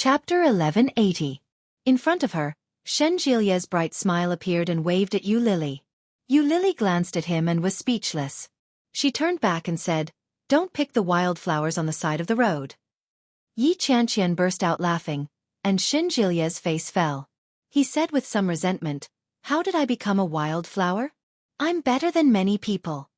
Chapter 1180. In front of her, Shen Jilia's bright smile appeared and waved at Yu Lily. Yu Lily glanced at him and was speechless. She turned back and said, "Don't pick the wildflowers on the side of the road." Yi Qianqian burst out laughing, and Shen Jilia's face fell. He said with some resentment, "How did I become a wildflower? I'm better than many people."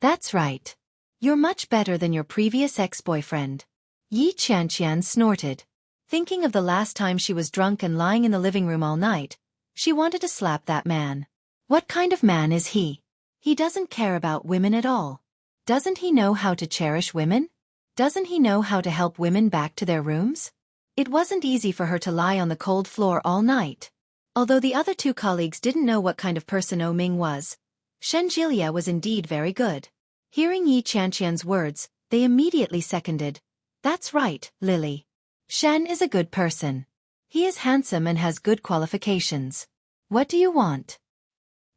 "That's right. You're much better than your previous ex-boyfriend." Yi Qianqian snorted. Thinking of the last time she was drunk and lying in the living room all night, she wanted to slap that man. What kind of man is he? He doesn't care about women at all. Doesn't he know how to cherish women? Doesn't he know how to help women back to their rooms? It wasn't easy for her to lie on the cold floor all night. Although the other two colleagues didn't know what kind of person O Ming was, Shen Jilia was indeed very good. Hearing Yi Qianqian's words, they immediately seconded. "That's right, Lily. Shen is a good person. He is handsome and has good qualifications. What do you want?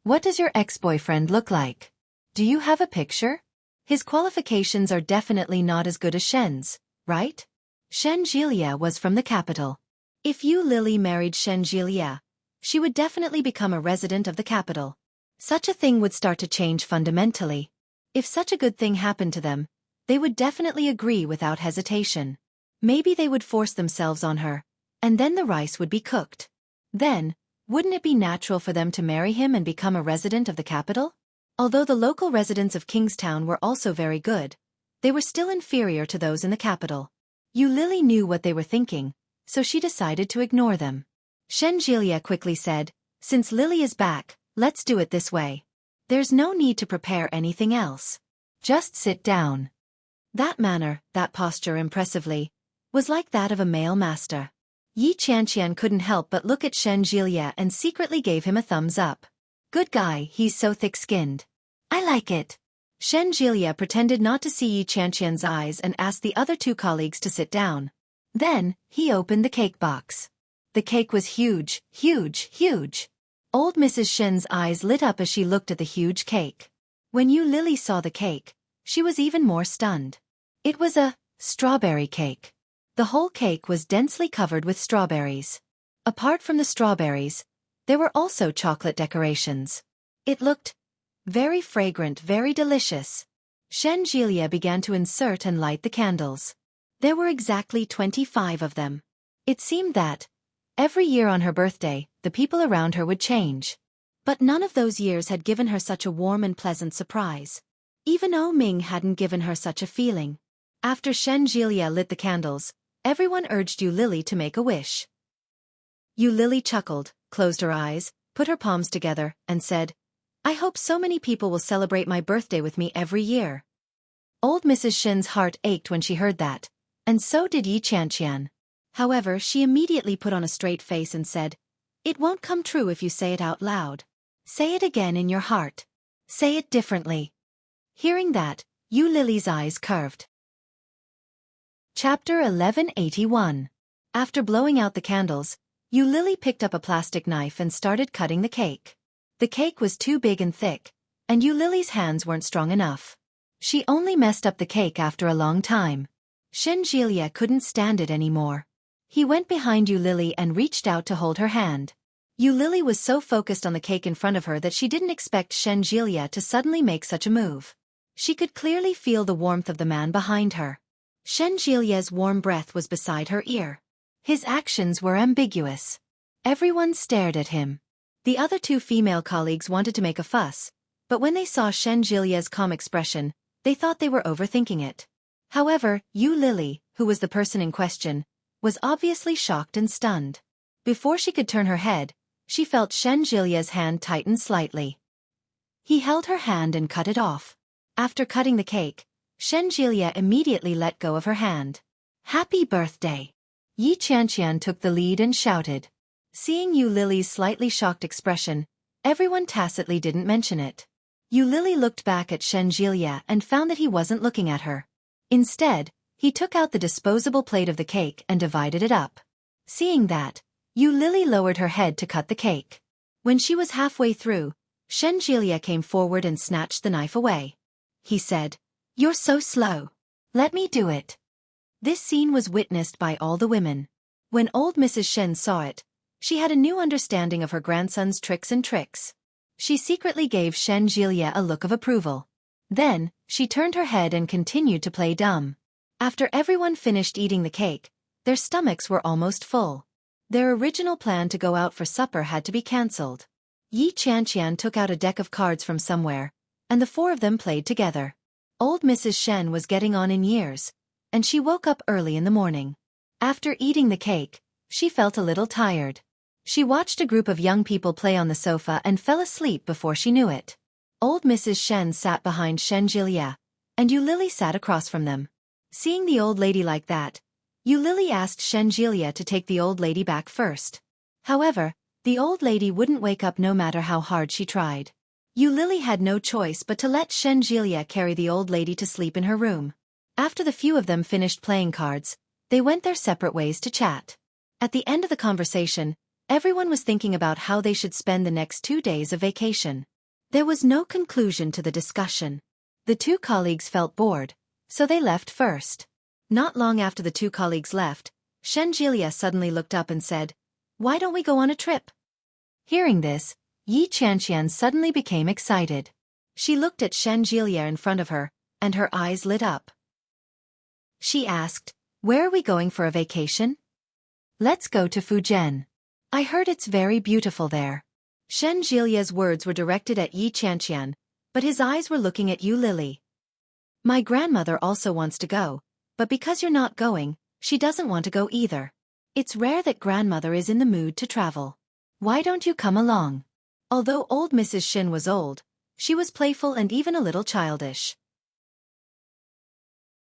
What does your ex-boyfriend look like? Do you have a picture? His qualifications are definitely not as good as Shen's, right?" Shen Jilia was from the capital. If Yu Lily married Shen Jilia, she would definitely become a resident of the capital. Such a thing would start to change fundamentally. If such a good thing happened to them, they would definitely agree without hesitation. Maybe they would force themselves on her, and then the rice would be cooked. Then, wouldn't it be natural for them to marry him and become a resident of the capital? Although the local residents of Kingstown were also very good, they were still inferior to those in the capital. Yu Lily knew what they were thinking, so she decided to ignore them. Shen Jilia quickly said, "Since Lily is back, let's do it this way. There's no need to prepare anything else. Just sit down." That manner, that posture impressively, was like that of a male master. Yi Qianqian couldn't help but look at Shen Jilia and secretly gave him a thumbs up. "Good guy, he's so thick-skinned. I like it." Shen Jilia pretended not to see Yi Qianqian's eyes and asked the other two colleagues to sit down. Then, he opened the cake box. The cake was huge, huge, huge. Old Mrs. Shen's eyes lit up as she looked at the huge cake. When Yu Lily saw the cake, she was even more stunned. It was a strawberry cake. The whole cake was densely covered with strawberries. Apart from the strawberries, there were also chocolate decorations. It looked very fragrant, very delicious. Shen Jilia began to insert and light the candles. There were exactly 25 of them. It seemed that, every year on her birthday, the people around her would change. But none of those years had given her such a warm and pleasant surprise. Even O Ming hadn't given her such a feeling. After Shen Jilia lit the candles, everyone urged Yu Lily to make a wish. Yu Lily chuckled, closed her eyes, put her palms together, and said, "I hope so many people will celebrate my birthday with me every year." Old Mrs. Shen's heart ached when she heard that, and so did Yi Qianqian. However, she immediately put on a straight face and said, "It won't come true if you say it out loud. Say it again in your heart. Say it differently." Hearing that, Yu Lily's eyes curved. Chapter 1181. After blowing out the candles, Yu Lily picked up a plastic knife and started cutting the cake. The cake was too big and thick, and Yu Lily's hands weren't strong enough. She only messed up the cake after a long time. Shen Jilia couldn't stand it anymore. He went behind Yu Lily and reached out to hold her hand. Yu Lily was so focused on the cake in front of her that she didn't expect Shen Jilia to suddenly make such a move. She could clearly feel the warmth of the man behind her. Shen Jilia's warm breath was beside her ear. His actions were ambiguous. Everyone stared at him. The other two female colleagues wanted to make a fuss, but when they saw Shen Jilia's calm expression, they thought they were overthinking it. However, Yu Lily, who was the person in question, was obviously shocked and stunned. Before she could turn her head, she felt Shen Jilia's hand tighten slightly. He held her hand and cut it off. After cutting the cake, Shen Jilia immediately let go of her hand. "Happy birthday!" Yi Qianqian took the lead and shouted. Seeing Yu Lily's slightly shocked expression, everyone tacitly didn't mention it. Yu Lily looked back at Shen Jilia and found that he wasn't looking at her. Instead, he took out the disposable plate of the cake and divided it up. Seeing that, Yu Lily lowered her head to cut the cake. When she was halfway through, Shen Jilia came forward and snatched the knife away. He said, "You're so slow. Let me do it." This scene was witnessed by all the women. When old Mrs. Shen saw it, she had a new understanding of her grandson's tricks and tricks. She secretly gave Shen Jilia a look of approval. Then, she turned her head and continued to play dumb. After everyone finished eating the cake, their stomachs were almost full. Their original plan to go out for supper had to be cancelled. Yi Qianqian took out a deck of cards from somewhere, and the four of them played together. Old Mrs. Shen was getting on in years, and she woke up early in the morning. After eating the cake, she felt a little tired. She watched a group of young people play on the sofa and fell asleep before she knew it. Old Mrs. Shen sat behind Shen Jilia, and Yu Lily sat across from them. Seeing the old lady like that, Yu Lily asked Shen Jilia to take the old lady back first. However, the old lady wouldn't wake up no matter how hard she tried. Yu Lily had no choice but to let Shen Jilia carry the old lady to sleep in her room. After the few of them finished playing cards, they went their separate ways to chat. At the end of the conversation, everyone was thinking about how they should spend the next 2 days of vacation. There was no conclusion to the discussion. The two colleagues felt bored, so they left first. Not long after the two colleagues left, Shen Jilia suddenly looked up and said, "Why don't we go on a trip?" Hearing this, Yi Qianqian suddenly became excited. She looked at Shen Jilia in front of her, and her eyes lit up. She asked, "Where are we going for a vacation?" "Let's go to Fujian. I heard it's very beautiful there." Shen Jilia's words were directed at Yi Qianqian, but his eyes were looking at Yu Lily. "My grandmother also wants to go, but because you're not going, she doesn't want to go either. It's rare that grandmother is in the mood to travel. Why don't you come along?" Although old Mrs. Shin was old, she was playful and even a little childish.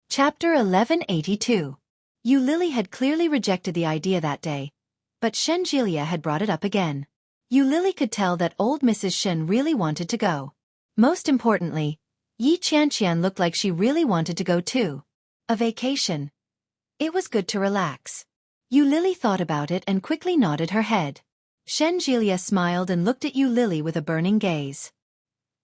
Chapter 1182. Yu Lily had clearly rejected the idea that day, but Shen Jilia had brought it up again. Yu Lily could tell that old Mrs. Shin really wanted to go. Most importantly, Yi Qianqian looked like she really wanted to go too. A vacation. It was good to relax. Yu Lily thought about it and quickly nodded her head. Shen Jilia smiled and looked at Yu Lily with a burning gaze.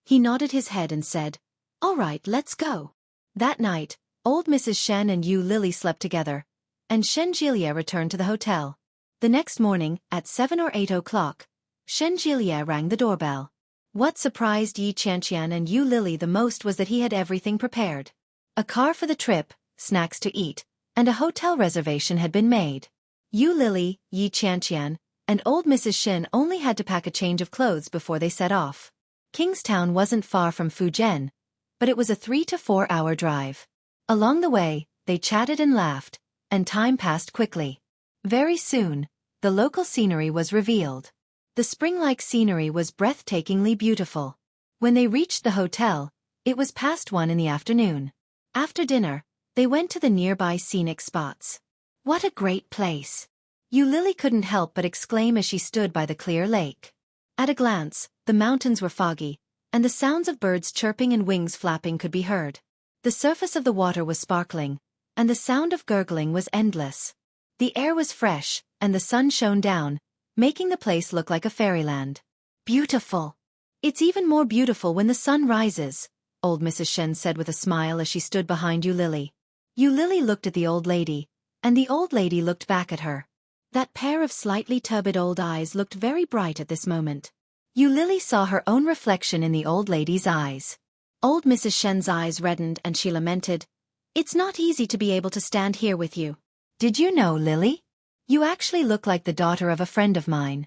He nodded his head and said, "All right, let's go." That night, old Mrs. Shen and Yu Lily slept together, and Shen Jilia returned to the hotel. The next morning, at 7 or 8 o'clock, Shen Jilia rang the doorbell. What surprised Yi Qianqian and Yu Lily the most was that he had everything prepared. A car for the trip, snacks to eat, and a hotel reservation had been made. Yu Lily, Yi Qianqian, and old Mrs. Shin only had to pack a change of clothes before they set off. Kingstown wasn't far from Fujian, but it was a 3 to 4 hour drive. Along the way, they chatted and laughed, and time passed quickly. Very soon, the local scenery was revealed. The spring-like scenery was breathtakingly beautiful. When they reached the hotel, it was past 1 in the afternoon. After dinner, they went to the nearby scenic spots. What a great place! Yu Lily couldn't help but exclaim as she stood by the clear lake. At a glance, the mountains were foggy, and the sounds of birds chirping and wings flapping could be heard. The surface of the water was sparkling, and the sound of gurgling was endless. The air was fresh, and the sun shone down, making the place look like a fairyland. Beautiful! It's even more beautiful when the sun rises, old Mrs. Shen said with a smile as she stood behind Yu Lily. Yu Lily looked at the old lady, and the old lady looked back at her. That pair of slightly turbid old eyes looked very bright at this moment. Yu Lily saw her own reflection in the old lady's eyes. Old Mrs. Shen's eyes reddened and she lamented, "It's not easy to be able to stand here with you. Did you know, Lily? You actually look like the daughter of a friend of mine."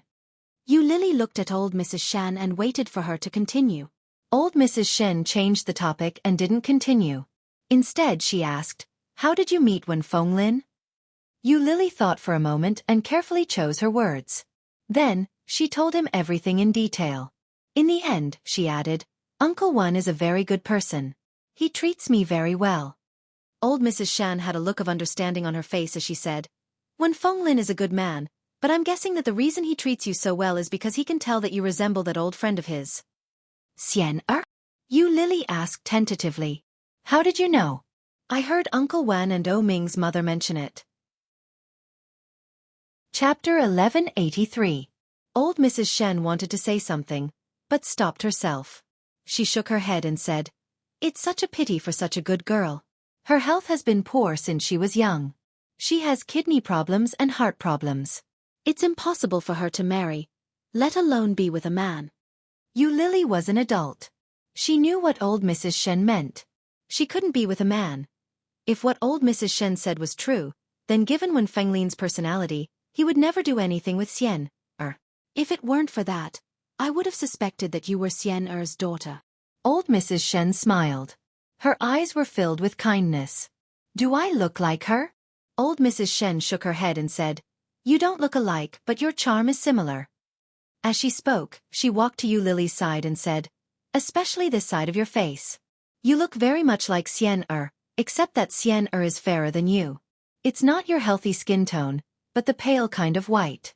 Yu Lily looked at old Mrs. Shen and waited for her to continue. Old Mrs. Shen changed the topic and didn't continue. Instead, she asked, "How did you meet Wen Fenglin?" Yu Lily thought for a moment and carefully chose her words. Then, she told him everything in detail. In the end, she added, "Uncle Wen is a very good person. He treats me very well." Old Mrs. Shan had a look of understanding on her face as she said, "Wen Fenglin is a good man, but I'm guessing that the reason he treats you so well is because he can tell that you resemble that old friend of his." "Xian Er?" Yu Lily asked tentatively. "How did you know?" "I heard Uncle Wen and O Ming's mother mention it." Chapter 1183. Old Mrs. Shen wanted to say something, but stopped herself. She shook her head and said, "It's such a pity for such a good girl. Her health has been poor since she was young." She has kidney problems and heart problems. It's impossible for her to marry, let alone be with a man. Yu Lily was an adult. She knew what old Mrs. Shen meant. She couldn't be with a man. If what old Mrs. Shen said was true, then given Wen Fenglian's personality, he would never do anything with Xian Er. If it weren't for that, I would have suspected that you were Xian Er's daughter. Old Mrs. Shen smiled. Her eyes were filled with kindness. Do I look like her? Old Mrs. Shen shook her head and said, You don't look alike, but your charm is similar. As she spoke, she walked to Yu Lily's side and said, Especially this side of your face. You look very much like Xian Er, except that Xian Er is fairer than you. It's not your healthy skin tone, but the pale kind of white.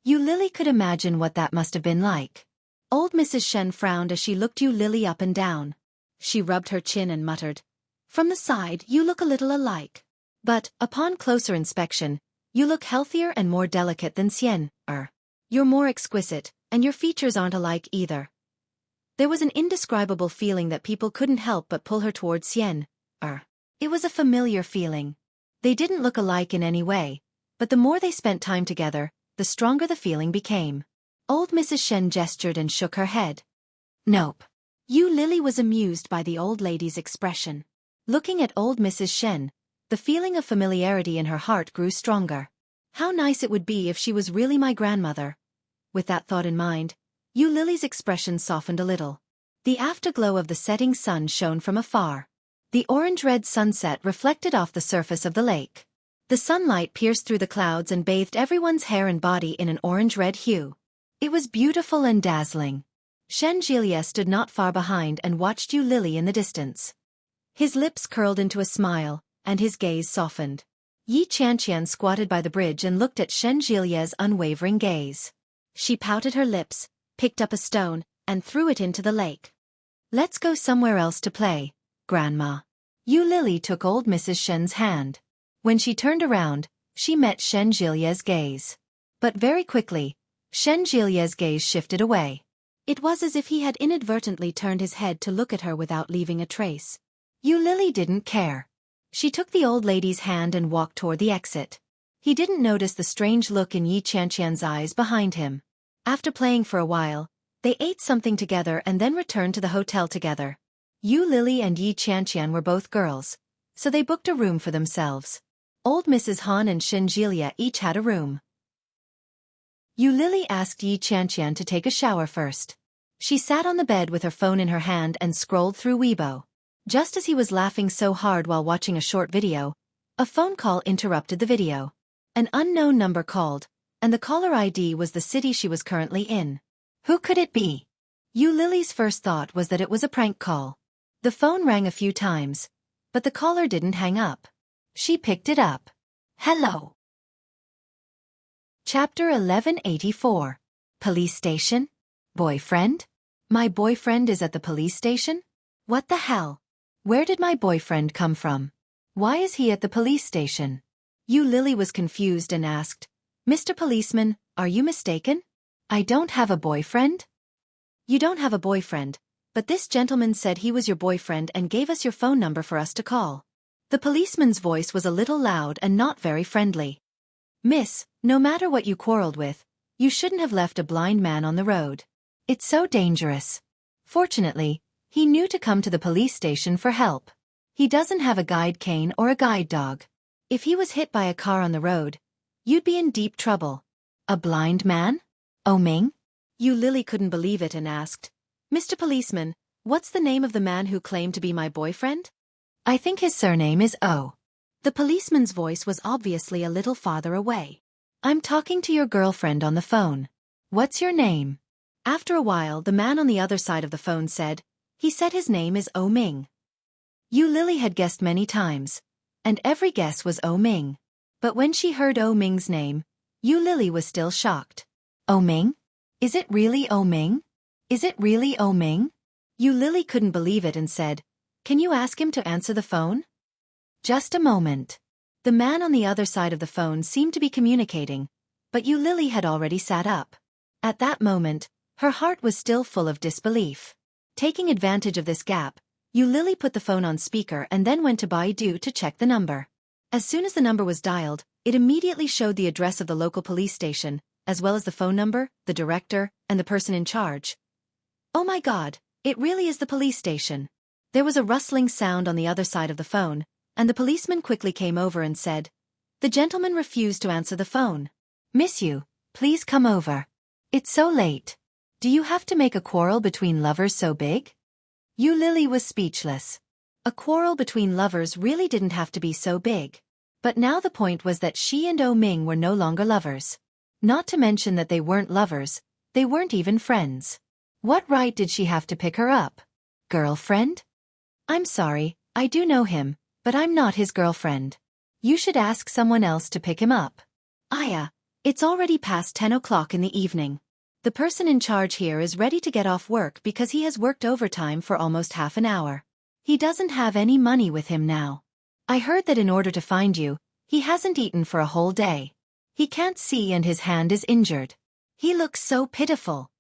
Yu Lily could imagine what that must have been like. Old Mrs. Shen frowned as she looked Yu Lily up and down. She rubbed her chin and muttered, From the side you look a little alike. But, upon closer inspection, you look healthier and more delicate than Xian Er. You're more exquisite, and your features aren't alike either. There was an indescribable feeling that people couldn't help but pull her towards Xian Er. It was a familiar feeling. They didn't look alike in any way, but the more they spent time together, the stronger the feeling became. Old Mrs. Shen gestured and shook her head. Nope. Yu Lily was amused by the old lady's expression. Looking at old Mrs. Shen, the feeling of familiarity in her heart grew stronger. How nice it would be if she was really my grandmother. With that thought in mind, Yu Lily's expression softened a little. The afterglow of the setting sun shone from afar. The orange-red sunset reflected off the surface of the lake. The sunlight pierced through the clouds and bathed everyone's hair and body in an orange-red hue. It was beautiful and dazzling. Shen Jilie stood not far behind and watched Yu Lily in the distance. His lips curled into a smile, and his gaze softened. Yi Qianqian squatted by the bridge and looked at Shen Jilie's unwavering gaze. She pouted her lips, picked up a stone, and threw it into the lake. Let's go somewhere else to play, Grandma. Yu Lily took old Mrs. Shen's hand. When she turned around, she met Shen Jilie's gaze. But very quickly, Shen Jilie's gaze shifted away. It was as if he had inadvertently turned his head to look at her without leaving a trace. Yu Lily didn't care. She took the old lady's hand and walked toward the exit. He didn't notice the strange look in Yi Qianqian's eyes behind him. After playing for a while, they ate something together and then returned to the hotel together. Yu Lily and Yi Qianqian were both girls, so they booked a room for themselves. Old Mrs. Han and Shen Jilie each had a room. Yu Lily asked Yi Qianqian to take a shower first. She sat on the bed with her phone in her hand and scrolled through Weibo. Just as he was laughing so hard while watching a short video, a phone call interrupted the video. An unknown number called, and the caller ID was the city she was currently in. Who could it be? Yu Lily's first thought was that it was a prank call. The phone rang a few times, but the caller didn't hang up. She picked it up. Hello. Chapter 1184. Police station? Boyfriend? My boyfriend is at the police station? What the hell? Where did my boyfriend come from? Why is he at the police station? Yu Lily was confused and asked, Mr. Policeman, are you mistaken? I don't have a boyfriend? You don't have a boyfriend, but this gentleman said he was your boyfriend and gave us your phone number for us to call. The policeman's voice was a little loud and not very friendly. Miss, no matter what you quarreled with, you shouldn't have left a blind man on the road. It's so dangerous. Fortunately, he knew to come to the police station for help. He doesn't have a guide cane or a guide dog. If he was hit by a car on the road, you'd be in deep trouble. A blind man? Oh Ming? Yu Lily couldn't believe it and asked, Mr. Policeman, what's the name of the man who claimed to be my boyfriend? I think his surname is O. The policeman's voice was obviously a little farther away. I'm talking to your girlfriend on the phone. What's your name? After a while, the man on the other side of the phone said, he said his name is O Ming. Yu Lily had guessed many times, and every guess was O Ming. But when she heard O Ming's name, Yu Lily was still shocked. O Ming? Is it really O Ming? Is it really O Ming? Yu Lily couldn't believe it and said, Can you ask him to answer the phone? Just a moment. The man on the other side of the phone seemed to be communicating, but Yu Lily had already sat up. At that moment, her heart was still full of disbelief. Taking advantage of this gap, Yu Lily put the phone on speaker and then went to Baidu to check the number. As soon as the number was dialed, it immediately showed the address of the local police station, as well as the phone number, the director, and the person in charge. Oh my God, it really is the police station. There was a rustling sound on the other side of the phone, and the policeman quickly came over and said, "The gentleman refused to answer the phone. Miss you, please come over. It's so late. Do you have to make a quarrel between lovers so big?" Lily was speechless. A quarrel between lovers really didn't have to be so big. But now the point was that she and Ming were no longer lovers. Not to mention that they weren't lovers, they weren't even friends. What right did she have to pick her up? Girlfriend? I'm sorry, I do know him, but I'm not his girlfriend. You should ask someone else to pick him up. Aya, it's already past 10 o'clock in the evening. The person in charge here is ready to get off work because he has worked overtime for almost half an hour. He doesn't have any money with him now. I heard that in order to find you, he hasn't eaten for a whole day. He can't see and his hand is injured. He looks so pitiful.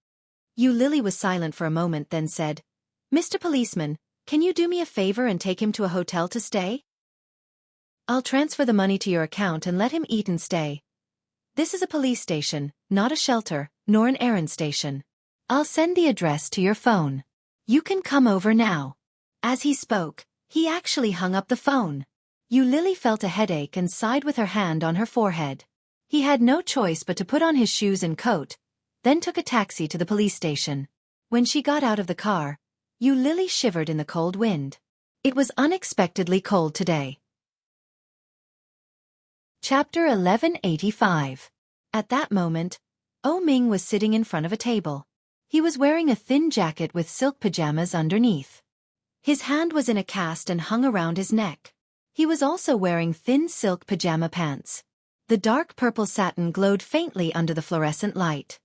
Lily was silent for a moment, then said, "Mr. Policeman, can you do me a favor and take him to a hotel to stay? I'll transfer the money to your account and let him eat and stay. This is a police station, not a shelter, nor an errand station. I'll send the address to your phone. You can come over now." As he spoke, he actually hung up the phone. Lily felt a headache and sighed with her hand on her forehead. He had no choice but to put on his shoes and coat, then took a taxi to the police station. When she got out of the car, Lily shivered in the cold wind. It was unexpectedly cold today. Chapter 1185. At that moment, Ming was sitting in front of a table. He was wearing a thin jacket with silk pajamas underneath. His hand was in a cast and hung around his neck. He was also wearing thin silk pajama pants. The dark purple satin glowed faintly under the fluorescent light.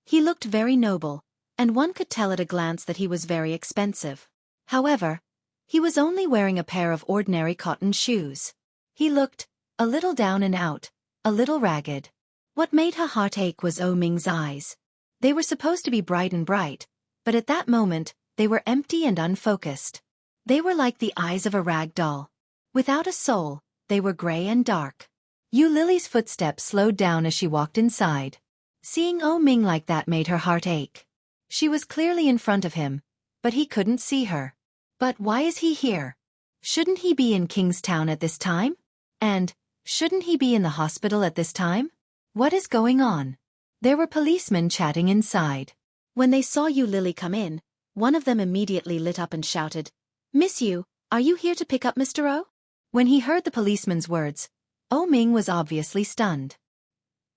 He looked very noble, and one could tell at a glance that he was very expensive. However, he was only wearing a pair of ordinary cotton shoes. He looked a little down and out, a little ragged. What made her heart ache was Ming's eyes. They were supposed to be bright and bright, but at that moment, they were empty and unfocused. They were like the eyes of a rag doll. Without a soul, they were gray and dark. Lily's footsteps slowed down as she walked inside. Seeing Ming like that made her heart ache. She was clearly in front of him, but he couldn't see her. But why is he here? Shouldn't he be in Kingstown at this time? And, shouldn't he be in the hospital at this time? What is going on? There were policemen chatting inside. When they saw Lily come in, one of them immediately lit up and shouted, "Miss Yu, are you here to pick up Mr. O?" When he heard the policeman's words, Ming was obviously stunned.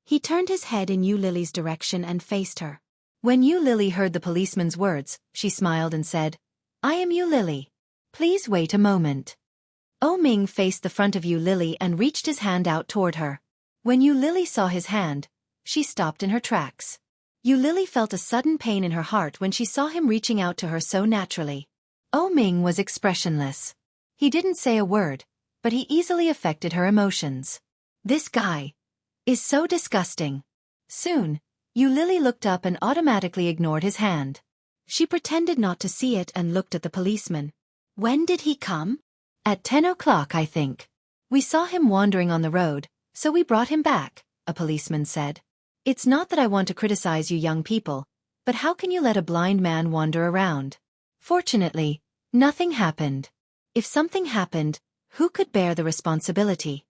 He turned his head in Lily's direction and faced her. When Lily heard the policeman's words, she smiled and said, "I am Lily. Please wait a moment." Ming faced the front of Lily and reached his hand out toward her. When Lily saw his hand, she stopped in her tracks. Lily felt a sudden pain in her heart when she saw him reaching out to her so naturally. Ming was expressionless. He didn't say a word, but he easily affected her emotions. This guy is so disgusting. Soon, Lily looked up and automatically ignored his hand. She pretended not to see it and looked at the policeman. "When did he come?" "At 10 o'clock, I think. We saw him wandering on the road, so we brought him back," a policeman said. "It's not that I want to criticize you young people, but how can you let a blind man wander around? Fortunately, nothing happened. If something happened, who could bear the responsibility?"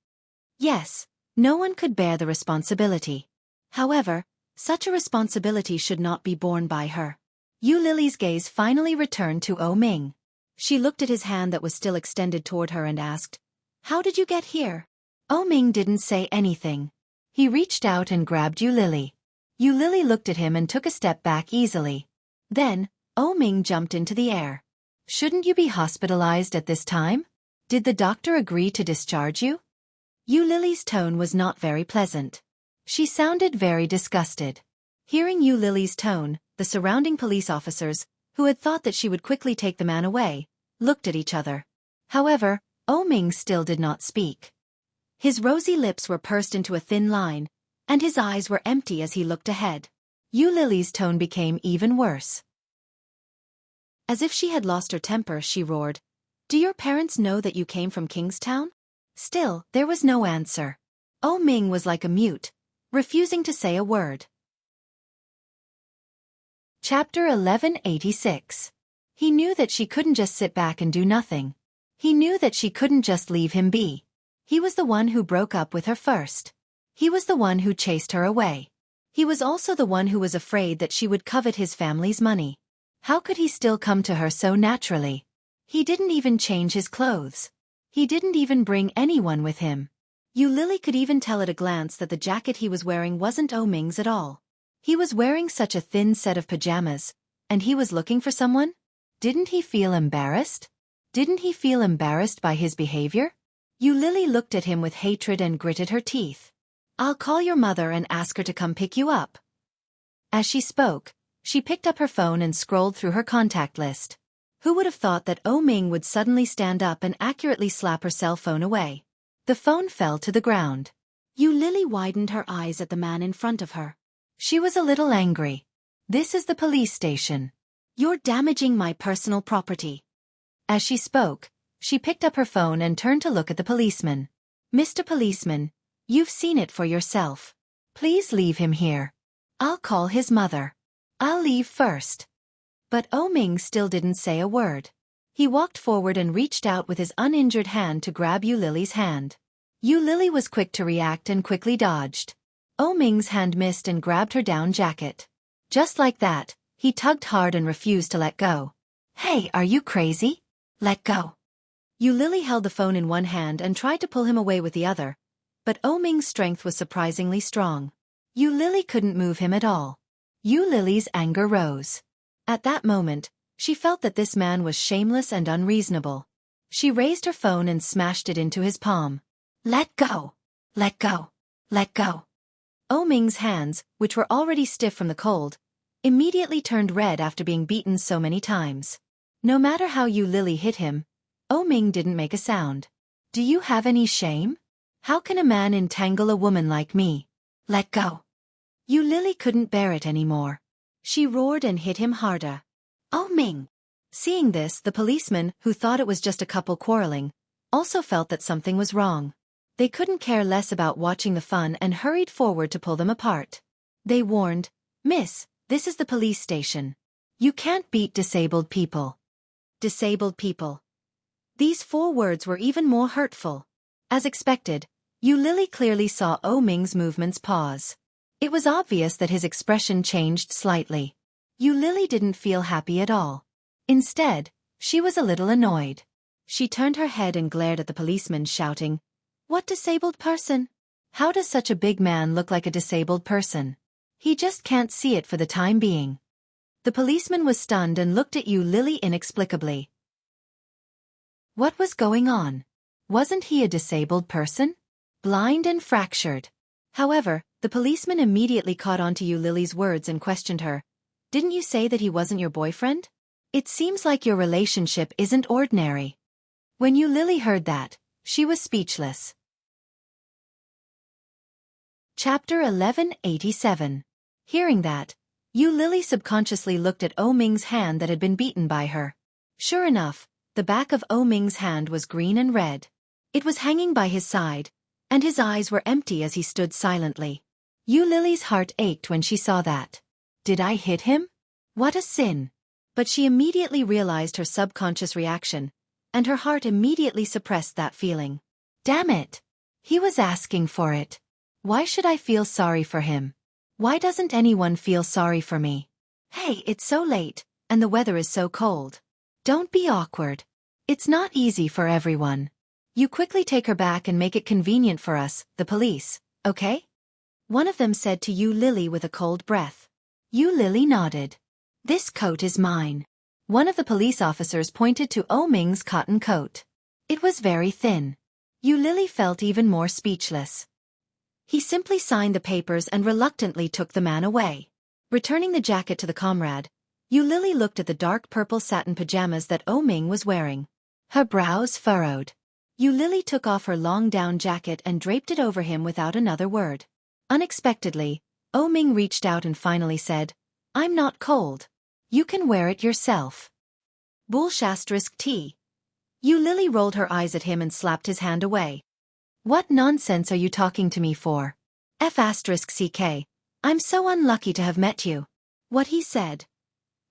Yes, no one could bear the responsibility. However, such a responsibility should not be borne by her. Lily's gaze finally returned to Ming. She looked at his hand that was still extended toward her and asked, "How did you get here?" Ming didn't say anything. He reached out and grabbed Lily. Lily looked at him and took a step back easily. Then, Ming jumped into the air. "Shouldn't you be hospitalized at this time? Did the doctor agree to discharge you?" Lily's tone was not very pleasant. She sounded very disgusted. Hearing Lily's tone, the surrounding police officers, who had thought that she would quickly take the man away, looked at each other. However, Ming still did not speak. His rosy lips were pursed into a thin line, and his eyes were empty as he looked ahead. Lily's tone became even worse. As if she had lost her temper, she roared, "Do your parents know that you came from Kingstown?" Still, there was no answer. Oh Ming was like a mute, refusing to say a word. Chapter 1186. He knew that she couldn't just sit back and do nothing. He knew that she couldn't just leave him be. He was the one who broke up with her first. He was the one who chased her away. He was also the one who was afraid that she would covet his family's money. How could he still come to her so naturally? He didn't even change his clothes. He didn't even bring anyone with him. Yu Lily could even tell at a glance that the jacket he was wearing wasn't Oh Ming's at all. He was wearing such a thin set of pajamas, and he was looking for someone? Didn't he feel embarrassed? Didn't he feel embarrassed by his behavior? Yu Lily looked at him with hatred and gritted her teeth. I'll call your mother and ask her to come pick you up. As she spoke, she picked up her phone and scrolled through her contact list. Who would have thought that Oh Ming would suddenly stand up and accurately slap her cell phone away? The phone fell to the ground. Yu Lily widened her eyes at the man in front of her. She was a little angry. This is the police station. You're damaging my personal property. As she spoke, she picked up her phone and turned to look at the policeman. Mr. Policeman, you've seen it for yourself. Please leave him here. I'll call his mother. I'll leave first. But Oh Ming still didn't say a word. He walked forward and reached out with his uninjured hand to grab Yu Lily's hand. Yu Lily was quick to react and quickly dodged. Oh Ming's hand missed and grabbed her down jacket. Just like that, he tugged hard and refused to let go. Hey, are you crazy? Let go. Yu Lily held the phone in one hand and tried to pull him away with the other, but Oh Ming's strength was surprisingly strong. Yu Lily couldn't move him at all. Yu Lily's anger rose. At that moment, she felt that this man was shameless and unreasonable. She raised her phone and smashed it into his palm. Let go! Let go! Let go! Oh Ming's hands, which were already stiff from the cold, immediately turned red after being beaten so many times. No matter how Yu Lily hit him, Oh Ming didn't make a sound. Do you have any shame? How can a man entangle a woman like me? Let go! Yu Lily couldn't bear it anymore. She roared and hit him harder. Oh Ming! Seeing this, the policeman, who thought it was just a couple quarreling, also felt that something was wrong. They couldn't care less about watching the fun and hurried forward to pull them apart. They warned, Miss, this is the police station. You can't beat disabled people. Disabled people. These 4 words were even more hurtful. As expected, Yu Lily clearly saw Oh Ming's movements pause. It was obvious that his expression changed slightly. Yu Lily didn't feel happy at all. Instead, she was a little annoyed. She turned her head and glared at the policeman, shouting, What disabled person? How does such a big man look like a disabled person? He just can't see it for the time being. The policeman was stunned and looked at Yu Lily inexplicably. What was going on? Wasn't he a disabled person? Blind and fractured. However, the policeman immediately caught on to Yu Lily's words and questioned her. Didn't you say that he wasn't your boyfriend? It seems like your relationship isn't ordinary. When Yu Lily heard that, she was speechless. Chapter 1187. Hearing that, Yu Lily subconsciously looked at Oh Ming's hand that had been beaten by her. Sure enough, the back of Oh Ming's hand was green and red. It was hanging by his side, and his eyes were empty as he stood silently. Yu Lily's heart ached when she saw that. Did I hit him? What a sin! But she immediately realized her subconscious reaction, and her heart immediately suppressed that feeling. Damn it! He was asking for it. Why should I feel sorry for him? Why doesn't anyone feel sorry for me? Hey, it's so late, and the weather is so cold. Don't be awkward. It's not easy for everyone. You quickly take her back and make it convenient for us, the police, okay? One of them said to Yu Lily with a cold breath. Yu Lily nodded. This coat is mine. One of the police officers pointed to Oh Ming's cotton coat. It was very thin. Yu Lily felt even more speechless. He simply signed the papers and reluctantly took the man away. Returning the jacket to the comrade, Yu Lily looked at the dark purple satin pajamas that Oh Ming was wearing. Her brows furrowed. Yu Lily took off her long down jacket and draped it over him without another word. Unexpectedly, Oh Ming reached out and finally said, I'm not cold. You can wear it yourself. Bull**t. Yu Lily rolled her eyes at him and slapped his hand away. What nonsense are you talking to me for? F*ck, I'm so unlucky to have met you. What he said.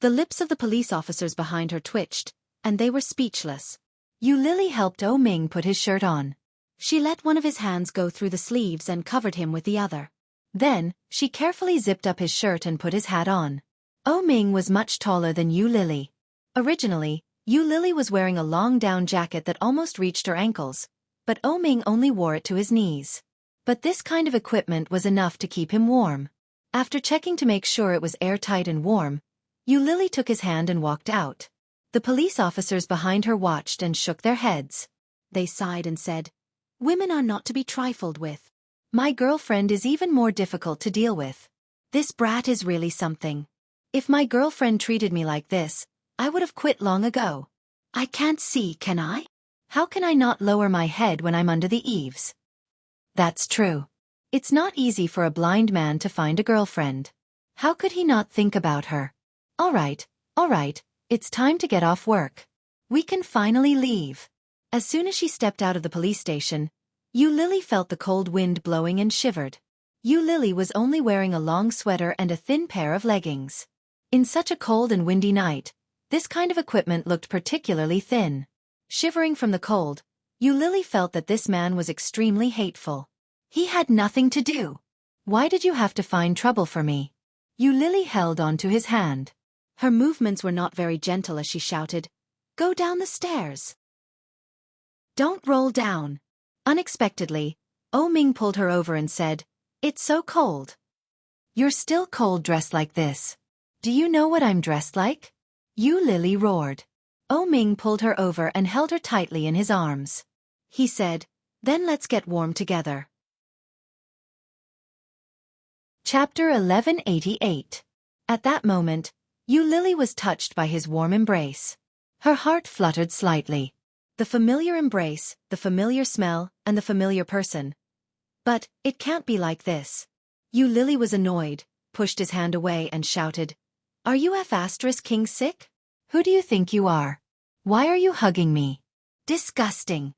The lips of the police officers behind her twitched, and they were speechless. Yu Lily helped Oh Ming put his shirt on. She let one of his hands go through the sleeves and covered him with the other. Then, she carefully zipped up his shirt and put his hat on. Oh Ming was much taller than Yu Lily. Originally, Yu Lily was wearing a long down jacket that almost reached her ankles, but Oh Ming only wore it to his knees. But this kind of equipment was enough to keep him warm. After checking to make sure it was airtight and warm, Yu Lily took his hand and walked out. The police officers behind her watched and shook their heads. They sighed and said, "Women are not to be trifled with. My girlfriend is even more difficult to deal with. This brat is really something. If my girlfriend treated me like this, I would have quit long ago. I can't see, can I? How can I not lower my head when I'm under the eaves?" That's true. It's not easy for a blind man to find a girlfriend. How could he not think about her? All right, it's time to get off work. We can finally leave. As soon as she stepped out of the police station, Yu Lily felt the cold wind blowing and shivered. Yu Lily was only wearing a long sweater and a thin pair of leggings. In such a cold and windy night, this kind of equipment looked particularly thin. Shivering from the cold, Yu Lily felt that this man was extremely hateful. He had nothing to do. Why did you have to find trouble for me? Yu Lily held on to his hand. Her movements were not very gentle as she shouted, "Go down the stairs. Don't roll down." Unexpectedly, Oh Ming pulled her over and said, "It's so cold." "You're still cold dressed like this. Do you know what I'm dressed like?" Yu Lily roared. Oh Ming pulled her over and held her tightly in his arms. He said, "Then let's get warm together." Chapter 1188. At that moment, Yu Lily was touched by his warm embrace. Her heart fluttered slightly. The familiar embrace, the familiar smell, and the familiar person. But, it can't be like this. Yu Lily was annoyed, pushed his hand away and shouted, "Are you F*king sick? Who do you think you are? Why are you hugging me? Disgusting."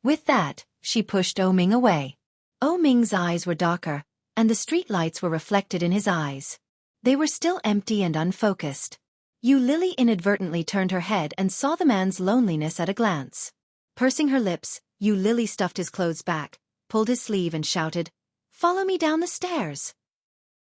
With that, she pushed Oh Ming away. Oh Ming's eyes were darker, and the street lights were reflected in his eyes. They were still empty and unfocused. Yu Lily inadvertently turned her head and saw the man's loneliness at a glance. Pursing her lips, Yu Lily stuffed his clothes back, pulled his sleeve and shouted, "Follow me down the stairs."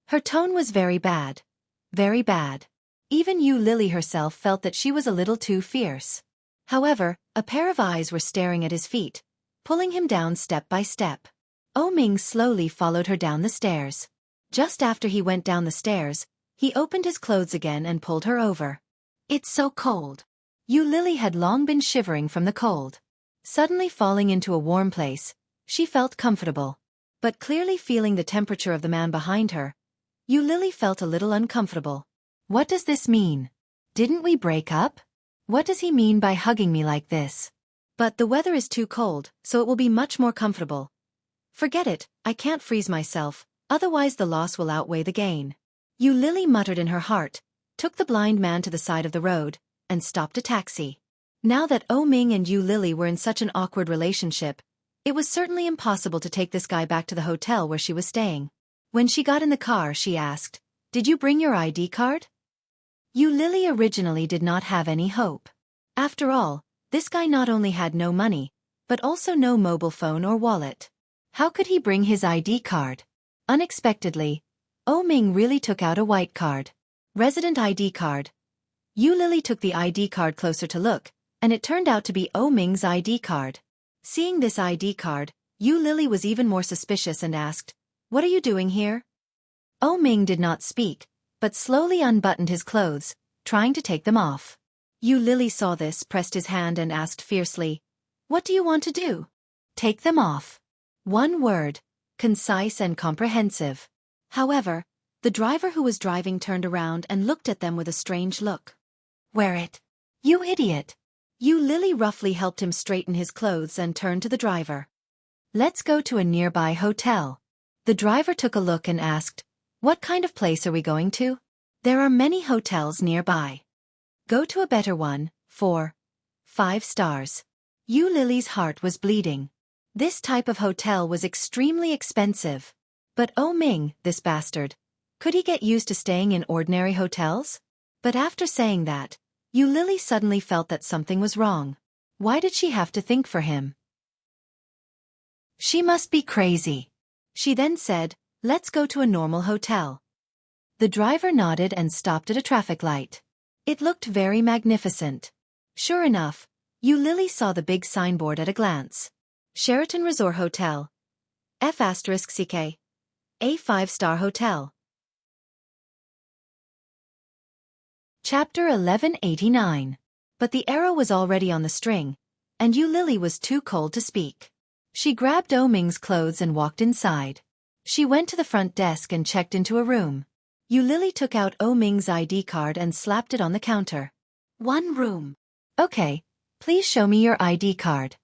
Her tone was very bad. Very bad. Even Yu Lily herself felt that she was a little too fierce. However, a pair of eyes were staring at his feet, pulling him down step by step. Oh Ming slowly followed her down the stairs. Just after he went down the stairs, he opened his clothes again and pulled her over. "It's so cold." Yu Lily had long been shivering from the cold. Suddenly falling into a warm place, she felt comfortable. But clearly feeling the temperature of the man behind her, Yu Lily felt a little uncomfortable. What does this mean? Didn't we break up? What does he mean by hugging me like this? But the weather is too cold, so it will be much more comfortable. Forget it, I can't freeze myself, otherwise the loss will outweigh the gain. Yu Lily muttered in her heart, took the blind man to the side of the road, and stopped a taxi. Now that Oh Ming and Yu Lily were in such an awkward relationship, it was certainly impossible to take this guy back to the hotel where she was staying. When she got in the car, she asked, "Did you bring your ID card?" Yu Lily originally did not have any hope. After all, this guy not only had no money, but also no mobile phone or wallet. How could he bring his ID card? Unexpectedly, Oh Ming really took out a white card. Resident ID card. Yu Lily took the ID card closer to look, and it turned out to be Oh Ming's ID card. Seeing this ID card, Yu Lily was even more suspicious and asked, "What are you doing here?" Oh Ming did not speak, but slowly unbuttoned his clothes, trying to take them off. Yu Lily saw this, pressed his hand and asked fiercely, "What do you want to do?" "Take them off." One word, concise and comprehensive. However, the driver who was driving turned around and looked at them with a strange look. "Wear it. You idiot." Yu Lily roughly helped him straighten his clothes and turned to the driver. "Let's go to a nearby hotel." The driver took a look and asked, "What kind of place are we going to?" "There are many hotels nearby. Go to a better one, 4, 5 stars." Yu Lily's heart was bleeding. This type of hotel was extremely expensive. But Oh Ming, this bastard, could he get used to staying in ordinary hotels? But after saying that, Yu Lily suddenly felt that something was wrong. Why did she have to think for him? She must be crazy. She then said, let's go to a normal hotel. The driver nodded and stopped at a traffic light. It looked very magnificent. Sure enough, Yu Lily saw the big signboard at a glance. Sheraton Resort Hotel. F***CK. A 5-star hotel. Chapter 1189. But the arrow was already on the string, and Yu Lily was too cold to speak. She grabbed Oh Ming's clothes and walked inside. She went to the front desk and checked into a room. Yu Lily took out Oh Ming's ID card and slapped it on the counter. One room. Okay, please show me your ID card.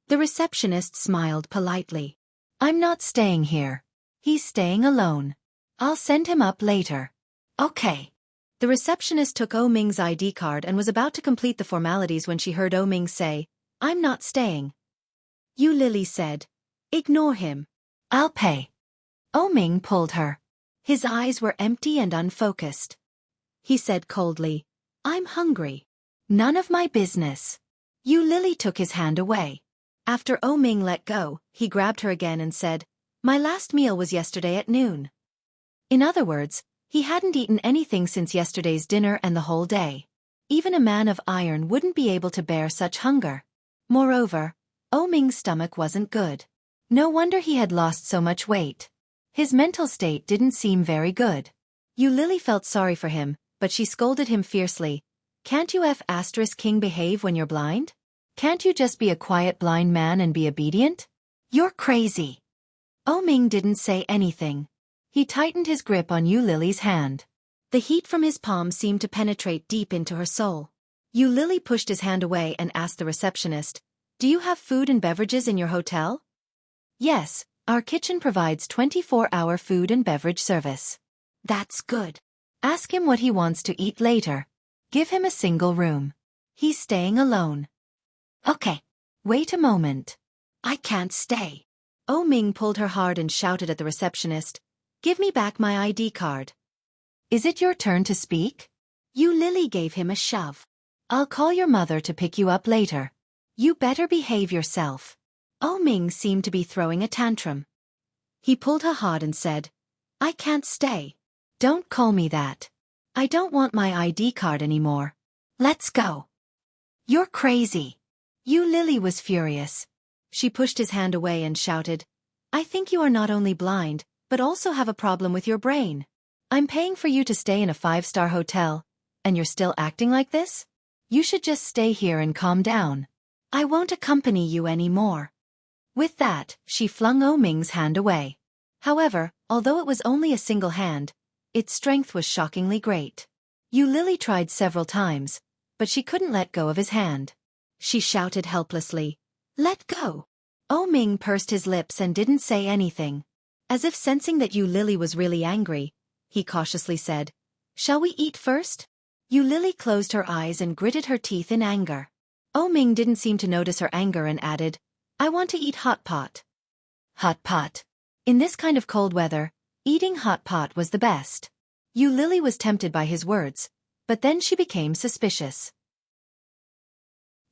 The receptionist smiled politely. I'm not staying here. He's staying alone. I'll send him up later. Okay. The receptionist took Oh Ming's ID card and was about to complete the formalities when she heard Oh Ming say, I'm not staying. Yu Lily said, ignore him. I'll pay. Oh Ming pulled her. His eyes were empty and unfocused. He said coldly, I'm hungry. None of my business. Yu Lily took his hand away. After Oh Ming let go, he grabbed her again and said, my last meal was yesterday at noon. In other words, he hadn't eaten anything since yesterday's dinner and the whole day. Even a man of iron wouldn't be able to bear such hunger. Moreover, Oh Ming's stomach wasn't good. No wonder he had lost so much weight. His mental state didn't seem very good. Yu Lily felt sorry for him, but she scolded him fiercely. Can't you F***king behave when you're blind? Can't you just be a quiet blind man and be obedient? You're crazy. Oh Ming didn't say anything. He tightened his grip on Yu Lily's hand. The heat from his palm seemed to penetrate deep into her soul. Yu Lily pushed his hand away and asked the receptionist, do you have food and beverages in your hotel? Yes, our kitchen provides 24-hour food and beverage service. That's good. Ask him what he wants to eat later. Give him a single room. He's staying alone. Okay. Wait a moment. I can't stay. Oh Ming pulled her hard and shouted at the receptionist, give me back my ID card. Is it your turn to speak? Yu Lily gave him a shove. I'll call your mother to pick you up later. You better behave yourself. Oh Ming seemed to be throwing a tantrum. He pulled her hard and said, I can't stay. Don't call me that. I don't want my ID card anymore. Let's go. You're crazy. Yu Lily was furious. She pushed his hand away and shouted, I think you are not only blind, but also have a problem with your brain. I'm paying for you to stay in a 5-star hotel, and you're still acting like this? You should just stay here and calm down. I won't accompany you anymore. With that, she flung Oh Ming's hand away. However, although it was only a single hand, its strength was shockingly great. Yu Lily tried several times, but she couldn't let go of his hand. She shouted helplessly, let go. Oh Ming pursed his lips and didn't say anything. As if sensing that Yu Lily was really angry, he cautiously said, shall we eat first? Yu Lily closed her eyes and gritted her teeth in anger. Oh Ming didn't seem to notice her anger and added, I want to eat hot pot. Hot pot. In this kind of cold weather, eating hot pot was the best. Yu Lily was tempted by his words, but then she became suspicious.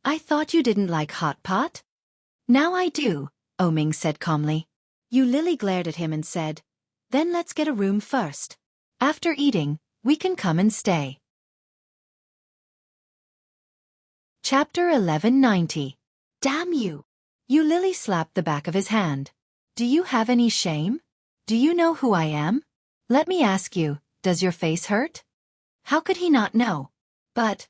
I thought you didn't like hot pot? Now I do, Oh Ming said calmly. Yu Lily glared at him and said, then let's get a room first. After eating, we can come and stay. Chapter 1190. Damn you. Yu Lily slapped the back of his hand. Do you have any shame? Do you know who I am? Let me ask you, does your face hurt? How could he not know? But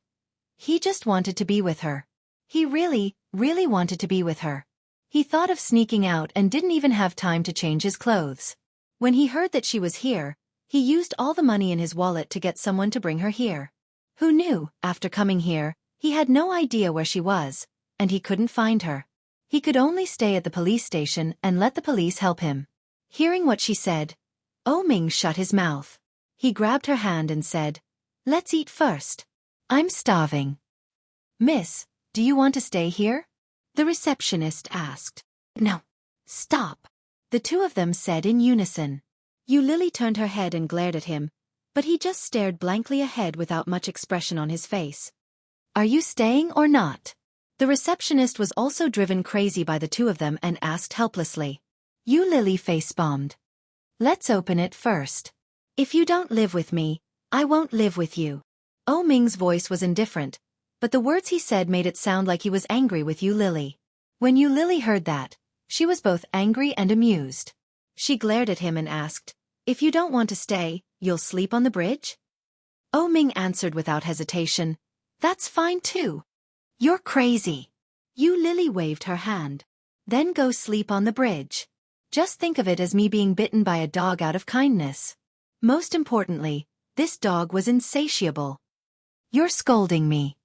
he just wanted to be with her. He really, really wanted to be with her. He thought of sneaking out and didn't even have time to change his clothes. When he heard that she was here, he used all the money in his wallet to get someone to bring her here. Who knew, after coming here, he had no idea where she was, and he couldn't find her. He could only stay at the police station and let the police help him. Hearing what she said, Oh Ming shut his mouth. He grabbed her hand and said, let's eat first. I'm starving. Miss, do you want to stay here? The receptionist asked. No. Stop! The two of them said in unison. Yu Lily turned her head and glared at him, but he just stared blankly ahead without much expression on his face. Are you staying or not? The receptionist was also driven crazy by the two of them and asked helplessly. Yu Lily face-bombed. Let's open it first. If you don't live with me, I won't live with you. Oh Ming's voice was indifferent, but the words he said made it sound like he was angry with Yu Lily. When Yu Lily heard that, she was both angry and amused. She glared at him and asked, If you don't want to stay, you'll sleep on the bridge? Oh Ming answered without hesitation, That's fine too. You're crazy. Yu Lily waved her hand. Then go sleep on the bridge. Just think of it as me being bitten by a dog out of kindness. Most importantly, this dog was insatiable. You're scolding me.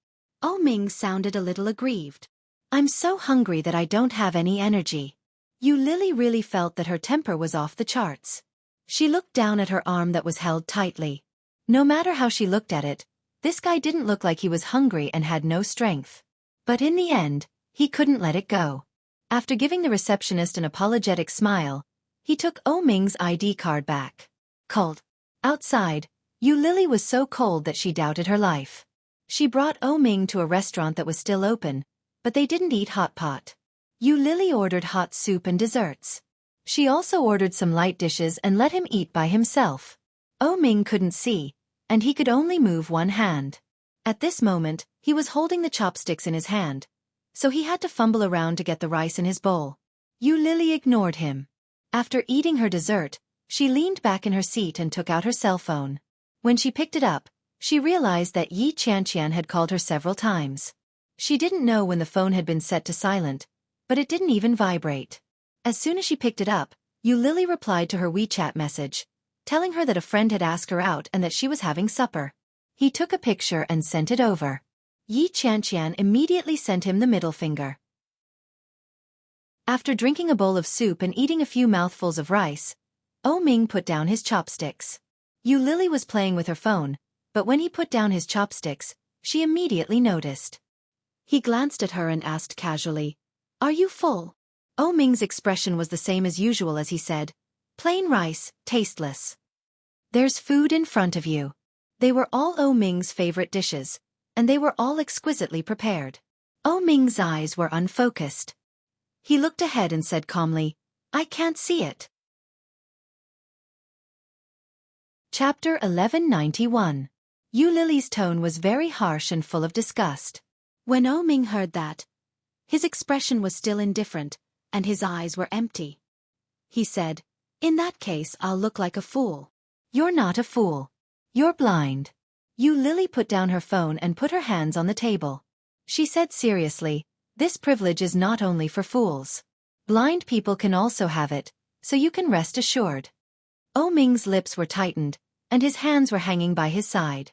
Oh Ming sounded a little aggrieved. I'm so hungry that I don't have any energy. Yu Lily really felt that her temper was off the charts. She looked down at her arm that was held tightly. No matter how she looked at it, this guy didn't look like he was hungry and had no strength. But in the end, he couldn't let it go. After giving the receptionist an apologetic smile, he took Oh Ming's ID card back. Cold. Outside, Yu Lily was so cold that she doubted her life. She brought Oh Ming to a restaurant that was still open, but they didn't eat hot pot. Yu Lily ordered hot soup and desserts. She also ordered some light dishes and let him eat by himself. Oh Ming couldn't see, and he could only move one hand. At this moment, he was holding the chopsticks in his hand, so he had to fumble around to get the rice in his bowl. Yu Lily ignored him. After eating her dessert, she leaned back in her seat and took out her cell phone. When she picked it up, she realized that Yi Qianqian had called her several times. She didn't know when the phone had been set to silent, but it didn't even vibrate. As soon as she picked it up, Yu Lily replied to her WeChat message, telling her that a friend had asked her out and that she was having supper. He took a picture and sent it over. Yi Qianqian immediately sent him the middle finger. After drinking a bowl of soup and eating a few mouthfuls of rice, Oh Ming put down his chopsticks. Yu Lily was playing with her phone, but when he put down his chopsticks, she immediately noticed. He glanced at her and asked casually, Are you full? Oh Ming's expression was the same as usual as he said, Plain rice, tasteless. There's food in front of you. They were all Oh Ming's favorite dishes, and they were all exquisitely prepared. Oh Ming's eyes were unfocused. He looked ahead and said calmly, I can't see it. Chapter 1191. Yu Lily's tone was very harsh and full of disgust. When Oh Ming heard that, his expression was still indifferent, and his eyes were empty. He said, In that case I'll look like a fool. You're not a fool. You're blind. Yu Lily put down her phone and put her hands on the table. She said seriously, This privilege is not only for fools. Blind people can also have it, so you can rest assured. Oh Ming's lips were tightened, and his hands were hanging by his side.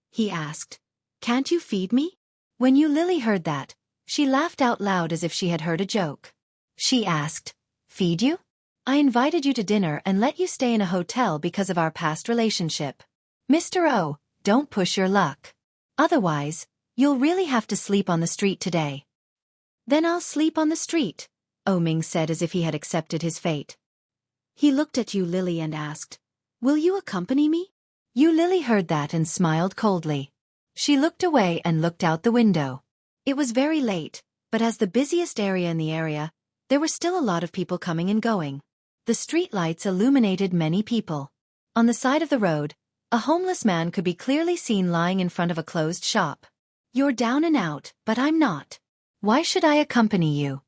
He asked, Can't you feed me? When Yu Lily heard that, she laughed out loud as if she had heard a joke. She asked, Feed you? I invited you to dinner and let you stay in a hotel because of our past relationship. Mr. O, don't push your luck. Otherwise, you'll really have to sleep on the street today. Then I'll sleep on the street, Oh Ming said as if he had accepted his fate. He looked at Yu Lily and asked, Will you accompany me? Yu Lily heard that and smiled coldly. She looked away and looked out the window. It was very late, but as the busiest area in the area, there were still a lot of people coming and going. The street lights illuminated many people. On the side of the road, a homeless man could be clearly seen lying in front of a closed shop. You're down and out, but I'm not. Why should I accompany you?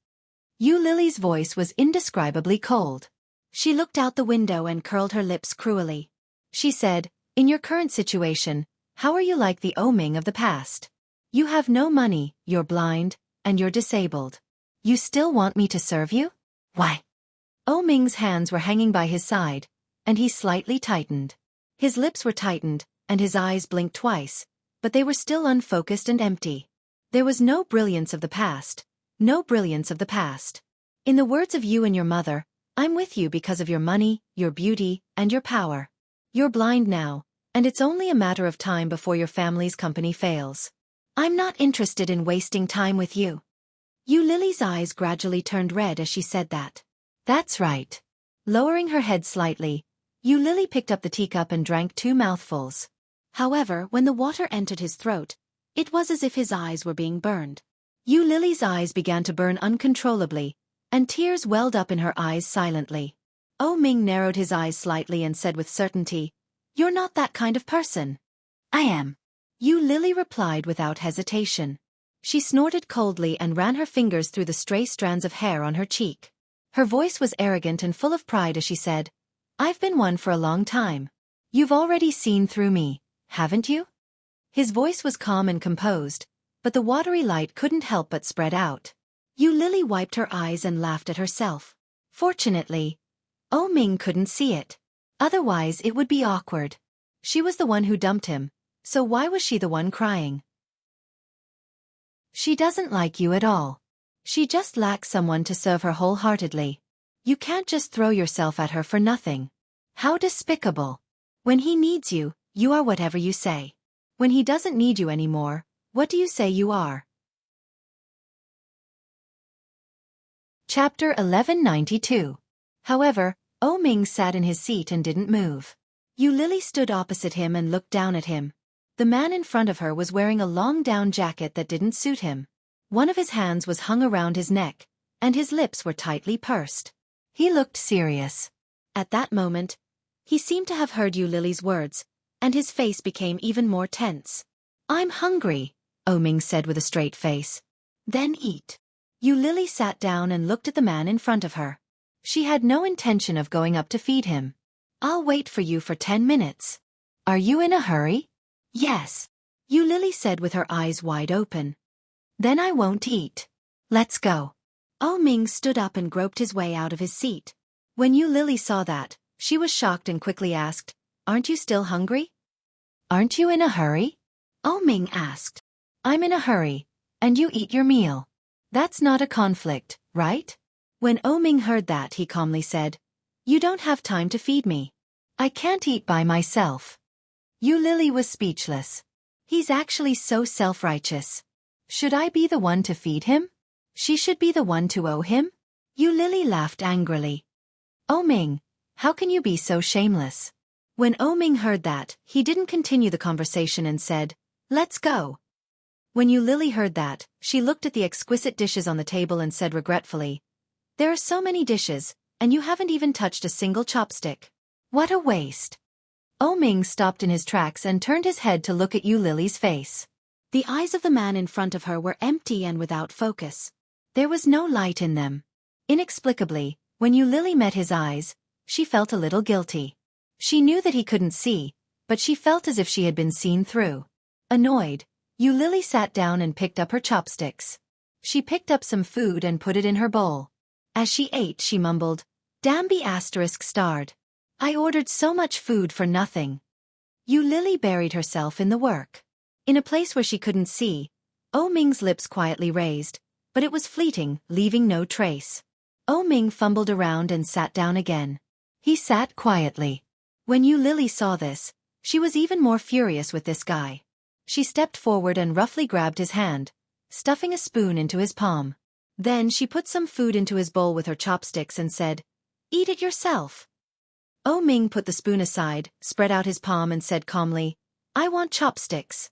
Yu Lily's voice was indescribably cold. She looked out the window and curled her lips cruelly. She said, In your current situation, how are you like the Oh Ming of the past? You have no money, you're blind, and you're disabled. You still want me to serve you? Why? Oh Ming's hands were hanging by his side, and he slightly tightened. His lips were tightened, and his eyes blinked twice, but they were still unfocused and empty. There was no brilliance of the past, no brilliance of the past. In the words of you and your mother, I'm with you because of your money, your beauty, and your power. You're blind now, and it's only a matter of time before your family's company fails. I'm not interested in wasting time with you. Yu Lily's eyes gradually turned red as she said that. That's right. Lowering her head slightly, Yu Lily picked up the teacup and drank 2 mouthfuls. However, when the water entered his throat, it was as if his eyes were being burned. Yu Lily's eyes began to burn uncontrollably, and tears welled up in her eyes silently. Ming narrowed his eyes slightly and said with certainty, "You're not that kind of person." "I am," Yu Lily replied without hesitation. She snorted coldly and ran her fingers through the stray strands of hair on her cheek. Her voice was arrogant and full of pride as she said, "I've been one for a long time. You've already seen through me, haven't you?" His voice was calm and composed, but the watery light couldn't help but spread out. Yu Lily wiped her eyes and laughed at herself. Fortunately, Ming couldn't see it. Otherwise it would be awkward. She was the one who dumped him, so why was she the one crying? She doesn't like you at all. She just lacks someone to serve her wholeheartedly. You can't just throw yourself at her for nothing. How despicable. When he needs you, you are whatever you say. When he doesn't need you anymore, what do you say you are? Chapter 1192. However, Ming sat in his seat and didn't move. Yu Lily stood opposite him and looked down at him. The man in front of her was wearing a long down jacket that didn't suit him. One of his hands was hung around his neck, and his lips were tightly pursed. He looked serious. At that moment, he seemed to have heard Yu Lily's words, and his face became even more tense. "I'm hungry," Ming said with a straight face. "Then eat." Yu Lily sat down and looked at the man in front of her. She had no intention of going up to feed him. "I'll wait for you for 10 minutes. Are you in a hurry?" "Yes," Yu Lily said with her eyes wide open. "Then I won't eat. Let's go." Ming stood up and groped his way out of his seat. When Yu Lily saw that, she was shocked and quickly asked, "Aren't you still hungry?" "Aren't you in a hurry?" Ming asked. "I'm in a hurry, and you eat your meal. That's not a conflict, right?" When Ming heard that, he calmly said, "You don't have time to feed me. I can't eat by myself." Yu Lily was speechless. He's actually so self-righteous. Should I be the one to feed him? She should be the one to owe him? Yu Lily laughed angrily. Ming, how can you be so shameless?" When Ming heard that, he didn't continue the conversation and said, "Let's go." When Yu Lily heard that, she looked at the exquisite dishes on the table and said regretfully, "There are so many dishes, and you haven't even touched a single chopstick. What a waste." Ming stopped in his tracks and turned his head to look at Yu Lily's face. The eyes of the man in front of her were empty and without focus. There was no light in them. Inexplicably, when Yu Lily met his eyes, she felt a little guilty. She knew that he couldn't see, but she felt as if she had been seen through. Annoyed, Yu Lily sat down and picked up her chopsticks. She picked up some food and put it in her bowl. As she ate, she mumbled, "Damn ****. I ordered so much food for nothing." Yu Lily buried herself in the work. In a place where she couldn't see, Ming's lips quietly raised, but it was fleeting, leaving no trace. Ming fumbled around and sat down again. He sat quietly. When Yu Lily saw this, she was even more furious with this guy. She stepped forward and roughly grabbed his hand, stuffing a spoon into his palm. Then she put some food into his bowl with her chopsticks and said, "Eat it yourself." Ming put the spoon aside, spread out his palm and said calmly, "I want chopsticks."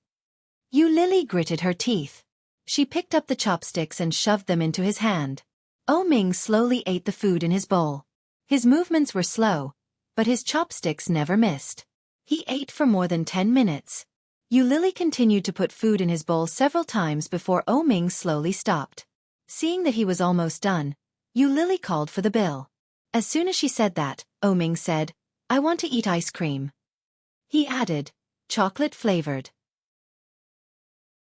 Yu Lily gritted her teeth. She picked up the chopsticks and shoved them into his hand. Ming slowly ate the food in his bowl. His movements were slow, but his chopsticks never missed. He ate for more than 10 minutes. Yu Lily continued to put food in his bowl several times before Ming slowly stopped. Seeing that he was almost done, Yu Lily called for the bill. As soon as she said that, Ming said, "I want to eat ice cream." He added, "Chocolate-flavored."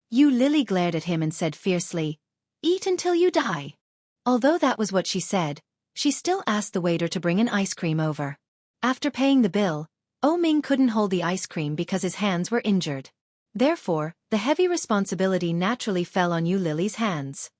Yu Lily glared at him and said fiercely, "Eat until you die." Although that was what she said, she still asked the waiter to bring an ice cream over. After paying the bill, Ming couldn't hold the ice cream because his hands were injured. Therefore, the heavy responsibility naturally fell on Yu Lily's hands.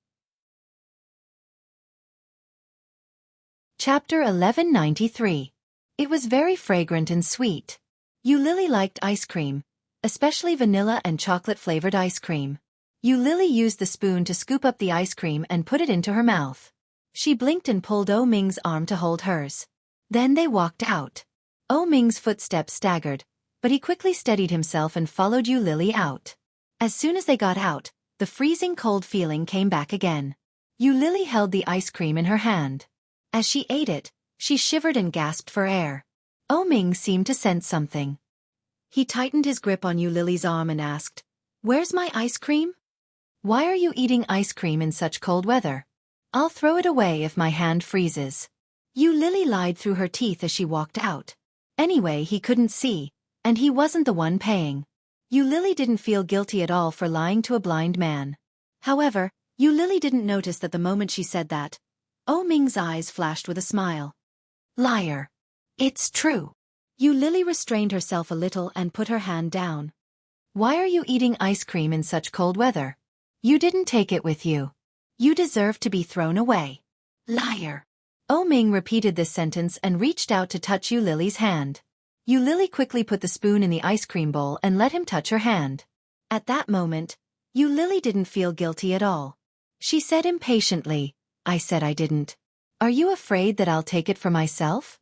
Chapter 1193. It was very fragrant and sweet. Yu Lily liked ice cream, especially vanilla and chocolate-flavored ice cream. Yu Lily used the spoon to scoop up the ice cream and put it into her mouth. She blinked and pulled O Ming's arm to hold hers. Then they walked out. O Ming's footsteps staggered, but he quickly steadied himself and followed Yu Lili out. As soon as they got out, the freezing cold feeling came back again. Yu Lili held the ice cream in her hand. As she ate it, she shivered and gasped for air. O Ming seemed to sense something. He tightened his grip on Yu Lili's arm and asked, "Where's my ice cream? Why are you eating ice cream in such cold weather? I'll throw it away if my hand freezes." Yu Lili lied through her teeth as she walked out. Anyway, he couldn't see, and he wasn't the one paying. Yu Lili didn't feel guilty at all for lying to a blind man. However, Yu Lili didn't notice that the moment she said that, O Ming's eyes flashed with a smile. "Liar. It's true." Yu Lili restrained herself a little and put her hand down. "Why are you eating ice cream in such cold weather? You didn't take it with you. You deserve to be thrown away." "Liar." O Ming repeated this sentence and reached out to touch Yu Lili's hand. Yu Lili quickly put the spoon in the ice cream bowl and let him touch her hand. At that moment, Yu Lili didn't feel guilty at all. She said impatiently, "I said I didn't. Are you afraid that I'll take it for myself?"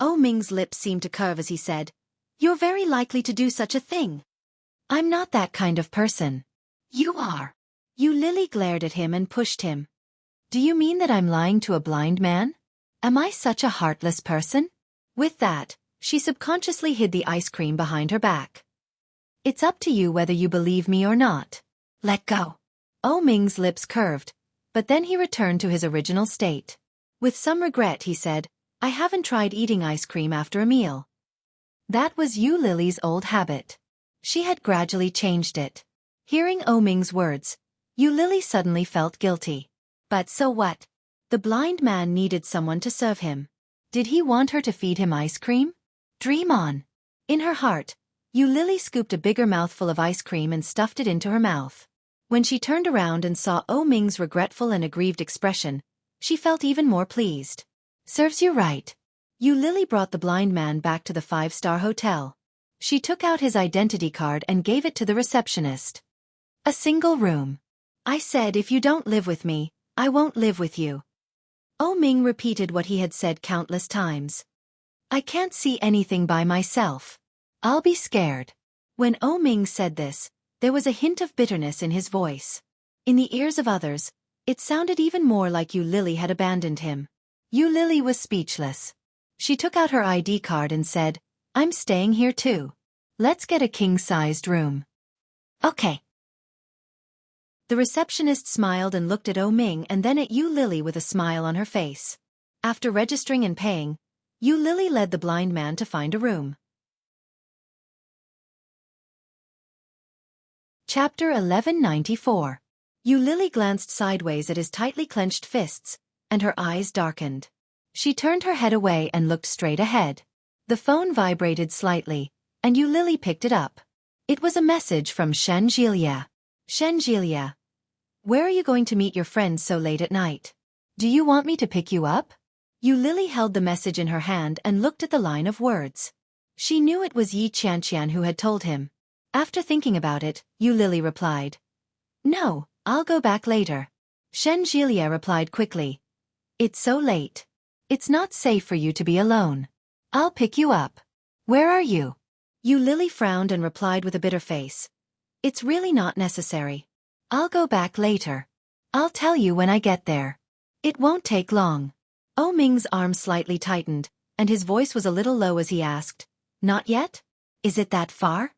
O Ming's lips seemed to curve as he said, "You're very likely to do such a thing." "I'm not that kind of person." "You are." Yu Lili glared at him and pushed him. "Do you mean that I'm lying to a blind man? Am I such a heartless person?" With that, she subconsciously hid the ice cream behind her back. "It's up to you whether you believe me or not. Let go." O Ming's lips curved, but then he returned to his original state. With some regret he said, "I haven't tried eating ice cream after a meal." That was Yu Lili's old habit. She had gradually changed it. Hearing O Ming's words, Yu Lili suddenly felt guilty. But so what? The blind man needed someone to serve him. Did he want her to feed him ice cream? Dream on. In her heart, Yu Lili scooped a bigger mouthful of ice cream and stuffed it into her mouth. When she turned around and saw O Ming's regretful and aggrieved expression, she felt even more pleased. "Serves you right." Yu Lili brought the blind man back to the 5-star hotel. She took out his identity card and gave it to the receptionist. "A single room. I said if you don't live with me, I won't live with you." O Ming repeated what he had said countless times. "I can't see anything by myself. I'll be scared." When O Ming said this, there was a hint of bitterness in his voice. In the ears of others, it sounded even more like Yu Lili had abandoned him. Yu Lili was speechless. She took out her ID card and said, "I'm staying here too. Let's get a king-sized room." "Okay." The receptionist smiled and looked at O Ming and then at Yu Lili with a smile on her face. After registering and paying, Yu Lili led the blind man to find a room. Chapter 1194. Yu Lili glanced sideways at his tightly clenched fists, and her eyes darkened. She turned her head away and looked straight ahead. The phone vibrated slightly, and Yu Lili picked it up. It was a message from Shen Jilia. "Shen Jilia, where are you going to meet your friends so late at night? Do you want me to pick you up?" Yu Lili held the message in her hand and looked at the line of words. She knew it was Yi Qianqian who had told him. After thinking about it, Yu Lili replied, "No, I'll go back later." Shen Jilia replied quickly, "It's so late. It's not safe for you to be alone. I'll pick you up. Where are you?" Yu Lili frowned and replied with a bitter face, "It's really not necessary. I'll go back later. I'll tell you when I get there. It won't take long." O Ming's arm slightly tightened, and his voice was a little low as he asked, "Not yet? Is it that far?"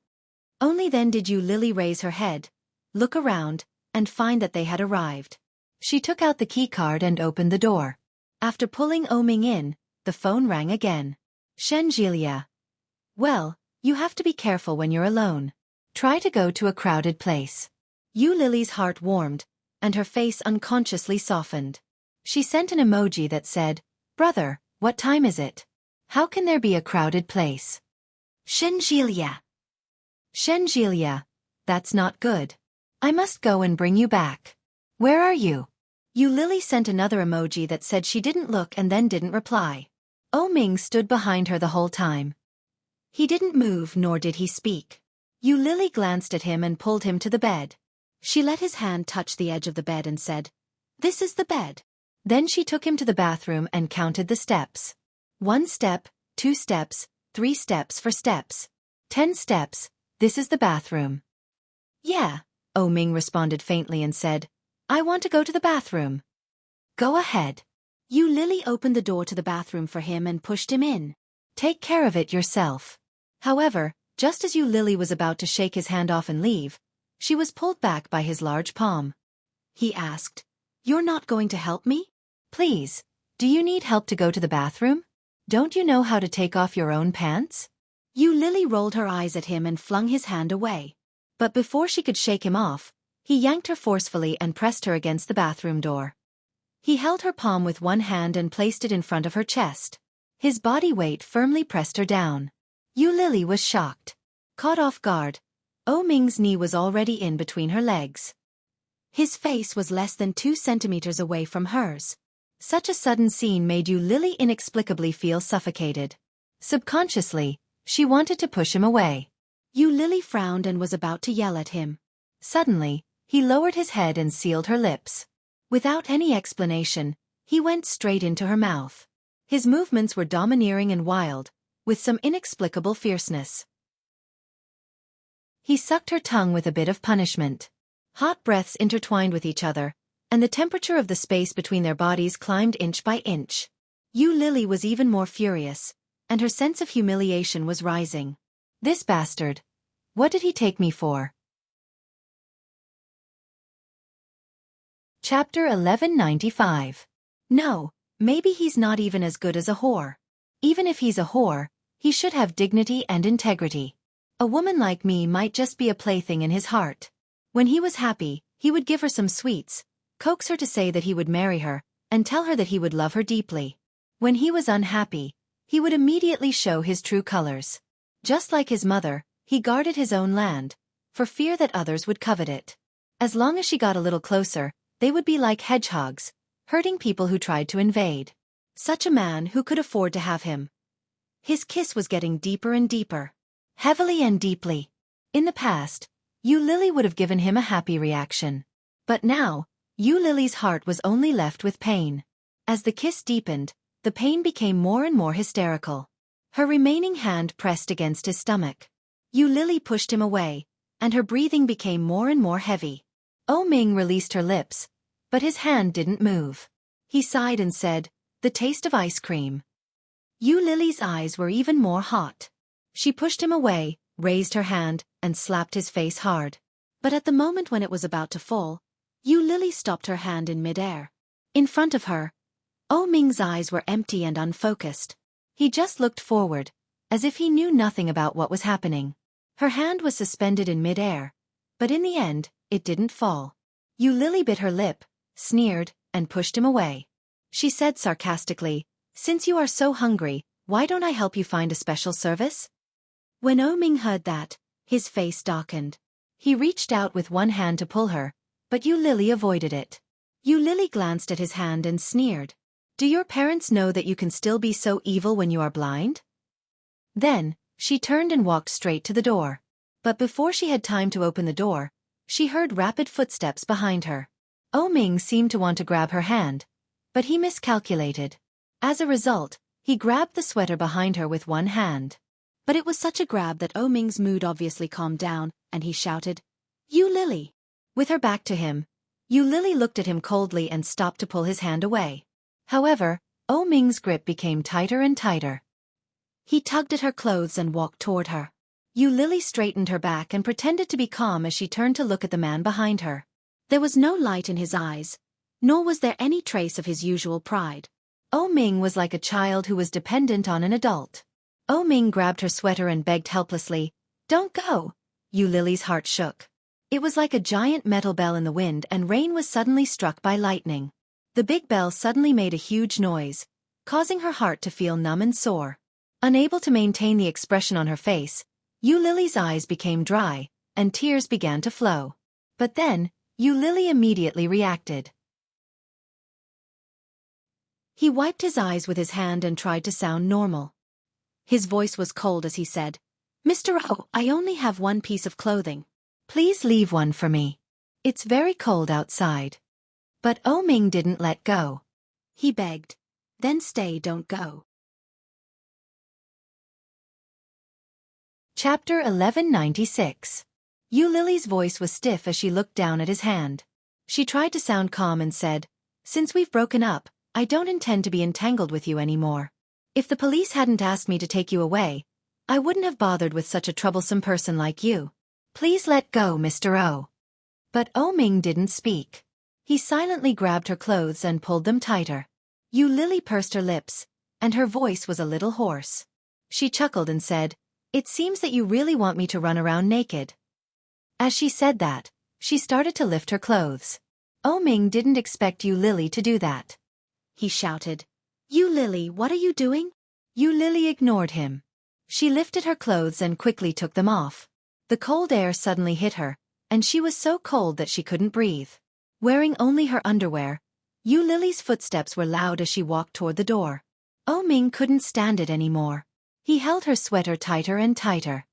Only then did Yu Lili raise her head, look around, and find that they had arrived. She took out the key card and opened the door. After pulling O Ming in, the phone rang again. "Shen Jilia. Well, you have to be careful when you're alone. Try to go to a crowded place." Yu Lili's heart warmed, and her face unconsciously softened. She sent an emoji that said, "Brother, what time is it? How can there be a crowded place?" "Shen Jilia. Shen Jilia, that's not good. I must go and bring you back. Where are you?" Yu Lili sent another emoji that said she didn't look and then didn't reply. O Ming stood behind her the whole time. He didn't move nor did he speak. Yu Lili glanced at him and pulled him to the bed. She let his hand touch the edge of the bed and said, "This is the bed. Then she took him to the bathroom and counted the steps. 1 step, 2 steps, 3 steps for steps. 10 steps, this is the bathroom. Yeah, Oh Ming responded faintly and said, I want to go to the bathroom. Go ahead. Yu Lily opened the door to the bathroom for him and pushed him in. Take care of it yourself. However, just as Yu Lily was about to shake his hand off and leave, she was pulled back by his large palm. He asked, You're not going to help me? Please, do you need help to go to the bathroom? Don't you know how to take off your own pants? Yu Lily rolled her eyes at him and flung his hand away. But before she could shake him off, he yanked her forcefully and pressed her against the bathroom door. He held her palm with one hand and placed it in front of her chest. His body weight firmly pressed her down. Yu Lily was shocked. Caught off guard, Oh Ming's knee was already in between her legs. His face was less than 2 centimeters away from hers. Such a sudden scene made Yu Lily inexplicably feel suffocated. Subconsciously, she wanted to push him away. Yu Lily frowned and was about to yell at him. Suddenly, he lowered his head and sealed her lips. Without any explanation, he went straight into her mouth. His movements were domineering and wild, with some inexplicable fierceness. He sucked her tongue with a bit of punishment. Hot breaths intertwined with each other, and the temperature of the space between their bodies climbed inch by inch. Yu Lily was even more furious, and her sense of humiliation was rising. This bastard. What did he take me for? Chapter 1195. No, maybe he's not even as good as a whore. Even if he's a whore, he should have dignity and integrity. A woman like me might just be a plaything in his heart. When he was happy, he would give her some sweets, coax her to say that he would marry her, and tell her that he would love her deeply. When he was unhappy, he would immediately show his true colors. Just like his mother, he guarded his own land, for fear that others would covet it. As long as she got a little closer, they would be like hedgehogs, hurting people who tried to invade. Such a man who could afford to have him. His kiss was getting deeper and deeper. Heavily and deeply. In the past, Yu Lily would have given him a happy reaction. But now, Yu Lily's heart was only left with pain. As the kiss deepened, the pain became more and more hysterical. Her remaining hand pressed against his stomach. Yu Lily pushed him away, and her breathing became more and more heavy. Oh Ming released her lips, but his hand didn't move. He sighed and said, The taste of ice cream. Yu Lily's eyes were even more hot. She pushed him away, raised her hand, and slapped his face hard. But at the moment when it was about to fall, Yu Lily stopped her hand in midair. In front of her, Oh Ming's eyes were empty and unfocused. He just looked forward, as if he knew nothing about what was happening. Her hand was suspended in midair, but in the end, it didn't fall. Yu Lily bit her lip, sneered, and pushed him away. She said sarcastically, Since you are so hungry, why don't I help you find a special service? When Oh Ming heard that, his face darkened. He reached out with one hand to pull her, but Yu Lily avoided it. Yu Lily glanced at his hand and sneered. Do your parents know that you can still be so evil when you are blind? Then, she turned and walked straight to the door. But before she had time to open the door, she heard rapid footsteps behind her. Oh Ming seemed to want to grab her hand, but he miscalculated. As a result, he grabbed the sweater behind her with one hand. But it was such a grab that Oh Ming's mood obviously calmed down, and he shouted, Yu Lily! With her back to him, Yu Lily looked at him coldly and stopped to pull his hand away. However, Oh Ming's grip became tighter and tighter. He tugged at her clothes and walked toward her. Yu Lily straightened her back and pretended to be calm as she turned to look at the man behind her. There was no light in his eyes, nor was there any trace of his usual pride. Oh Ming was like a child who was dependent on an adult. Oh Ming grabbed her sweater and begged helplessly, Don't go! Yu Lily's heart shook. It was like a giant metal bell in the wind and rain was suddenly struck by lightning. The big bell suddenly made a huge noise, causing her heart to feel numb and sore. Unable to maintain the expression on her face, Yu Lily's eyes became dry, and tears began to flow. But then, Yu Lily immediately reacted. He wiped his eyes with his hand and tried to sound normal. His voice was cold as he said, Mr. Oh, I only have one piece of clothing. Please leave one for me. It's very cold outside. But Oh Ming didn't let go. he begged. Then stay, don't go. Chapter 1196. Yu Lily's voice was stiff as she looked down at his hand. She tried to sound calm and said, "Since we've broken up, I don't intend to be entangled with you anymore. If the police hadn't asked me to take you away, I wouldn't have bothered with such a troublesome person like you. Please let go, Mr. O." But O Ming didn't speak. He silently grabbed her clothes and pulled them tighter. Yu Lily pursed her lips, and her voice was a little hoarse. She chuckled and said, "It seems that you really want me to run around naked." As she said that, she started to lift her clothes. O Ming didn't expect Yu Lily to do that. He shouted, "Yu Lily, what are you doing?" Yu Lily ignored him. She lifted her clothes and quickly took them off. The cold air suddenly hit her, and she was so cold that she couldn't breathe. Wearing only her underwear, Yu Lily's footsteps were loud as she walked toward the door. O Ming couldn't stand it anymore. He held her sweater tighter and tighter.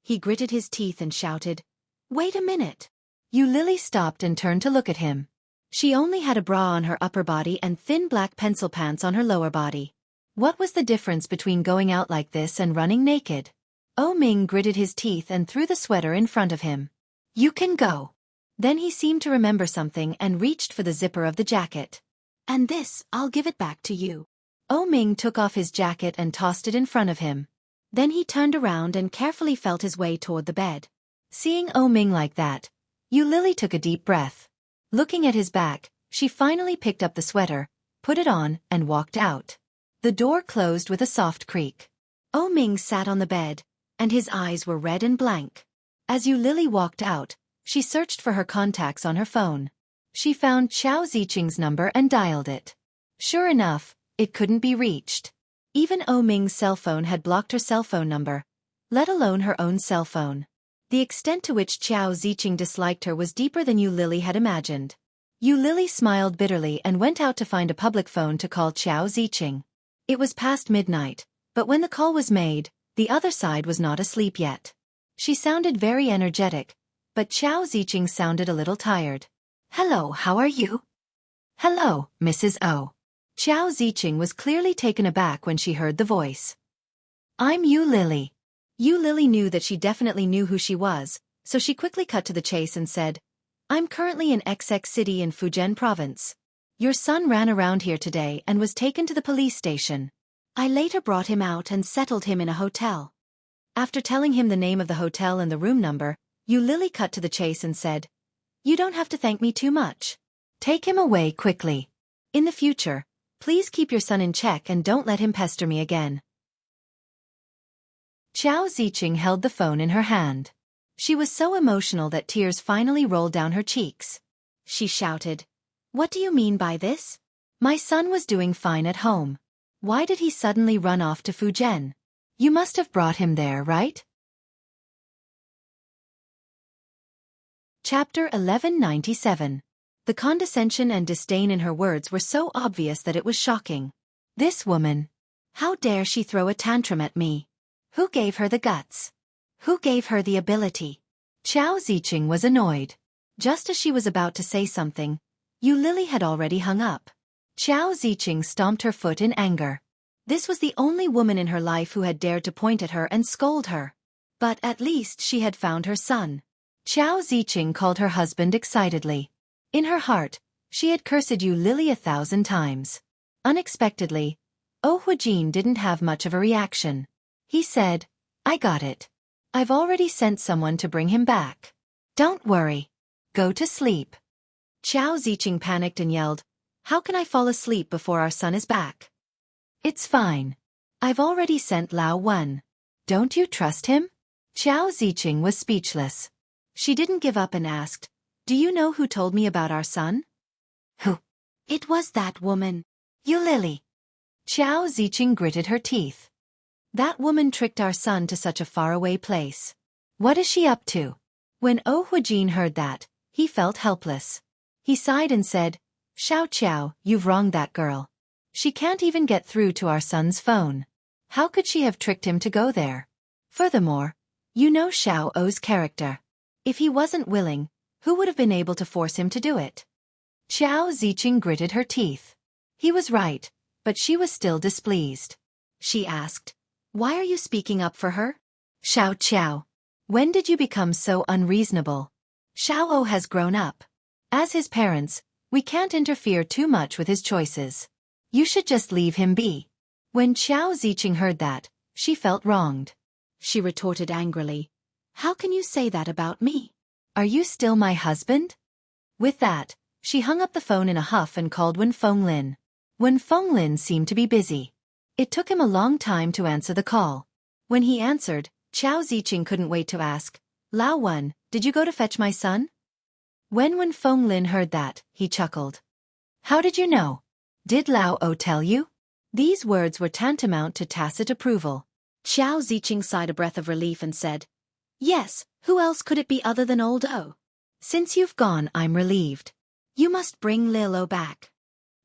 He gritted his teeth and shouted, "Wait a minute." Yu Lily stopped and turned to look at him. She only had a bra on her upper body and thin black pencil pants on her lower body. What was the difference between going out like this and running naked? O Ming gritted his teeth and threw the sweater in front of him. "You can go." Then he seemed to remember something and reached for the zipper of the jacket. "And this, I'll give it back to you." O Ming took off his jacket and tossed it in front of him. Then he turned around and carefully felt his way toward the bed. Seeing O Ming like that, Yu Lily took a deep breath. Looking at his back, she finally picked up the sweater, put it on, and walked out. The door closed with a soft creak. O Ming sat on the bed, and his eyes were red and blank. As Yu Lily walked out, she searched for her contacts on her phone. She found Xiao Ziqing's number and dialed it. Sure enough, it couldn't be reached. Even O Ming's cell phone had blocked her cell phone number, let alone her own cell phone. The extent to which Xiao Ziqing disliked her was deeper than Yu Lily had imagined. Yu Lily smiled bitterly and went out to find a public phone to call Xiao Ziqing. It was past midnight, but when the call was made, the other side was not asleep yet. She sounded very energetic, but Xiao Ziqing sounded a little tired. "Hello, how are you?" "Hello, Mrs. O." Xiao Ziqing was clearly taken aback when she heard the voice. "I'm Yu Lily." Yu Lily knew that she definitely knew who she was, so she quickly cut to the chase and said, "I'm currently in XX City in Fujian Province. Your son ran around here today and was taken to the police station. I later brought him out and settled him in a hotel." After telling him the name of the hotel and the room number, Yu Lily cut to the chase and said, "You don't have to thank me too much. Take him away quickly. In the future, please keep your son in check and don't let him pester me again." Xiao Ziqing held the phone in her hand. She was so emotional that tears finally rolled down her cheeks. She shouted, "What do you mean by this? My son was doing fine at home. Why did he suddenly run off to Fujian? You must have brought him there, right?" Chapter 1197. The condescension and disdain in her words were so obvious that it was shocking. This woman. How dare she throw a tantrum at me? Who gave her the guts? Who gave her the ability? Xiao Ziqing was annoyed. Just as she was about to say something, Yu Lily had already hung up. Xiao Ziqing stomped her foot in anger. This was the only woman in her life who had dared to point at her and scold her. But at least she had found her son. Xiao Ziqing called her husband excitedly. In her heart, she had cursed Yu Lily 1,000 times. Unexpectedly, Oh Huijin didn't have much of a reaction. He said, "I got it. I've already sent someone to bring him back. Don't worry. Go to sleep." Xiao Ziqing panicked and yelled, "How can I fall asleep before our son is back?" "It's fine. I've already sent Lao Wen. Don't you trust him?" Xiao Ziqing was speechless. She didn't give up and asked, "Do you know who told me about our son?" "Who?" "It was that woman. Yu Lily." Xiao Ziqing gritted her teeth. "That woman tricked our son to such a faraway place. What is she up to?" When Oh Huijin heard that, he felt helpless. He sighed and said, "Xiao Qiao, you've wronged that girl. She can't even get through to our son's phone. How could she have tricked him to go there? Furthermore, you know Xiao O's character. If he wasn't willing, who would have been able to force him to do it?" Xiao Ziqing gritted her teeth. He was right, but she was still displeased. She asked, "Why are you speaking up for her?" "Xiao Qiao. When did you become so unreasonable? Xiao has grown up. As his parents, we can't interfere too much with his choices. You should just leave him be." When Xiao Ziqing heard that, she felt wronged. She retorted angrily, "How can you say that about me? Are you still my husband?" With that, she hung up the phone in a huff and called Wen Fenglin. Wen Fenglin seemed to be busy. It took him a long time to answer the call. When he answered, Xiao Ziqing couldn't wait to ask, "Lao Wen, did you go to fetch my son?" When Wen Fenglin heard that, he chuckled. "How did you know? Did Lao O tell you?" These words were tantamount to tacit approval. Xiao Ziqing sighed a breath of relief and said, "Yes, who else could it be other than old O? Since you've gone, I'm relieved. You must bring Lilo back."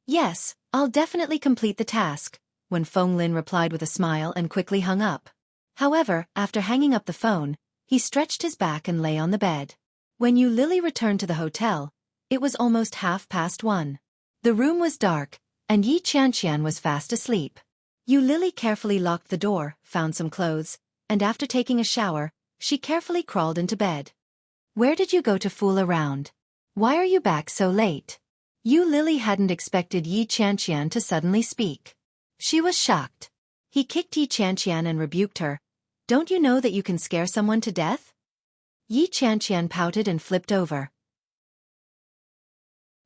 "Yes, I'll definitely complete the task," Wen Fenglin replied with a smile and quickly hung up. However, after hanging up the phone, he stretched his back and lay on the bed. When Yu Lily returned to the hotel, it was almost 1:30. The room was dark, and Yi Qianqian was fast asleep. Yu Lily carefully locked the door, found some clothes, and after taking a shower, she carefully crawled into bed. "Where did you go to fool around? Why are you back so late?" Yu Lily hadn't expected Yi Qianqian to suddenly speak. She was shocked. He kicked Yi Qianqian and rebuked her. "Don't you know that you can scare someone to death?" Yi Qianqian pouted and flipped over.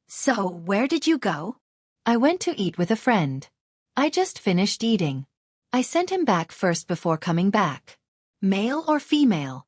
"So, where did you go?" "I went to eat with a friend. I just finished eating. I sent him back first before coming back." "Male or female?"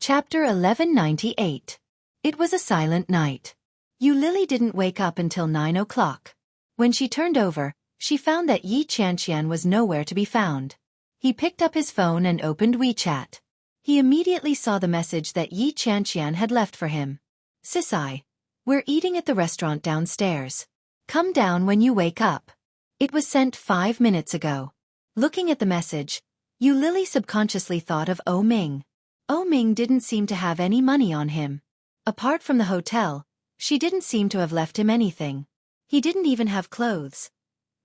Chapter 1198. It was a silent night. Yu Lily didn't wake up until 9 o'clock. When she turned over, she found that Yi Qianqian was nowhere to be found. He picked up his phone and opened WeChat. He immediately saw the message that Yi Qianqian had left for him. "Sisai, we're eating at the restaurant downstairs. Come down when you wake up." It was sent 5 minutes ago. Looking at the message, Yu Lily subconsciously thought of O Ming. O Ming didn't seem to have any money on him. Apart from the hotel, she didn't seem to have left him anything. He didn't even have clothes.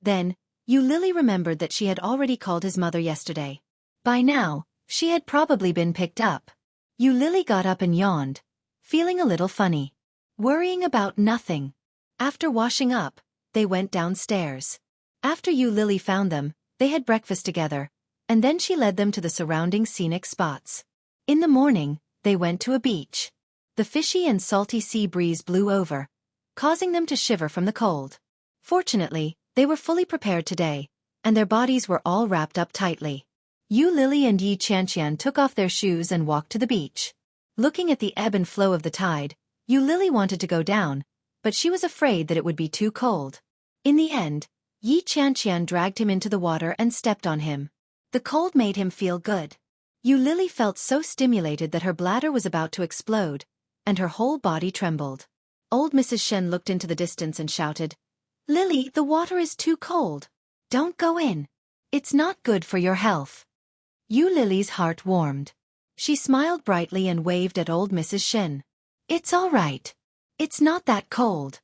Then, Yu Lily remembered that she had already called his mother yesterday. By now, she had probably been picked up. Yu Lily got up and yawned, feeling a little funny. Worrying about nothing. After washing up, they went downstairs. After Yu Lily found them, they had breakfast together, and then she led them to the surrounding scenic spots. In the morning, they went to a beach. The fishy and salty sea breeze blew over, causing them to shiver from the cold. Fortunately, they were fully prepared today, and their bodies were all wrapped up tightly. Yu Lily and Yi Qianqian took off their shoes and walked to the beach. Looking at the ebb and flow of the tide, Yu Lily wanted to go down, but she was afraid that it would be too cold. In the end, Yi Qianqian dragged him into the water and stepped on him. The cold made him feel good. Yu Lily felt so stimulated that her bladder was about to explode, and her whole body trembled. Old Mrs. Shen looked into the distance and shouted, "Lily, the water is too cold. Don't go in. It's not good for your health." Yu Lily's heart warmed. She smiled brightly and waved at old Mrs. Shen. "It's all right. It's not that cold.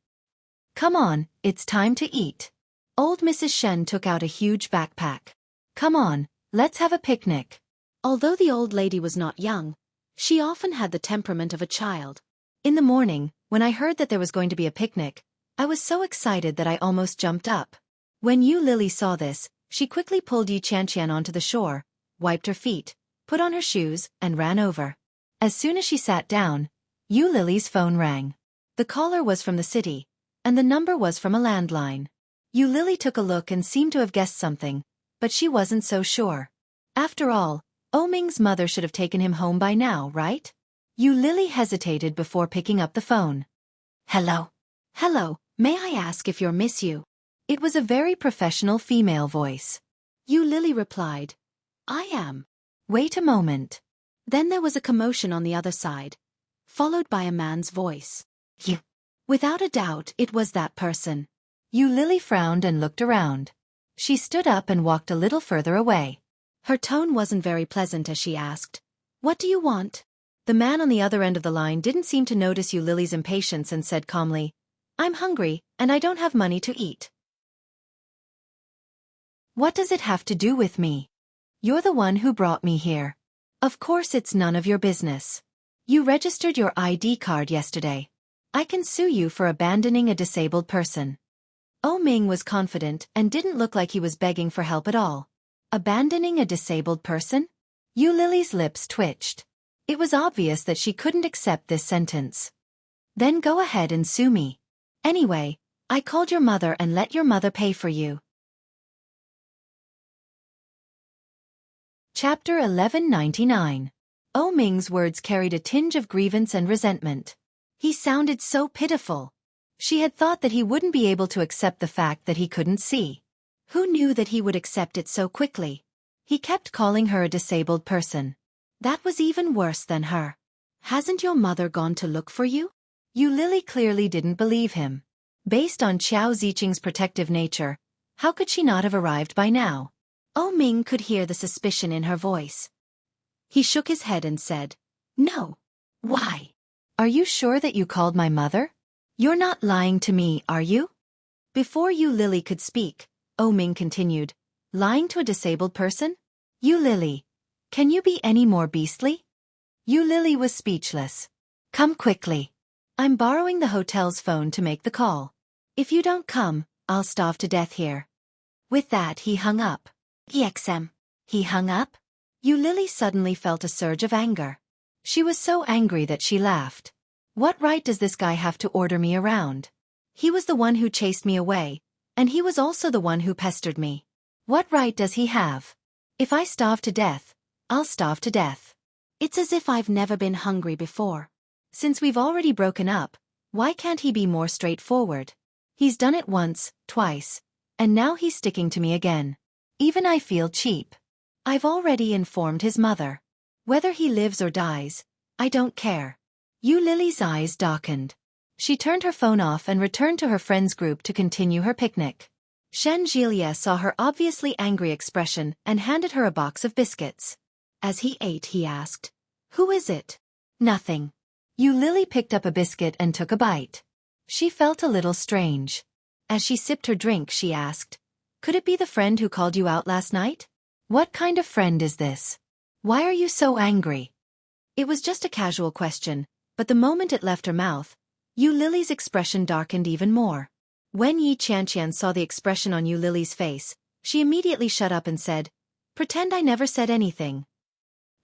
Come on, it's time to eat." Old Mrs. Shen took out a huge backpack. "Come on, let's have a picnic." Although the old lady was not young, she often had the temperament of a child. In the morning, when I heard that there was going to be a picnic, I was so excited that I almost jumped up. When Yu Lily saw this, she quickly pulled Yi Qianqian onto the shore, wiped her feet, put on her shoes, and ran over. As soon as she sat down, Yu Lily's phone rang. The caller was from the city, and the number was from a landline. Yu Lily took a look and seemed to have guessed something, but she wasn't so sure. After all, O Ming's mother should have taken him home by now, right? Yu Lily hesitated before picking up the phone. "Hello. Hello, may I ask if you're Miss Yu?" It was a very professional female voice. Yu Lily replied, "I am." "Wait a moment." Then there was a commotion on the other side, followed by a man's voice. "You." Without a doubt, it was that person. Yu Lily frowned and looked around. She stood up and walked a little further away. Her tone wasn't very pleasant as she asked, "What do you want?" The man on the other end of the line didn't seem to notice Yu Lily's impatience and said calmly, "I'm hungry, and I don't have money to eat." "What does it have to do with me? You're the one who brought me here. Of course it's none of your business. You registered your ID card yesterday. I can sue you for abandoning a disabled person." Oh Ming was confident and didn't look like he was begging for help at all. Abandoning a disabled person? Yu Lily's lips twitched. It was obvious that she couldn't accept this sentence. "Then go ahead and sue me. Anyway, I called your mother and let your mother pay for you." Chapter 1199. Oh Ming's words carried a tinge of grievance and resentment. He sounded so pitiful. She had thought that he wouldn't be able to accept the fact that he couldn't see. Who knew that he would accept it so quickly? He kept calling her a disabled person. That was even worse than her. "Hasn't your mother gone to look for you?" Yu Lily clearly didn't believe him. Based on Qiao Ziqing's protective nature, how could she not have arrived by now? Oh Ming could hear the suspicion in her voice. He shook his head and said, "No." "Why? Are you sure that you called my mother? You're not lying to me, are you?" Before Yu Lily could speak, Oh Ming continued, "Lying to a disabled person? Yu Lily, can you be any more beastly?" Yu Lily was speechless. "Come quickly. I'm borrowing the hotel's phone to make the call. If you don't come, I'll starve to death here." With that he hung up. "EXM. He hung up?" Yu Lily suddenly felt a surge of anger. She was so angry that she laughed. "What right does this guy have to order me around? He was the one who chased me away, and he was also the one who pestered me. What right does he have? If I starve to death, I'll starve to death. It's as if I've never been hungry before. Since we've already broken up, why can't he be more straightforward? He's done it once, twice, and now he's sticking to me again. Even I feel cheap. I've already informed his mother. Whether he lives or dies, I don't care." Yu Lily's eyes darkened. She turned her phone off and returned to her friends' group to continue her picnic. Shen Jilie saw her obviously angry expression and handed her a box of biscuits. As he ate, he asked, "Who is it?" "Nothing." Yu Lily picked up a biscuit and took a bite. She felt a little strange. As she sipped her drink, she asked, "Could it be the friend who called you out last night? What kind of friend is this? Why are you so angry?" It was just a casual question, but the moment it left her mouth, Yu Lily's expression darkened even more. When Yi Qianqian saw the expression on Yu Lily's face, she immediately shut up and said, "Pretend I never said anything."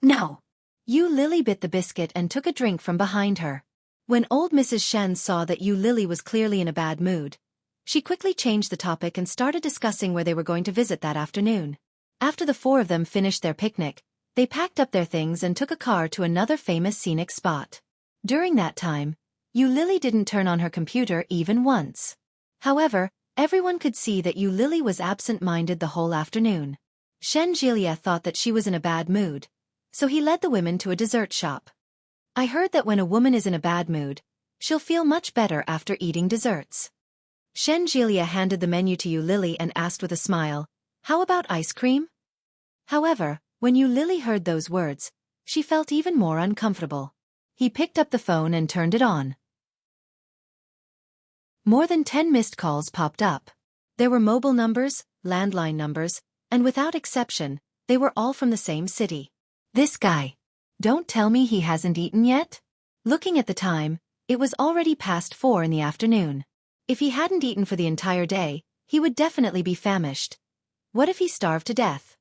"No." Yu Lily bit the biscuit and took a drink from behind her. When old Mrs. Shen saw that Yu Lily was clearly in a bad mood, she quickly changed the topic and started discussing where they were going to visit that afternoon. After the four of them finished their picnic, they packed up their things and took a car to another famous scenic spot. During that time, Yu Lily didn't turn on her computer even once. However, everyone could see that Yu Lily was absent-minded the whole afternoon. Shen Jilie thought that she was in a bad mood, so he led the women to a dessert shop. "I heard that when a woman is in a bad mood, she'll feel much better after eating desserts." Shen Jilie handed the menu to Yu Lily and asked with a smile, "How about ice cream?" However, when Yu Lily heard those words, she felt even more uncomfortable. He picked up the phone and turned it on. More than 10 missed calls popped up. There were mobile numbers, landline numbers, and without exception, they were all from the same city. This guy. Don't tell me he hasn't eaten yet? Looking at the time, it was already past 4 in the afternoon. If he hadn't eaten for the entire day, he would definitely be famished. What if he starved to death?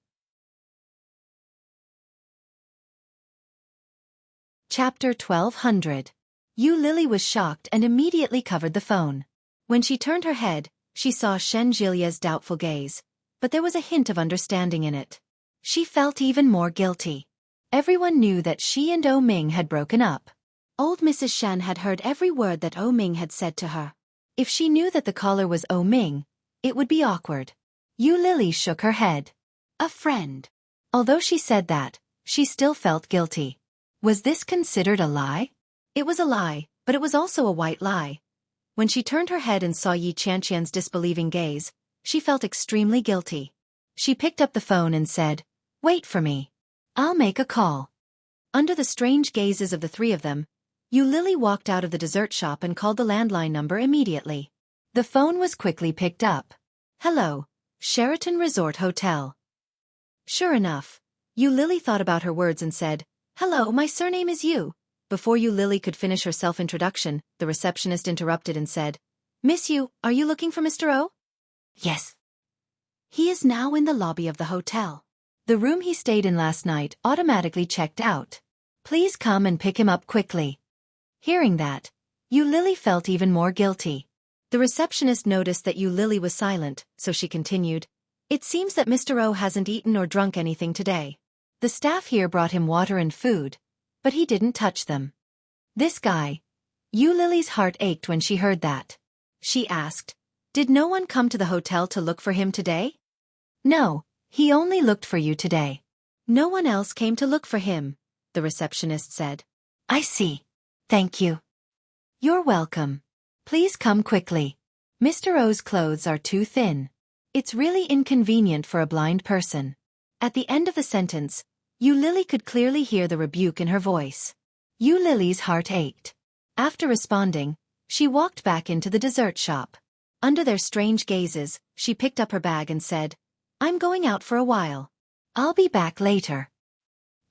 Chapter 1200. Yu Lily was shocked and immediately covered the phone. When she turned her head, she saw Shen Jilie's doubtful gaze, but there was a hint of understanding in it. She felt even more guilty. Everyone knew that she and Oh Ming had broken up. Old Mrs. Shen had heard every word that Oh Ming had said to her. If she knew that the caller was Oh Ming, it would be awkward. Yu Lily shook her head. A friend. Although she said that, she still felt guilty. Was this considered a lie? It was a lie, but it was also a white lie. When she turned her head and saw Yi Qianqian's disbelieving gaze, she felt extremely guilty. She picked up the phone and said, "Wait for me. I'll make a call." Under the strange gazes of the three of them, Yu Lily walked out of the dessert shop and called the landline number immediately. The phone was quickly picked up. Hello, Sheraton Resort Hotel. Sure enough, Yu Lily thought about her words and said, Hello, my surname is Yu. Before Yu Lily could finish her self-introduction, the receptionist interrupted and said, Miss Yu, are you looking for Mr. O? Yes. He is now in the lobby of the hotel. The room he stayed in last night automatically checked out. Please come and pick him up quickly. Hearing that, Yu Lily felt even more guilty. The receptionist noticed that Yu Lily was silent, so she continued, It seems that Mr. O hasn't eaten or drunk anything today. The staff here brought him water and food, but he didn't touch them. This guy. Yu Lily's heart ached when she heard that. She asked, Did no one come to the hotel to look for him today? No, he only looked for you today. No one else came to look for him, the receptionist said. I see. Thank you. You're welcome. Please come quickly. Mr. O's clothes are too thin. It's really inconvenient for a blind person. At the end of the sentence, Yu Lily could clearly hear the rebuke in her voice. Yu Lily's heart ached. After responding, she walked back into the dessert shop. Under their strange gazes, she picked up her bag and said, I'm going out for a while. I'll be back later.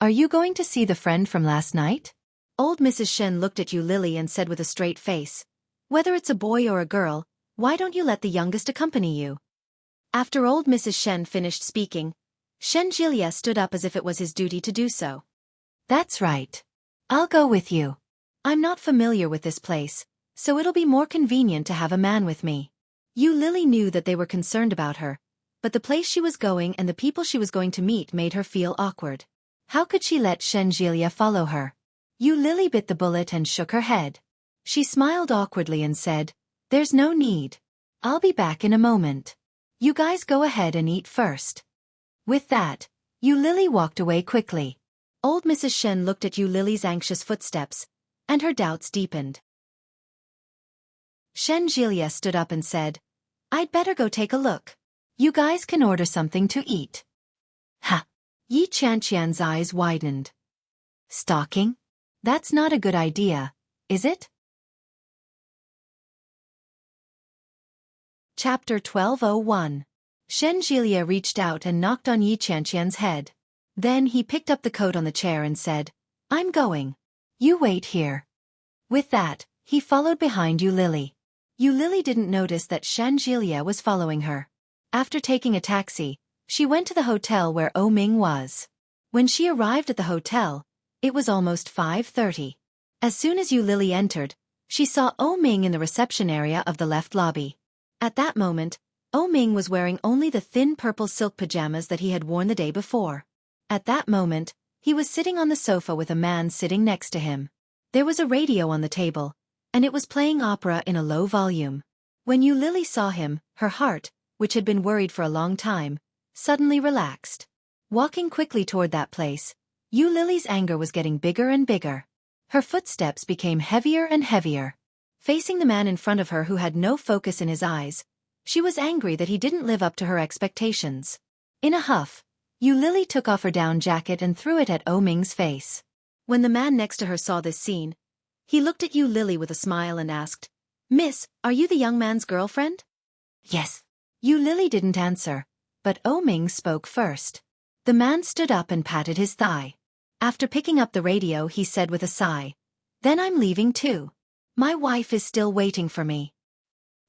Are you going to see the friend from last night? Old Mrs. Shen looked at Yu Lily and said with a straight face, Whether it's a boy or a girl, why don't you let the youngest accompany you? After old Mrs. Shen finished speaking, Shen Jilia stood up as if it was his duty to do so. That's right. I'll go with you. I'm not familiar with this place, so it'll be more convenient to have a man with me. Yu Lily knew that they were concerned about her, but the place she was going and the people she was going to meet made her feel awkward. How could she let Shen Jilia follow her? Yu Lily bit the bullet and shook her head. She smiled awkwardly and said, There's no need. I'll be back in a moment. You guys go ahead and eat first. With that, Yu Lily walked away quickly. Old Mrs. Shen looked at Yu Lily's anxious footsteps, and her doubts deepened. Shen Jilia stood up and said, I'd better go take a look. You guys can order something to eat. Ha! Yi Qianqian's eyes widened. Stalking? That's not a good idea, is it? Chapter 1201. Shen Jilia reached out and knocked on Yi Qianqian's head. Then he picked up the coat on the chair and said, I'm going. You wait here. With that, he followed behind Yu Lily. Yu Lily didn't notice that Shen Jilia was following her. After taking a taxi, she went to the hotel where O Ming was. When she arrived at the hotel, it was almost 5:30. As soon as Yu Lily entered, she saw O Ming in the reception area of the left lobby. At that moment, O Ming was wearing only the thin purple silk pajamas that he had worn the day before. At that moment, he was sitting on the sofa with a man sitting next to him. There was a radio on the table, and it was playing opera in a low volume. When Yu Lily saw him, her heart, which had been worried for a long time, suddenly relaxed. Walking quickly toward that place, Yu Lily's anger was getting bigger and bigger. Her footsteps became heavier and heavier. Facing the man in front of her who had no focus in his eyes, she was angry that he didn't live up to her expectations. In a huff, Yu Lily took off her down jacket and threw it at O Ming's face. When the man next to her saw this scene, he looked at Yu Lily with a smile and asked, Miss, are you the young man's girlfriend? Yes. Yu Lily didn't answer, but O Ming spoke first. The man stood up and patted his thigh. After picking up the radio, he said with a sigh, Then I'm leaving too. My wife is still waiting for me.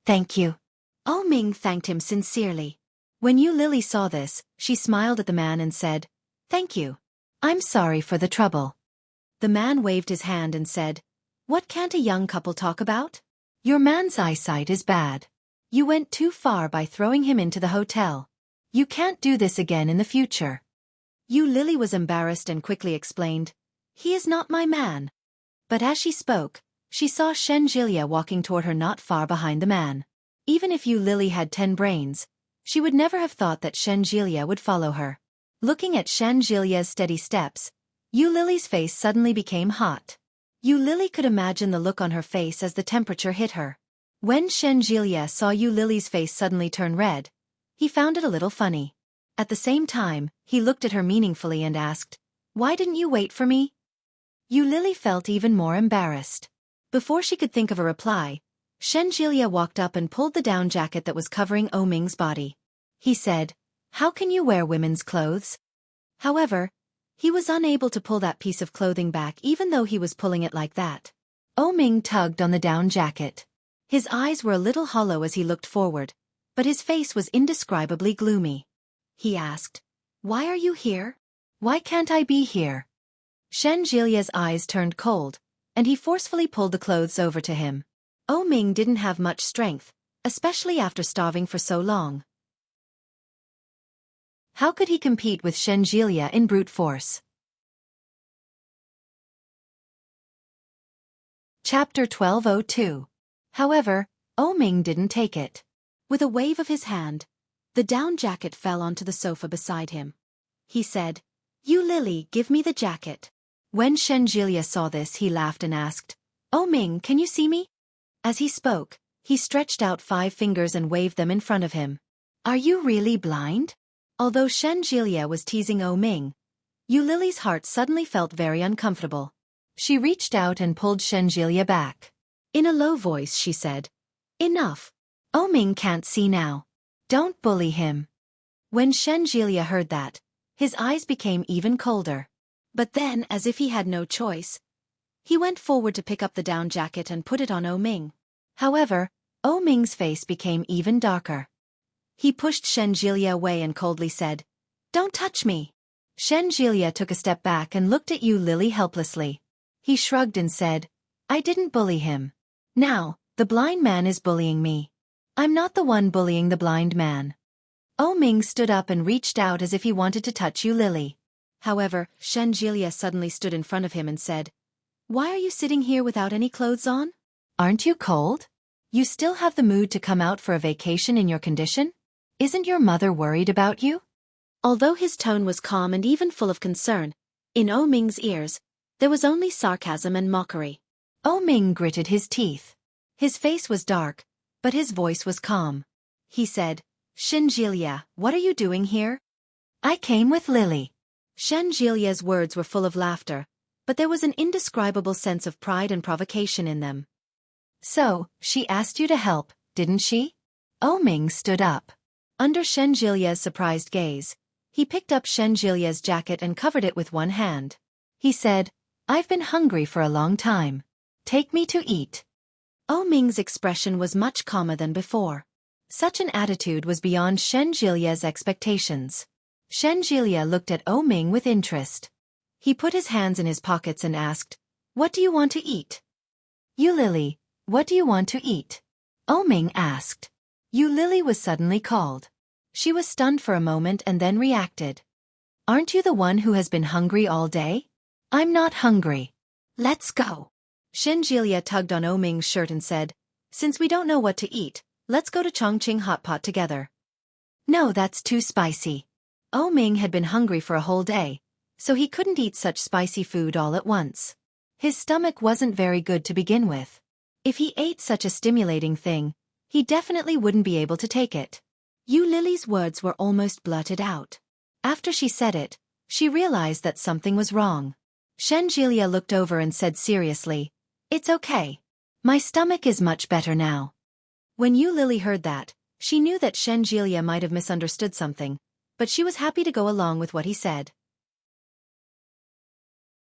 Thank you. O Ming thanked him sincerely. When Yu Lily saw this, she smiled at the man and said, Thank you. I'm sorry for the trouble. The man waved his hand and said, What can't a young couple talk about? Your man's eyesight is bad. You went too far by throwing him into the hotel. You can't do this again in the future. Yu Lily was embarrassed and quickly explained, He is not my man. But as she spoke, she saw Shen Jilia walking toward her not far behind the man. Even if Yu Lily had 10 brains, she would never have thought that Shen Jilia would follow her. Looking at Shen Jilia's steady steps, Yu Lily's face suddenly became hot. Yu Lily could imagine the look on her face as the temperature hit her. When Shen Jilia saw Yu Lily's face suddenly turn red, he found it a little funny. At the same time, he looked at her meaningfully and asked, Why didn't you wait for me? Yu Lily felt even more embarrassed. Before she could think of a reply, Shenjilia walked up and pulled the down jacket that was covering O Ming's body. He said, "How can you wear women's clothes?" However, he was unable to pull that piece of clothing back even though he was pulling it like that. O Ming tugged on the down jacket. His eyes were a little hollow as he looked forward, but his face was indescribably gloomy. He asked, "Why are you here? Why can't I be here?" Shenjilia's eyes turned cold, and he forcefully pulled the clothes over to him. O Ming didn't have much strength, especially after starving for so long. How could he compete with Shenjilia in brute force? Chapter 1202. However, O Ming didn't take it. With a wave of his hand, the down jacket fell onto the sofa beside him. He said, "You Lily, give me the jacket." When Shenjilia saw this, he laughed and asked, "O Ming, can you see me?" As he spoke, he stretched out 5 fingers and waved them in front of him. "Are you really blind?" Although Shenjilia was teasing O Ming, Yu Lily's heart suddenly felt very uncomfortable. She reached out and pulled Shenjilia back. In a low voice she said, "Enough. O Ming can't see now. Don't bully him." When Shenjilia heard that, his eyes became even colder. But then, as if he had no choice, he went forward to pick up the down jacket and put it on O Ming. However, O Ming's face became even darker. He pushed Shenjilia away and coldly said, "Don't touch me." Shenjilia took a step back and looked at Yu Lily helplessly. He shrugged and said, "I didn't bully him. Now, the blind man is bullying me. I'm not the one bullying the blind man." O Ming stood up and reached out as if he wanted to touch Yu Lily. However, Shenjilia suddenly stood in front of him and said, "Why are you sitting here without any clothes on? Aren't you cold? You still have the mood to come out for a vacation in your condition? Isn't your mother worried about you?" Although his tone was calm and even full of concern, in O Ming's ears, there was only sarcasm and mockery. O Ming gritted his teeth. His face was dark, but his voice was calm. He said, "Shenjilia, what are you doing here?" "I came with Lily." Shenjilia's words were full of laughter, but there was an indescribable sense of pride and provocation in them. "So, she asked you to help, didn't she?" O Ming stood up. Under Shenjilia's surprised gaze, he picked up Shenjilia's jacket and covered it with one hand. He said, "I've been hungry for a long time. Take me to eat." O Ming's expression was much calmer than before. Such an attitude was beyond Shenjilia's expectations. Shenjilia looked at O Ming with interest. He put his hands in his pockets and asked, "What do you want to eat?" "Yu Lily, what do you want to eat?" O Ming asked. Yu Lily was suddenly called. She was stunned for a moment and then reacted. "Aren't you the one who has been hungry all day?" "I'm not hungry. Let's go." Shenjilia tugged on O Ming's shirt and said, "Since we don't know what to eat, let's go to Chongqing Hot Pot together." "No, that's too spicy." O Ming had been hungry for a whole day, so he couldn't eat such spicy food all at once. His stomach wasn't very good to begin with. If he ate such a stimulating thing, he definitely wouldn't be able to take it. Yu Lily's words were almost blurted out. After she said it, she realized that something was wrong. Shenjilia looked over and said seriously, "It's okay. My stomach is much better now." When Yu Lily heard that, she knew that Shenjilia might have misunderstood something, but she was happy to go along with what he said.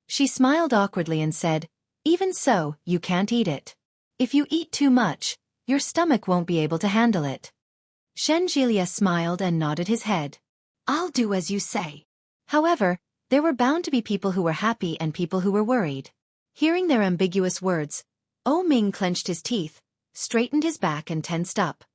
She smiled awkwardly and said, "Even so, you can't eat it. If you eat too much, your stomach won't be able to handle it." Shenjilia smiled and nodded his head. "I'll do as you say." However, there were bound to be people who were happy and people who were worried. Hearing their ambiguous words, O Ming clenched his teeth, straightened his back and tensed up.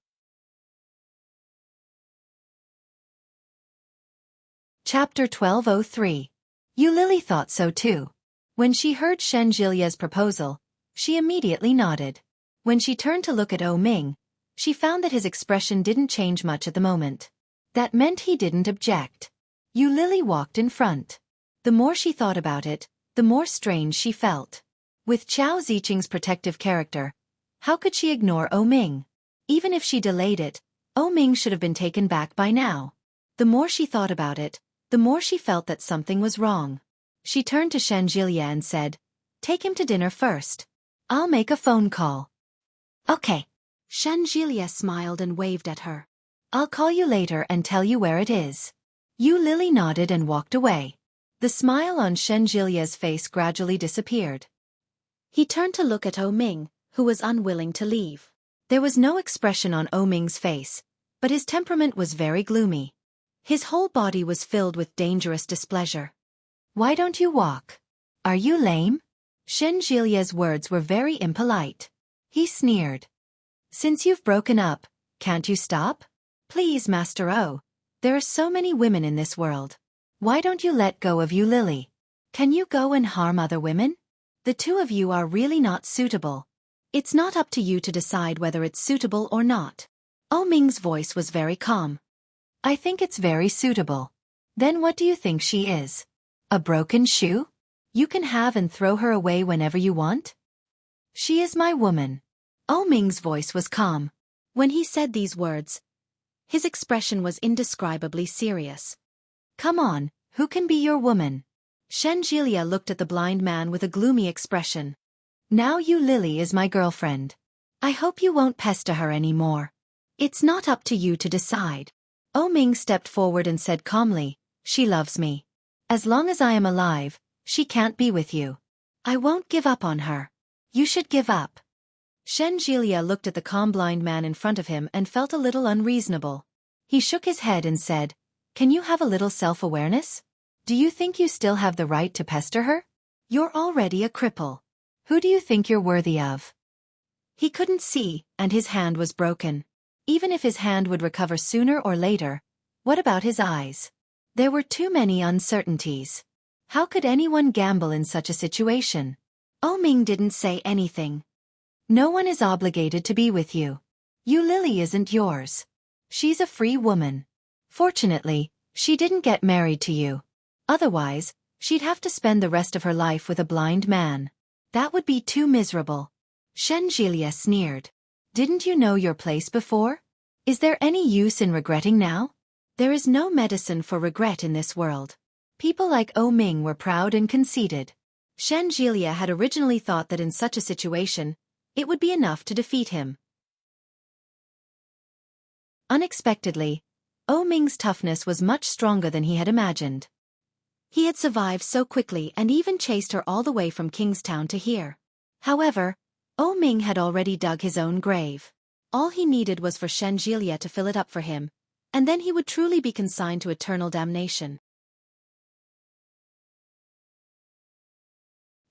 Chapter 1203. Yu Lily thought so too. When she heard Shenjilia's proposal, she immediately nodded. When she turned to look at O Ming, she found that his expression didn't change much at the moment. That meant he didn't object. Yu Lily walked in front. The more she thought about it, the more strange she felt. With Chao Ziqing's protective character, how could she ignore O Ming? Even if she delayed it, O Ming should have been taken back by now. The more she thought about it, the more she felt that something was wrong. She turned to Shenjilia and said, Take him to dinner first. I'll make a phone call. Okay. Shenjilia smiled and waved at her. I'll call you later and tell you where it is. Yu Lily nodded and walked away. The smile on Shenjilia's face gradually disappeared. He turned to look at Ming, who was unwilling to leave. There was no expression on Ming's face, but his temperament was very gloomy. His whole body was filled with dangerous displeasure. Why don't you walk? Are you lame? Shenjilia's words were very impolite. He sneered. Since you've broken up, can't you stop? Please, Master O. There are so many women in this world. Why don't you let go of Yu Lily? Can you go and harm other women? The two of you are really not suitable. It's not up to you to decide whether it's suitable or not. Ming's voice was very calm. I think it's very suitable. Then what do you think she is? A broken shoe? You can have and throw her away whenever you want? She is my woman. Ming's voice was calm. When he said these words, his expression was indescribably serious. Come on, who can be your woman? Shenjilia looked at the blind man with a gloomy expression. Now Yu Lily is my girlfriend. I hope you won't pester her anymore. It's not up to you to decide. Ming stepped forward and said calmly, she loves me. As long as I am alive, she can't be with you. I won't give up on her. You should give up. Shenjilia looked at the calm blind man in front of him and felt a little unreasonable. He shook his head and said, Can you have a little self-awareness? Do you think you still have the right to pester her? You're already a cripple. Who do you think you're worthy of? He couldn't see, and his hand was broken. Even if his hand would recover sooner or later, what about his eyes? There were too many uncertainties. How could anyone gamble in such a situation? Ming didn't say anything. No one is obligated to be with you. Yu Lily isn't yours. She's a free woman. Fortunately, she didn't get married to you. Otherwise, she'd have to spend the rest of her life with a blind man. That would be too miserable. Shenjilia sneered. Didn't you know your place before? Is there any use in regretting now? There is no medicine for regret in this world. People like Ming were proud and conceited. Shenjilia had originally thought that in such a situation, it would be enough to defeat him. Unexpectedly, Ming's toughness was much stronger than he had imagined. He had survived so quickly and even chased her all the way from Kingstown to here. However, Ming had already dug his own grave. All he needed was for Shenjilia to fill it up for him, and then he would truly be consigned to eternal damnation.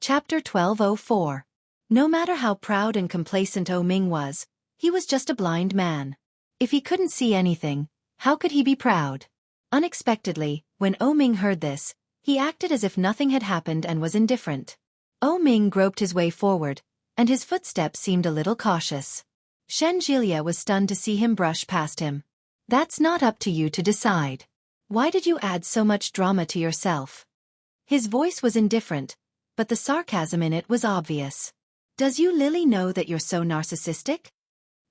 Chapter 1204. No matter how proud and complacent Ming was, he was just a blind man. If he couldn't see anything, how could he be proud? Unexpectedly, when Ming heard this, he acted as if nothing had happened and was indifferent. Ming groped his way forward, and his footsteps seemed a little cautious. Shenjilia was stunned to see him brush past him. That's not up to you to decide. Why did you add so much drama to yourself? His voice was indifferent, but the sarcasm in it was obvious. Does Yu Lily know that you're so narcissistic?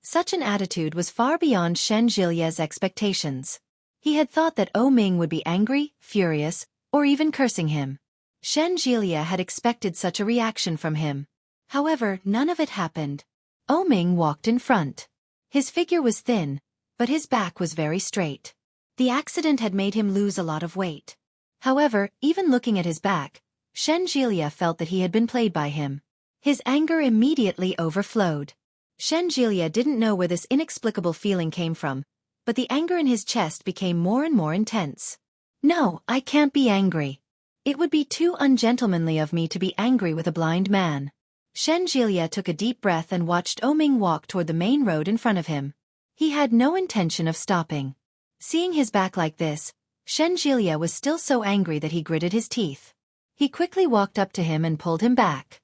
Such an attitude was far beyond Shenjilia's expectations. He had thought that Ming would be angry, furious, or even cursing him. Shenjilia had expected such a reaction from him. However, none of it happened. Ming walked in front. His figure was thin, but his back was very straight. The accident had made him lose a lot of weight. However, even looking at his back, Shenjilia felt that he had been played by him. His anger immediately overflowed. Shenjilia didn't know where this inexplicable feeling came from, but the anger in his chest became more and more intense. No, I can't be angry. It would be too ungentlemanly of me to be angry with a blind man. Shenjilia took a deep breath and watched Ming walk toward the main road in front of him. He had no intention of stopping. Seeing his back like this, Shenjilia was still so angry that he gritted his teeth. He quickly walked up to him and pulled him back.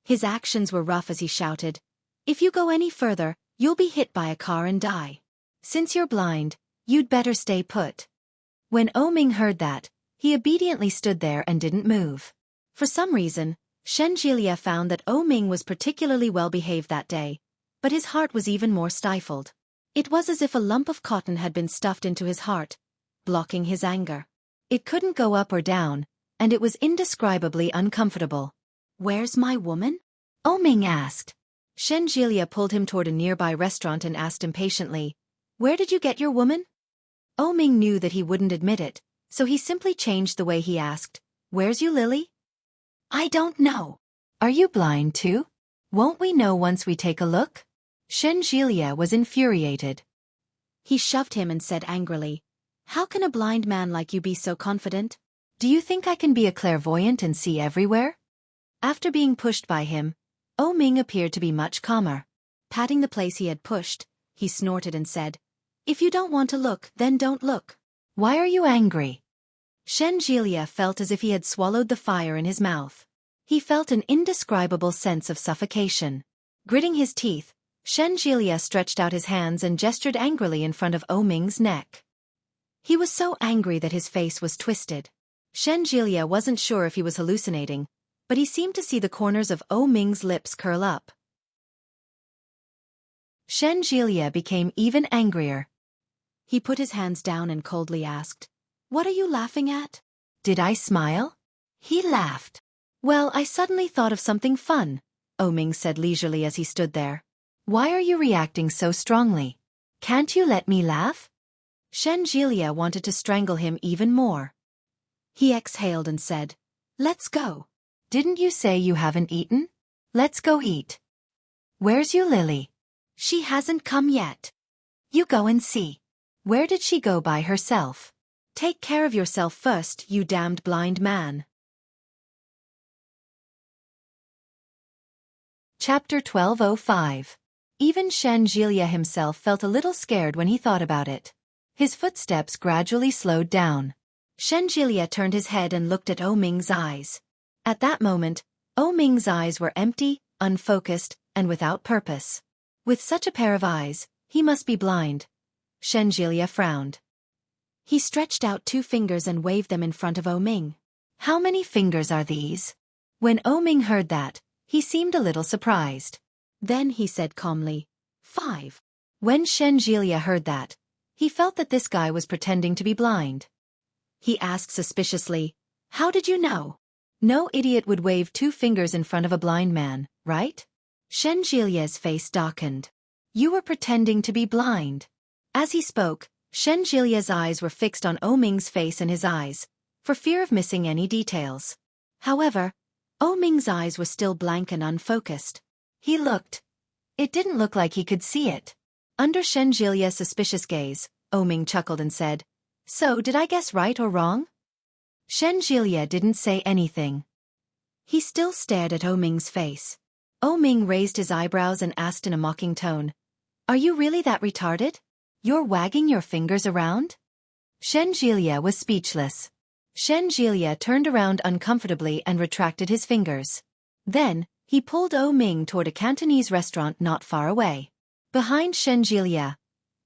His actions were rough as he shouted, "If you go any further, you'll be hit by a car and die. Since you're blind, you'd better stay put." When Ming heard that, he obediently stood there and didn't move. For some reason, Shenjilia found that Ming was particularly well behaved that day, but his heart was even more stifled. It was as if a lump of cotton had been stuffed into his heart, blocking his anger. It couldn't go up or down, and it was indescribably uncomfortable. Where's my woman? Oming asked. Shenjilia pulled him toward a nearby restaurant and asked impatiently, Where did you get your woman? Oming knew that he wouldn't admit it, so he simply changed the way he asked, Where's you Lily? I don't know. Are you blind too? Won't we know once we take a look? Shenjilia was infuriated. He shoved him and said angrily, How can a blind man like you be so confident? Do you think I can be a clairvoyant and see everywhere? After being pushed by him, Oming appeared to be much calmer. Patting the place he had pushed, he snorted and said, If you don't want to look, then don't look. Why are you angry? Shenjilia felt as if he had swallowed the fire in his mouth. He felt an indescribable sense of suffocation. Gritting his teeth, Shenjilia stretched out his hands and gestured angrily in front of Oming's neck. He was so angry that his face was twisted. Shenjilia wasn't sure if he was hallucinating, but he seemed to see the corners of Oming's lips curl up. Shenjilia became even angrier. He put his hands down and coldly asked, What are you laughing at? Did I smile? He laughed. Well, I suddenly thought of something fun, Oming said leisurely as he stood there. Why are you reacting so strongly? Can't you let me laugh? Shenjilia wanted to strangle him even more. He exhaled and said, Let's go. Didn't you say you haven't eaten? Let's go eat. Where's you Lily? She hasn't come yet. You go and see. Where did she go by herself? Take care of yourself first, you damned blind man. Chapter 12:05. Even Shenjilia himself felt a little scared when he thought about it. His footsteps gradually slowed down. Shenjilia turned his head and looked at Oming's eyes. At that moment, Oming's eyes were empty, unfocused, and without purpose. With such a pair of eyes, he must be blind. Shenjilia frowned. He stretched out 2 fingers and waved them in front of Oming. How many fingers are these? When Oming heard that, he seemed a little surprised. Then he said calmly, 5. When Shenjilia heard that, he felt that this guy was pretending to be blind. He asked suspiciously, How did you know? No idiot would wave 2 fingers in front of a blind man, right? Shenjilia's face darkened. You were pretending to be blind. As he spoke, Shenjilia's eyes were fixed on Oming's face and his eyes, for fear of missing any details. However, Oming's eyes were still blank and unfocused. He looked. It didn't look like he could see it. Under Shenjilia's suspicious gaze, Oming chuckled and said, So did I guess right or wrong? Shenjilia didn't say anything. He still stared at Oming's face. Oming raised his eyebrows and asked in a mocking tone, Are you really that retarded? You're wagging your fingers around? Shenjilia was speechless. Shenjilia turned around uncomfortably and retracted his fingers. Then, he pulled Oming toward a Cantonese restaurant not far away. Behind Shenjilia,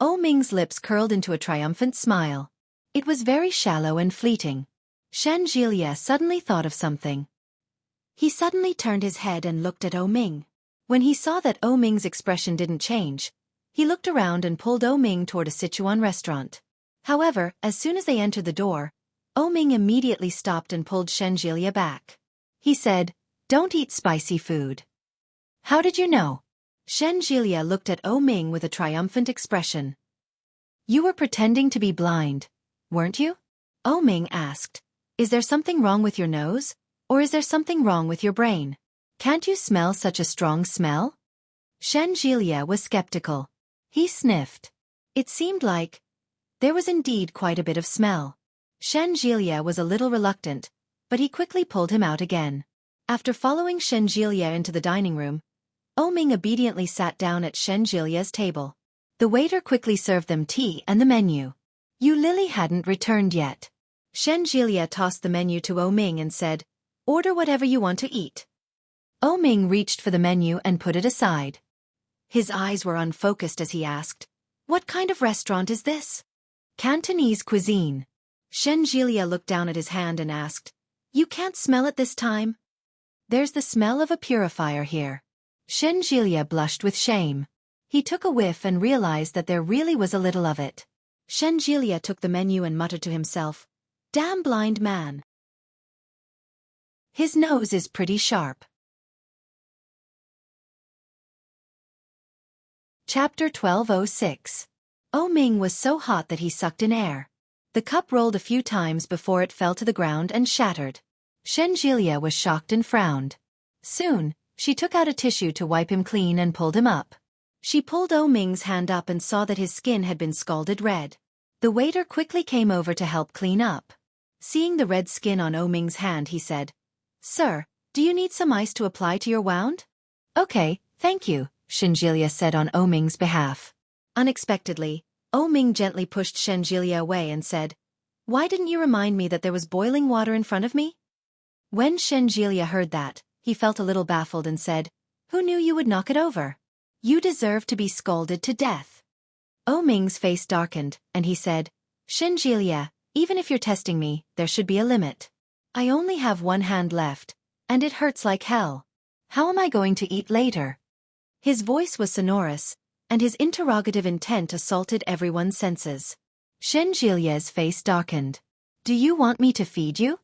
Oming's lips curled into a triumphant smile. It was very shallow and fleeting. Shenjilia suddenly thought of something. He suddenly turned his head and looked at Oming. When he saw that Oming's expression didn't change, he looked around and pulled Oming toward a Sichuan restaurant. However, as soon as they entered the door, Oming immediately stopped and pulled Shenjilia back. He said, Don't eat spicy food. How did you know? Shenjilia looked at Oming with a triumphant expression. You were pretending to be blind, weren't you? Oming asked, Is there something wrong with your nose, or is there something wrong with your brain? Can't you smell such a strong smell? Shenjilia was skeptical. He sniffed. It seemed like there was indeed quite a bit of smell. Shenjilia was a little reluctant, but he quickly pulled him out again. After following Shenjilia into the dining room, Oming obediently sat down at Shenjilia's table. The waiter quickly served them tea and the menu. You Lily hadn't returned yet. Shenjilia tossed the menu to Oming and said, Order whatever you want to eat. Oming reached for the menu and put it aside. His eyes were unfocused as he asked, What kind of restaurant is this? Cantonese cuisine. Shenjilia looked down at his hand and asked, You can't smell it this time? There's the smell of a purifier here. Shenjilia blushed with shame. He took a whiff and realized that there really was a little of it. Shenjilia took the menu and muttered to himself, Damn blind man. His nose is pretty sharp. Chapter 1206. Ming was so hot that he sucked in air. The cup rolled a few times before it fell to the ground and shattered. Jilia was shocked and frowned. Soon, she took out a tissue to wipe him clean and pulled him up. She pulled Ming's hand up and saw that his skin had been scalded red. The waiter quickly came over to help clean up. Seeing the red skin on Ming's hand, he said, "Sir, do you need some ice to apply to your wound?" "Okay, thank you," Jilia said on Ming's behalf. Unexpectedly, Ming gently pushed Jilia away and said, "Why didn't you remind me that there was boiling water in front of me?" When Jilia heard that, he felt a little baffled and said, "Who knew you would knock it over? You deserve to be scalded to death." Ming's face darkened, and he said, "Jilia, even if you're testing me, there should be a limit. I only have one hand left, and it hurts like hell. How am I going to eat later?" His voice was sonorous, and his interrogative intent assaulted everyone's senses. Jilia's face darkened. "Do you want me to feed you?"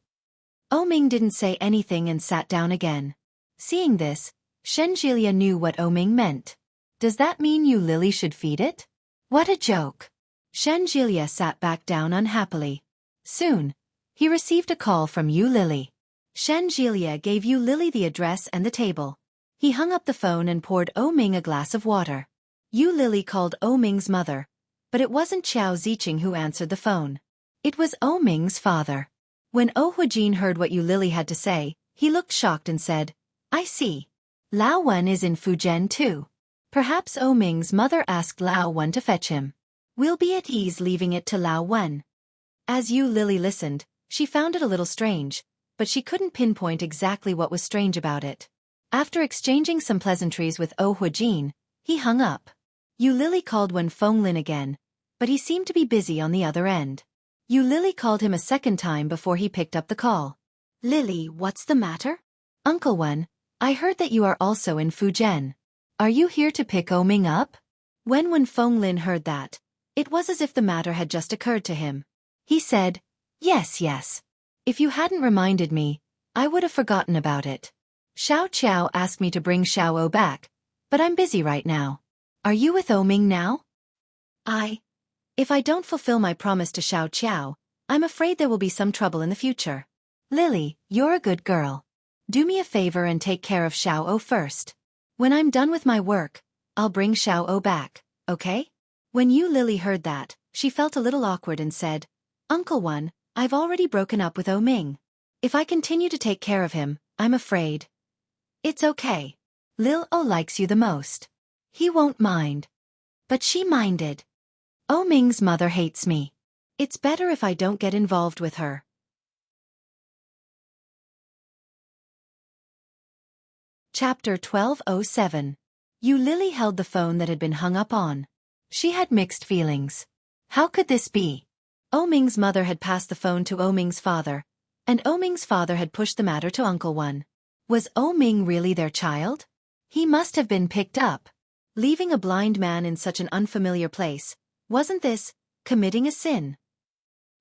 Ming didn't say anything and sat down again. Seeing this, Jilia knew what Ming meant. "Does that mean you Lily should feed it?" What a joke. Jilia sat back down unhappily. Soon, he received a call from Yu Lily. Jilia gave Yu Lily the address and the table. He hung up the phone and poured Ming a glass of water. Yu Lily called Ming's mother, but it wasn't Xiao Ziqing who answered the phone. It was Ming's father. When Huijin heard what Yu Lily had to say, he looked shocked and said, "I see. Lao Wen is in Fujian too. Perhaps Ming's mother asked Lao Wen to fetch him. We'll be at ease leaving it to Lao Wen." As Yu Lily listened, she found it a little strange, but she couldn't pinpoint exactly what was strange about it. After exchanging some pleasantries with Huijin, he hung up. Yu Lily called Wen Fenglin again, but he seemed to be busy on the other end. Yu Lily called him a second time before he picked up the call. "Lily, what's the matter?" "Uncle Wen, I heard that you are also in Fujian. Are you here to pick Ming up?" When Wen Fenglin heard that, it was as if the matter had just occurred to him. He said, Yes. If you hadn't reminded me, I would have forgotten about it. Xiao Qiao asked me to bring Xiao back, but I'm busy right now. Are you with Ming now?" If I don't fulfill my promise to Xiao Qiao, I'm afraid there will be some trouble in the future. Lily, you're a good girl. Do me a favor and take care of Xiao first. When I'm done with my work, I'll bring Xiao back, okay?" When Yu Lily heard that, she felt a little awkward and said, "Uncle Wen, I've already broken up with Ming. If I continue to take care of him, I'm afraid." "It's okay. Lil likes you the most. He won't mind." But she minded. Ming's mother hates me. It's better if I don't get involved with her. Chapter 1207. Yu Lily held the phone that had been hung up on. She had mixed feelings. How could this be? Ming's mother had passed the phone to Ming's father, and Ming's father had pushed the matter to Uncle Wen. Was Ming really their child? He must have been picked up. Leaving a blind man in such an unfamiliar place, wasn't this committing a sin?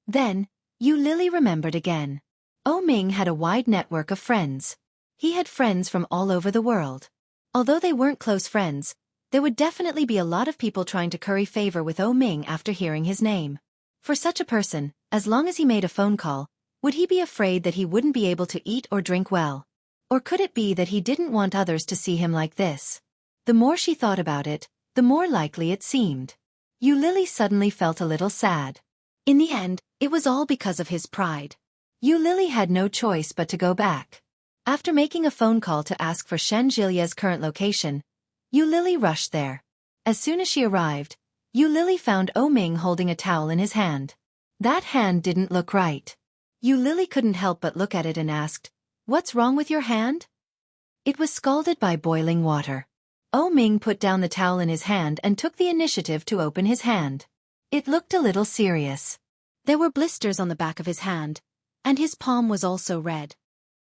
Then, Yu Lily remembered again. Ming had a wide network of friends. He had friends from all over the world. Although they weren't close friends, there would definitely be a lot of people trying to curry favor with Ming after hearing his name. For such a person, as long as he made a phone call, would he be afraid that he wouldn't be able to eat or drink well? Or could it be that he didn't want others to see him like this? The more she thought about it, the more likely it seemed. Yu Lily suddenly felt a little sad. In the end, it was all because of his pride. Yu Lily had no choice but to go back. After making a phone call to ask for Jilia's current location, Yu Lily rushed there. As soon as she arrived, Yu Lily found Ming holding a towel in his hand. That hand didn't look right. Yu Lily couldn't help but look at it and asked, "What's wrong with your hand?" It was scalded by boiling water. Ming put down the towel in his hand and took the initiative to open his hand. It looked a little serious. There were blisters on the back of his hand, and his palm was also red.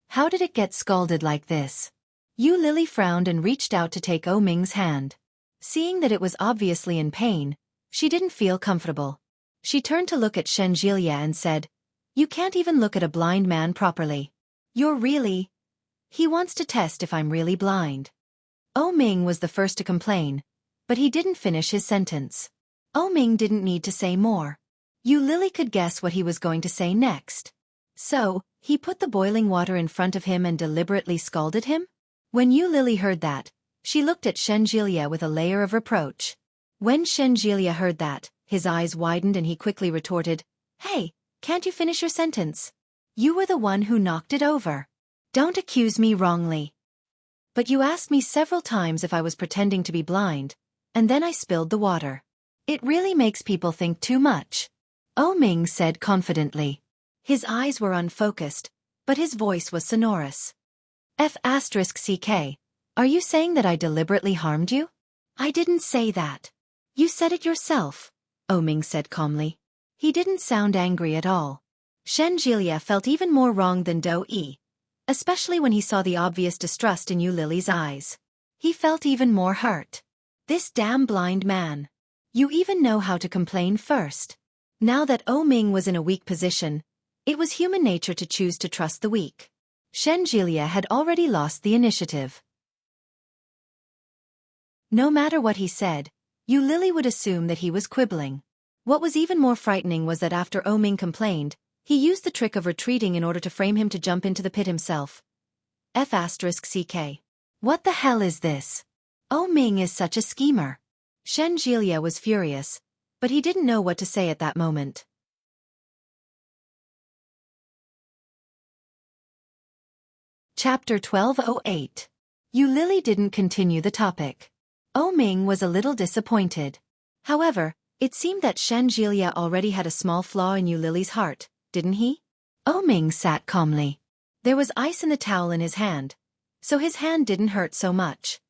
How did it get scalded like this? Yu Lily frowned and reached out to take Ming's hand. Seeing that it was obviously in pain, she didn't feel comfortable. She turned to look at Jilia and said, "You can't even look at a blind man properly. You're really..." He wants to test if I'm really blind. Ming was the first to complain, but he didn't finish his sentence. Ming didn't need to say more. Yu Lily could guess what he was going to say next. So, he put the boiling water in front of him and deliberately scalded him? When Yu Lily heard that, she looked at Shenjilia with a layer of reproach. When Shenjilia heard that, his eyes widened and he quickly retorted, "Hey, can't you finish your sentence? You were the one who knocked it over. Don't accuse me wrongly. But you asked me several times if I was pretending to be blind, and then I spilled the water. It really makes people think too much," Ming said confidently. His eyes were unfocused, but his voice was sonorous. F***ck, are you saying that I deliberately harmed you? I didn't say that. You said it yourself, Ming said calmly. He didn't sound angry at all. Shenjilia felt even more wrong than Do-yi, especially when he saw the obvious distrust in Yu Lily's eyes. He felt even more hurt. This damn blind man. You even know how to complain first. Now that Ming was in a weak position, it was human nature to choose to trust the weak. Shenjilia had already lost the initiative. No matter what he said, Yu Lily would assume that he was quibbling. What was even more frightening was that after Ming complained, he used the trick of retreating in order to frame him to jump into the pit himself. F***ck. What the hell is this? Ming is such a schemer. Shenjilia was furious, but he didn't know what to say at that moment. Chapter 1208. Yu Lily didn't continue the topic. Ming was a little disappointed. However, it seemed that Shenjilia already had a small flaw in Yu Lily's heart, didn't he? Ming sat calmly. There was ice in the towel in his hand, so his hand didn't hurt so much.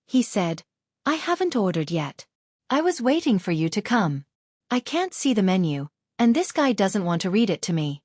He said, "I haven't ordered yet. I was waiting for you to come. I can't see the menu, and this guy doesn't want to read it to me."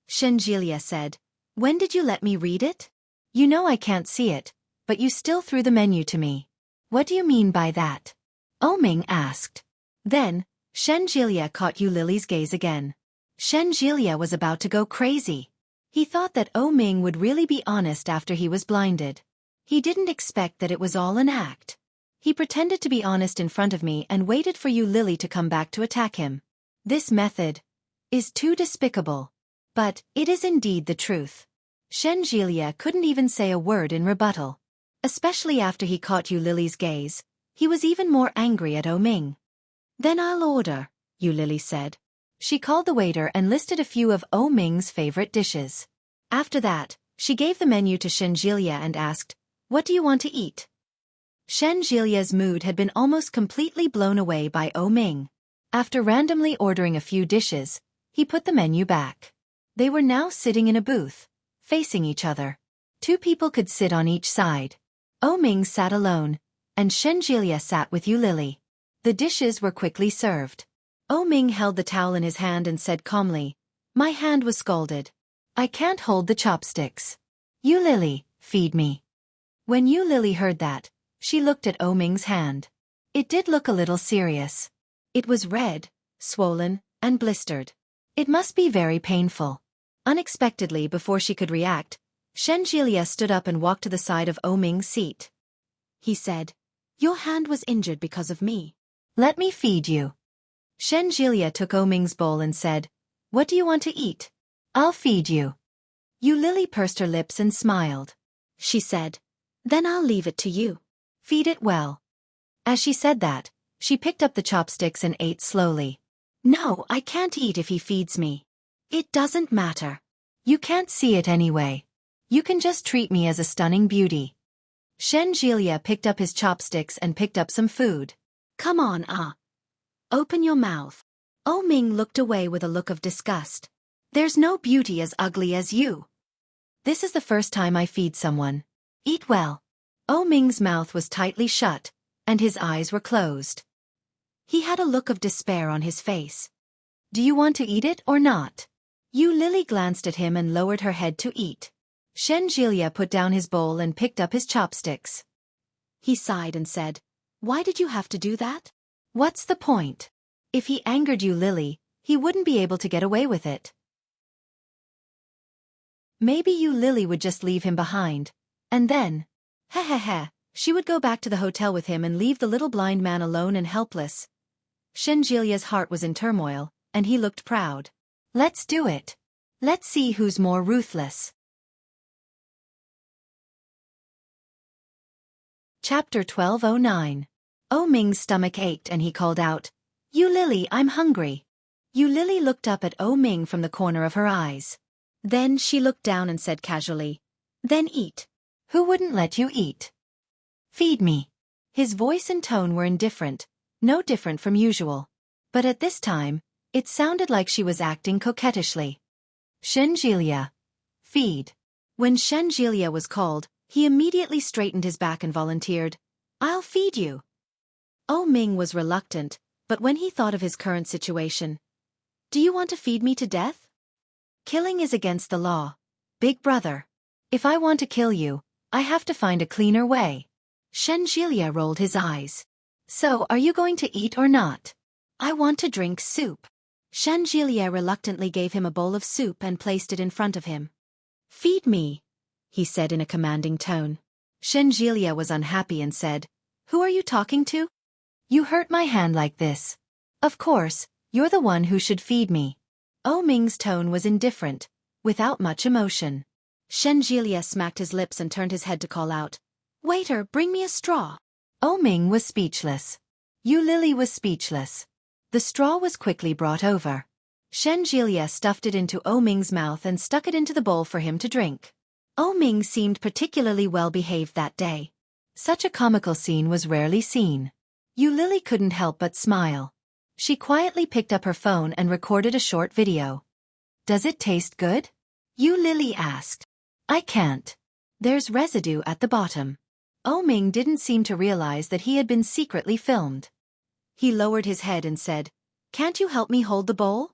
Shenjilia said, "When did you let me read it? You know I can't see it, but you still threw the menu to me. What do you mean by that?" Ming asked. Then, Shenjilia caught Yu Lily's gaze again. Shenjilia was about to go crazy. He thought that Ming would really be honest after he was blinded. He didn't expect that it was all an act. He pretended to be honest in front of me and waited for Yu Lily to come back to attack him. This method is too despicable. But it is indeed the truth. Shenjilia couldn't even say a word in rebuttal. Especially after he caught Yu Lily's gaze, he was even more angry at Ming. "Then I'll order," Yu Lily said. She called the waiter and listed a few of Ming's favorite dishes. After that, she gave the menu to Shenjilia and asked, "What do you want to eat?" Shenjilia's mood had been almost completely blown away by Ming. After randomly ordering a few dishes, he put the menu back. They were now sitting in a booth, facing each other. 2 people could sit on each side. Ming sat alone, and Shenjilia sat with Yu Lily. The dishes were quickly served. Ming held the towel in his hand and said calmly, "My hand was scalded. I can't hold the chopsticks. Yu Lily, feed me." When Yu Lily heard that, she looked at Ming's hand. It did look a little serious. It was red, swollen, and blistered. It must be very painful. Unexpectedly, before she could react, Shenjilia stood up and walked to the side of Ming's seat. He said, "Your hand was injured because of me. Let me feed you." Shenjilia took Ming's bowl and said, "What do you want to eat? I'll feed you." Yu Lily pursed her lips and smiled. She said, "Then I'll leave it to you. Feed it well." As she said that, she picked up the chopsticks and ate slowly. "No, I can't eat if he feeds me." "It doesn't matter. You can't see it anyway. You can just treat me as a stunning beauty." Shenjilia picked up his chopsticks and picked up some food. "Come on, open your mouth." Ming looked away with a look of disgust. "There's no beauty as ugly as you. This is the first time I feed someone. Eat well." Ming's mouth was tightly shut, and his eyes were closed. He had a look of despair on his face. "Do you want to eat it or not?" Yu Lily glanced at him and lowered her head to eat. Shenjilia put down his bowl and picked up his chopsticks. He sighed and said, "Why did you have to do that? What's the point? If he angered Yu Lily, he wouldn't be able to get away with it. Maybe Yu Lily would just leave him behind, and then, heh, She would go back to the hotel with him and leave the little blind man alone and helpless. Shenjilia's heart was in turmoil, and he looked proud. Let's do it. Let's see who's more ruthless. Chapter 1209. Ming's stomach ached and he called out, "You Lily, I'm hungry." Yu Lily looked up at Ming from the corner of her eyes. Then she looked down and said casually, "Then eat." "Who wouldn't let you eat?" "Feed me." His voice and tone were indifferent, no different from usual. But at this time, it sounded like she was acting coquettishly. "Shenjilia. Feed." When Shenjilia was called, he immediately straightened his back and volunteered, "I'll feed you." Ming was reluctant, but when he thought of his current situation, "Do you want to feed me to death?" "Killing is against the law, big brother. If I want to kill you, I have to find a cleaner way." Shenjilia rolled his eyes. "So are you going to eat or not?" "I want to drink soup." Shenjilia reluctantly gave him a bowl of soup and placed it in front of him. "Feed me," he said in a commanding tone. Shenjilia was unhappy and said, "Who are you talking to? You hurt my hand like this. Of course, you're the one who should feed me." Ming's tone was indifferent, without much emotion. Shenjilia smacked his lips and turned his head to call out, "Waiter, bring me a straw." Ming was speechless. Yu Lily was speechless. The straw was quickly brought over. Shenjilia stuffed it into Ming's mouth and stuck it into the bowl for him to drink. Ming seemed particularly well behaved that day. Such a comical scene was rarely seen. Yu Lily couldn't help but smile. She quietly picked up her phone and recorded a short video. "Does it taste good?" Yu Lily asked. "I can't. There's residue at the bottom." Ming didn't seem to realize that he had been secretly filmed. He lowered his head and said, "Can't you help me hold the bowl?"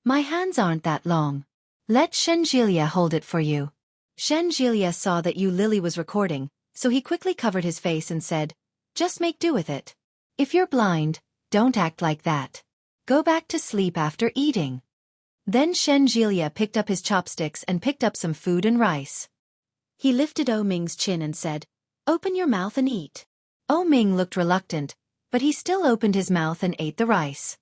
"My hands aren't that long. Let Shenjilia hold it for you." Shenjilia saw that Yu Lily was recording, so he quickly covered his face and said, "Just make do with it. If you're blind, don't act like that. Go back to sleep after eating." Then Shenjilia picked up his chopsticks and picked up some food and rice. He lifted Ming's chin and said, "Open your mouth and eat." Ming looked reluctant, but he still opened his mouth and ate the rice.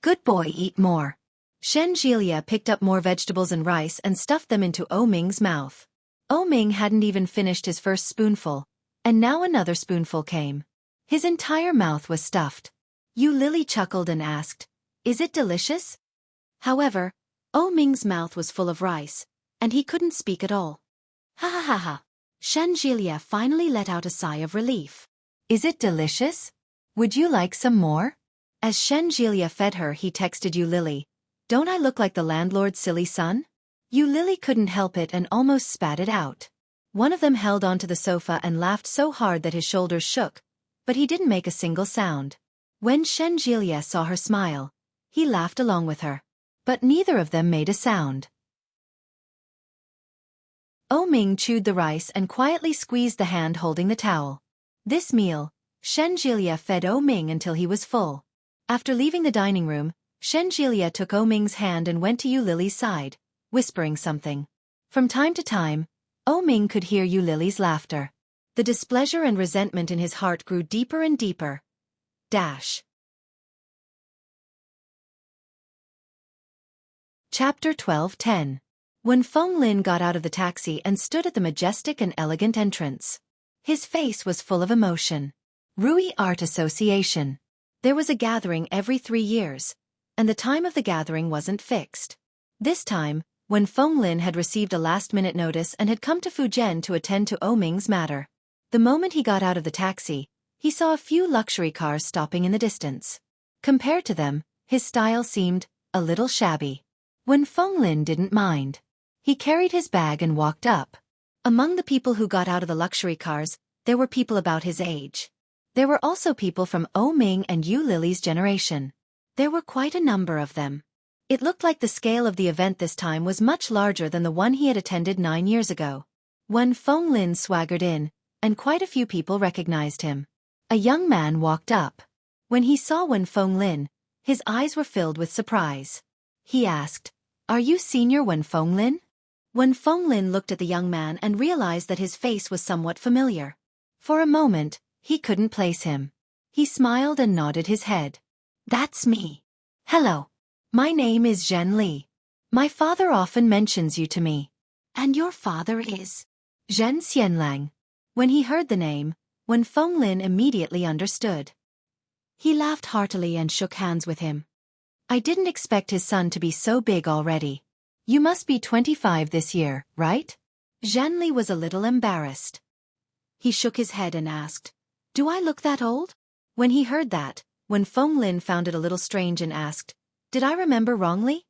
"Good boy, eat more." Shenjilia picked up more vegetables and rice and stuffed them into Ming's mouth. Ming hadn't even finished his first spoonful, and now another spoonful came. His entire mouth was stuffed. Yu Lily chuckled and asked, "Is it delicious?" However, Ming's mouth was full of rice, and he couldn't speak at all. "Ha ha ha ha." Shenjilia finally let out a sigh of relief. "Is it delicious? Would you like some more?" As Shenjilia fed her, he texted Yu Lily, "Don't I look like the landlord's silly son?" Yu Lily couldn't help it and almost spat it out. One of them held onto the sofa and laughed so hard that his shoulders shook, but he didn't make a single sound. When Shenjilia saw her smile, he laughed along with her. But neither of them made a sound. Ming chewed the rice and quietly squeezed the hand holding the towel. This meal, Shenjilia fed Ming until he was full. After leaving the dining room, Shenjilia took Ming's hand and went to Yu Lily's side, whispering something. From time to time, Ming could hear Yu Lily's laughter. The displeasure and resentment in his heart grew deeper and deeper. Chapter 12:10. When Feng Lin got out of the taxi and stood at the majestic and elegant entrance. His face was full of emotion. Rui Art Association. There was a gathering every 3 years, and the time of the gathering wasn't fixed. This time, when Feng Lin had received a last-minute notice and had come to Fujian to attend to Ming's matter. The moment he got out of the taxi, he saw a few luxury cars stopping in the distance. Compared to them, his style seemed a little shabby. When Feng Lin didn't mind. He carried his bag and walked up. Among the people who got out of the luxury cars, there were people about his age. There were also people from Ming and Yu Lily's generation. There were quite a number of them. It looked like the scale of the event this time was much larger than the one he had attended 9 years ago. When Feng Lin swaggered in, and quite a few people recognized him. A young man walked up. When he saw Wen Feng Lin, his eyes were filled with surprise. He asked, "Are you Senior Wen Feng Lin?" Wen Feng Lin looked at the young man and realized that his face was somewhat familiar. For a moment, he couldn't place him. He smiled and nodded his head. That's me. Hello. My name is Zhen Li. My father often mentions you to me. And your father is? Zhen Xianlang. When he heard the name, Wen Fenglin immediately understood. He laughed heartily and shook hands with him. I didn't expect his son to be so big already. You must be 25 this year, right? Zhen Li was a little embarrassed. He shook his head and asked, Do I look that old? When he heard that, Wen Fenglin found it a little strange and asked, Did I remember wrongly?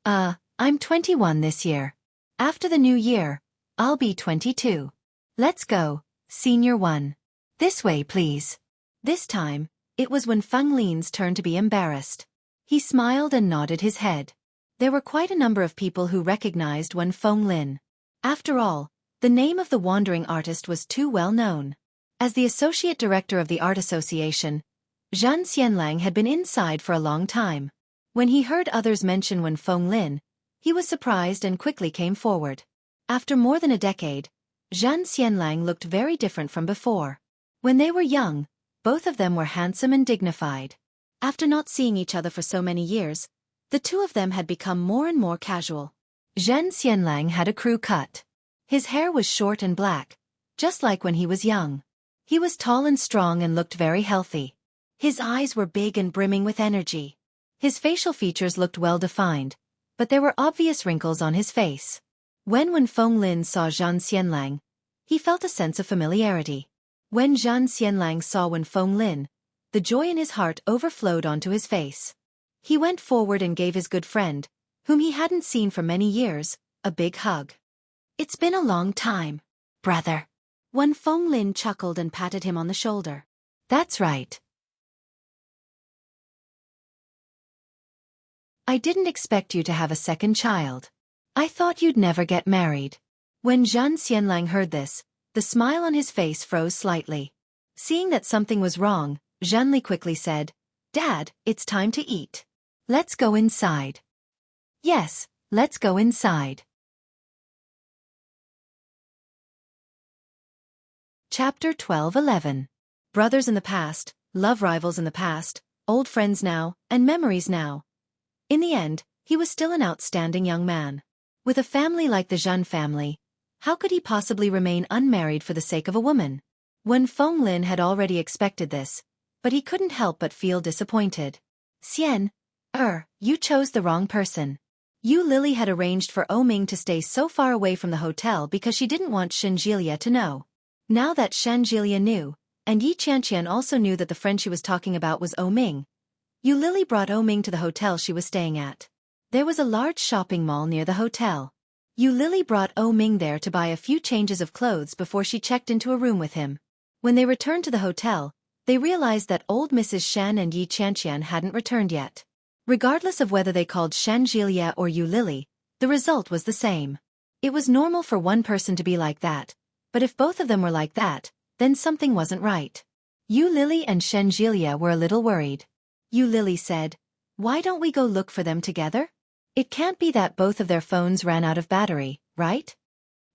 I'm 21 this year. After the new year, I'll be 22. Let's go, Senior 1. This way, please. This time, it was Wen Fenglin's turn to be embarrassed. He smiled and nodded his head. There were quite a number of people who recognized Wen Fenglin. After all, the name of the wandering artist was too well known. As the associate director of the art association, Zhan Xianlang had been inside for a long time. When he heard others mention Wen Fenglin, he was surprised and quickly came forward. After more than a decade, Zhan Xianlang looked very different from before. When they were young, both of them were handsome and dignified. After not seeing each other for so many years, the two of them had become more and more casual. Zhen Xianlang had a crew cut. His hair was short and black, just like when he was young. He was tall and strong and looked very healthy. His eyes were big and brimming with energy. His facial features looked well defined, but there were obvious wrinkles on his face. When Wen Fenglin saw Zhan Xianlang, he felt a sense of familiarity. When Zhan Xianlang saw Wen Fenglin, the joy in his heart overflowed onto his face. He went forward and gave his good friend, whom he hadn't seen for many years, a big hug. It's been a long time, brother. Wen Fenglin chuckled and patted him on the shoulder. That's right. I didn't expect you to have a second child. I thought you'd never get married. When Zhan Xianlang heard this, the smile on his face froze slightly. Seeing that something was wrong, Zhen Li quickly said, Dad, it's time to eat. Let's go inside. Yes, let's go inside. Chapter 12:11. Brothers in the past, love rivals in the past, old friends now, and memories now. In the end, he was still an outstanding young man. With a family like the Zhen family, how could he possibly remain unmarried for the sake of a woman? Wen Fenglin had already expected this, but he couldn't help but feel disappointed. Xian, you chose the wrong person. Yu Lily had arranged for Ming to stay so far away from the hotel because she didn't want Shenjilia to know. Now that Shenjilia knew, and Yi Qianqian also knew that the friend she was talking about was Ming, Yu Lily brought Ming to the hotel she was staying at. There was a large shopping mall near the hotel. Yu Lily brought Ming there to buy a few changes of clothes before she checked into a room with him. When they returned to the hotel, they realized that old Mrs. Shan and Yi Qianqian hadn't returned yet. Regardless of whether they called Shenjilia or Yu Lily, the result was the same. It was normal for one person to be like that, but if both of them were like that, then something wasn't right. Yu Lily and Shenjilia were a little worried. Yu Lily said, Why don't we go look for them together? It can't be that both of their phones ran out of battery, right?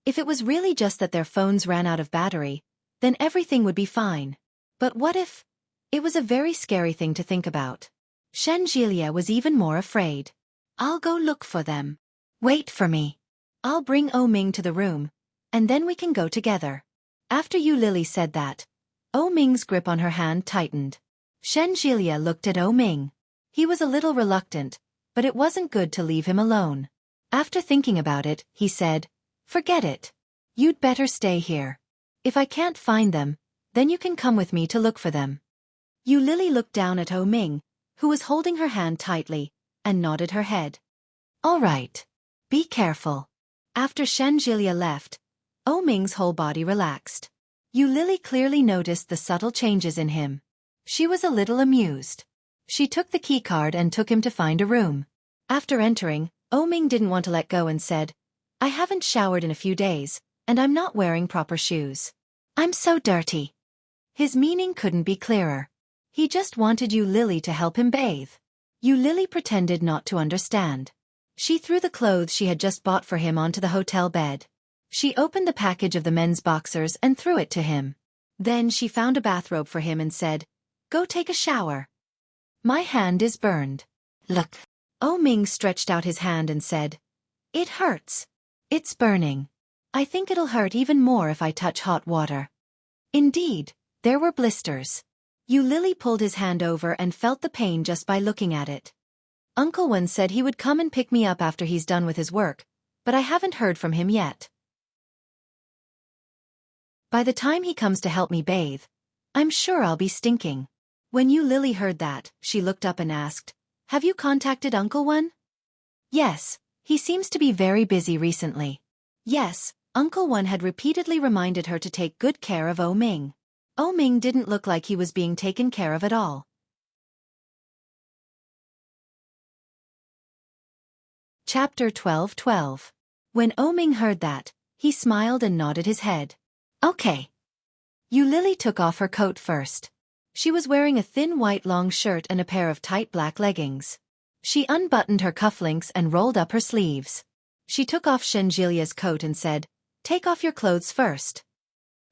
If it was really just that their phones ran out of battery, then everything would be fine. But what if? It was a very scary thing to think about. Shenjilia was even more afraid. I'll go look for them. Wait for me. I'll bring Ming to the room, and then we can go together. After Yu Lily said that, Ming's grip on her hand tightened. Shenjilia looked at Ming. He was a little reluctant, but it wasn't good to leave him alone. After thinking about it, he said, Forget it. You'd better stay here. If I can't find them, then you can come with me to look for them. Yu Lily looked down at Ming, who was holding her hand tightly, and nodded her head. All right. Be careful. After Shenjilia left, Ming's whole body relaxed. Yu Lily clearly noticed the subtle changes in him. She was a little amused. She took the keycard and took him to find a room. After entering, Ming didn't want to let go and said, I haven't showered in a few days, and I'm not wearing proper shoes. I'm so dirty. His meaning couldn't be clearer. He just wanted Yu Lily to help him bathe. Yu Lily pretended not to understand. She threw the clothes she had just bought for him onto the hotel bed. She opened the package of the men's boxers and threw it to him. Then she found a bathrobe for him and said, "Go take a shower. My hand is burned." Look. Oh Ming stretched out his hand and said, "It hurts. It's burning. I think it'll hurt even more if I touch hot water." Indeed, there were blisters. Yu Lily pulled his hand over and felt the pain just by looking at it. "Uncle Wen said he would come and pick me up after he's done with his work, but I haven't heard from him yet. By the time he comes to help me bathe, I'm sure I'll be stinking." When Yu Lily heard that, she looked up and asked, "Have you contacted Uncle Wen?" "Yes, he seems to be very busy recently." Yes, Uncle Wen had repeatedly reminded her to take good care of Oh Ming. Oh Ming didn't look like he was being taken care of at all. Chapter 12:12. When Oh Ming heard that, he smiled and nodded his head. "Okay." Yu Lily took off her coat first. She was wearing a thin white long shirt and a pair of tight black leggings. She unbuttoned her cufflinks and rolled up her sleeves. She took off Shenjilia's coat and said, "Take off your clothes first."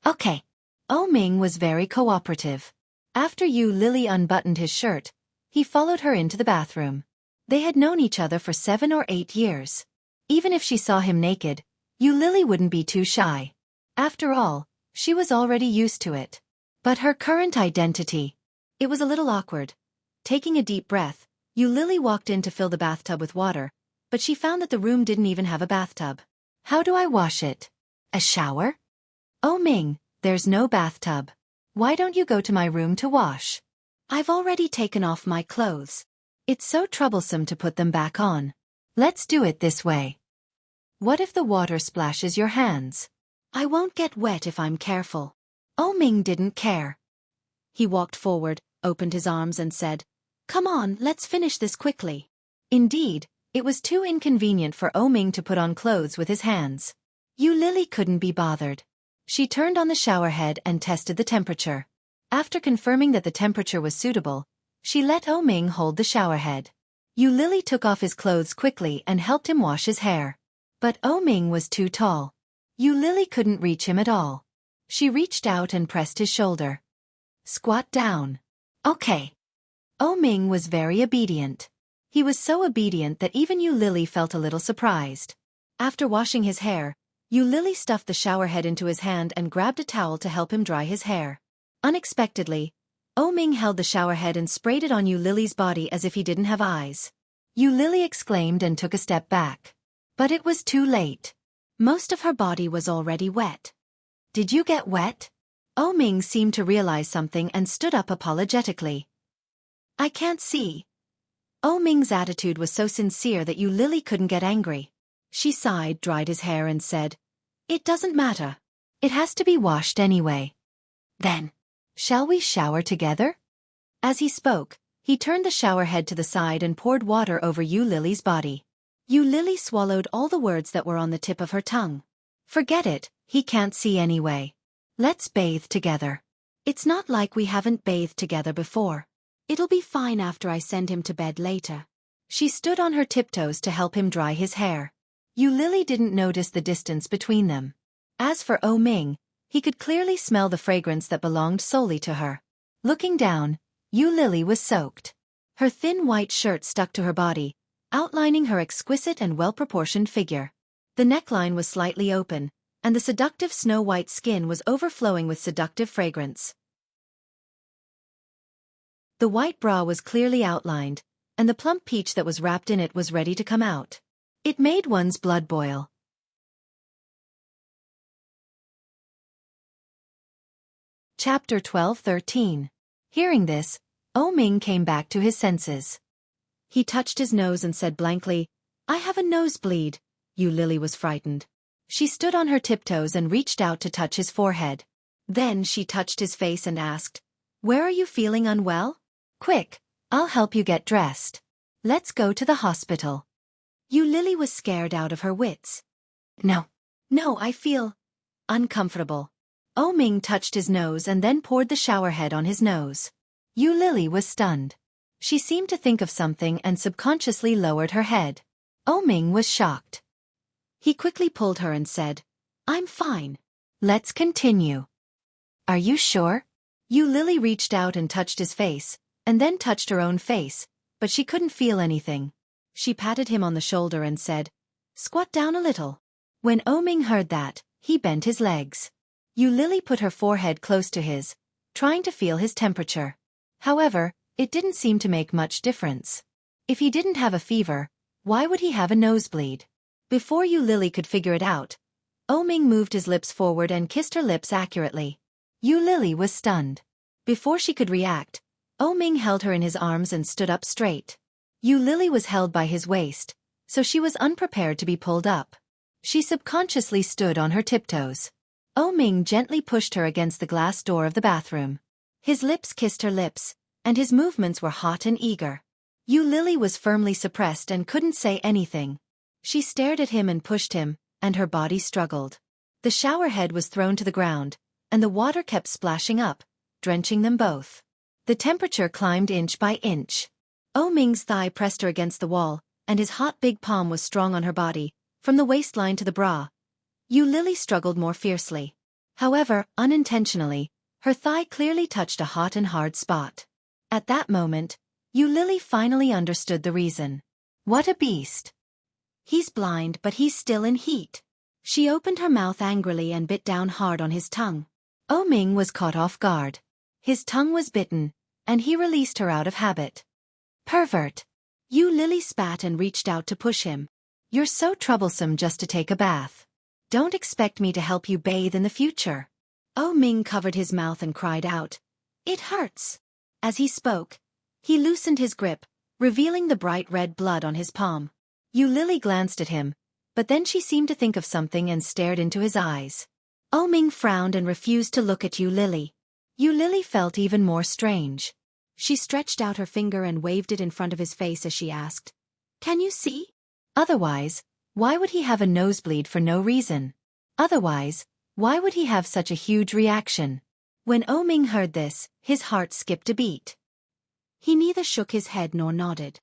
Okay. Oh Ming was very cooperative. After Yu Lily unbuttoned his shirt, he followed her into the bathroom. They had known each other for 7 or 8 years. Even if she saw him naked, Yu Lily wouldn't be too shy. After all, she was already used to it. But her current identity. It was a little awkward. Taking a deep breath, Yu Lily walked in to fill the bathtub with water, but she found that the room didn't even have a bathtub. "How do I wash it?" A shower? "Oh Ming, there's no bathtub. Why don't you go to my room to wash?" "I've already taken off my clothes. It's so troublesome to put them back on. Let's do it this way. What if the water splashes your hands? I won't get wet if I'm careful." Oh Ming didn't care. He walked forward, opened his arms and said, "Come on, let's finish this quickly." Indeed, it was too inconvenient for Oh Ming to put on clothes with his hands. Yu Lily couldn't be bothered. She turned on the shower head and tested the temperature. After confirming that the temperature was suitable, she let Oh Ming hold the shower head. Yu Lily took off his clothes quickly and helped him wash his hair. But Oh Ming was too tall. Yu Lily couldn't reach him at all. She reached out and pressed his shoulder. "Squat down." Okay. Oh Ming was very obedient. He was so obedient that even Yu Lily felt a little surprised. After washing his hair, Yu Lily stuffed the shower head into his hand and grabbed a towel to help him dry his hair. Unexpectedly, Oh Ming held the shower head and sprayed it on Yu Lily's body as if he didn't have eyes. Yu Lily exclaimed and took a step back. But it was too late. Most of her body was already wet. "Did you get wet?" Oh Ming seemed to realize something and stood up apologetically. "I can't see." Oh Ming's attitude was so sincere that Yu Lily couldn't get angry. She sighed, dried his hair and said, "It doesn't matter. It has to be washed anyway." Then, "Shall we shower together?" As he spoke, he turned the shower head to the side and poured water over Yu Lily's body. Yu Lily swallowed all the words that were on the tip of her tongue. "Forget it, he can't see anyway. Let's bathe together. It's not like we haven't bathed together before. It'll be fine after I send him to bed later." She stood on her tiptoes to help him dry his hair. Yu Lily didn't notice the distance between them. As for Oh Ming, he could clearly smell the fragrance that belonged solely to her. Looking down, Yu Lily was soaked. Her thin white shirt stuck to her body, outlining her exquisite and well-proportioned figure. The neckline was slightly open, and the seductive snow-white skin was overflowing with seductive fragrance. The white bra was clearly outlined, and the plump peach that was wrapped in it was ready to come out. It made one's blood boil. Chapter 12:13. Hearing this, Oh Ming came back to his senses. He touched his nose and said blankly, "I have a nosebleed." Yu Lily was frightened. She stood on her tiptoes and reached out to touch his forehead. Then she touched his face and asked, "Where are you feeling unwell? Quick, I'll help you get dressed. Let's go to the hospital." Yu Lily was scared out of her wits. No. "No, I feel uncomfortable." Oh Ming touched his nose and then poured the shower head on his nose. Yu Lily was stunned. She seemed to think of something and subconsciously lowered her head. Oh Ming was shocked. He quickly pulled her and said, "I'm fine. Let's continue." Are you sure? Yu Lily reached out and touched his face, and then touched her own face, but she couldn't feel anything. She patted him on the shoulder and said, "Squat down a little." When Ming heard that, he bent his legs. Yu Lily put her forehead close to his, trying to feel his temperature. However, it didn't seem to make much difference. If he didn't have a fever, why would he have a nosebleed? Before Yu Lily could figure it out, Ming moved his lips forward and kissed her lips accurately. Yu Lily was stunned. Before she could react, Ming held her in his arms and stood up straight. Yu Lily was held by his waist, so she was unprepared to be pulled up. She subconsciously stood on her tiptoes. Ming gently pushed her against the glass door of the bathroom. His lips kissed her lips, and his movements were hot and eager. Yu Lily was firmly suppressed and couldn't say anything. She stared at him and pushed him, and her body struggled. The shower head was thrown to the ground, and the water kept splashing up, drenching them both. The temperature climbed inch by inch. Ming's thigh pressed her against the wall, and his hot big palm was strong on her body, from the waistline to the bra. Yu Lily struggled more fiercely. However, unintentionally, her thigh clearly touched a hot and hard spot. At that moment, Yu Lily finally understood the reason. What a beast! He's blind, but he's still in heat. She opened her mouth angrily and bit down hard on his tongue. Ming was caught off guard. His tongue was bitten, and he released her out of habit. Pervert! Yu Lily spat and reached out to push him. You're so troublesome just to take a bath. Don't expect me to help you bathe in the future. Ming covered his mouth and cried out, "It hurts." As he spoke, he loosened his grip, revealing the bright red blood on his palm. Yu Lily glanced at him, but then she seemed to think of something and stared into his eyes. Ming frowned and refused to look at Yu Lily. Yu Lily felt even more strange. She stretched out her finger and waved it in front of his face as she asked, "Can you see?" Otherwise, why would he have a nosebleed for no reason? Otherwise, why would he have such a huge reaction? When Ming heard this, his heart skipped a beat. He neither shook his head nor nodded.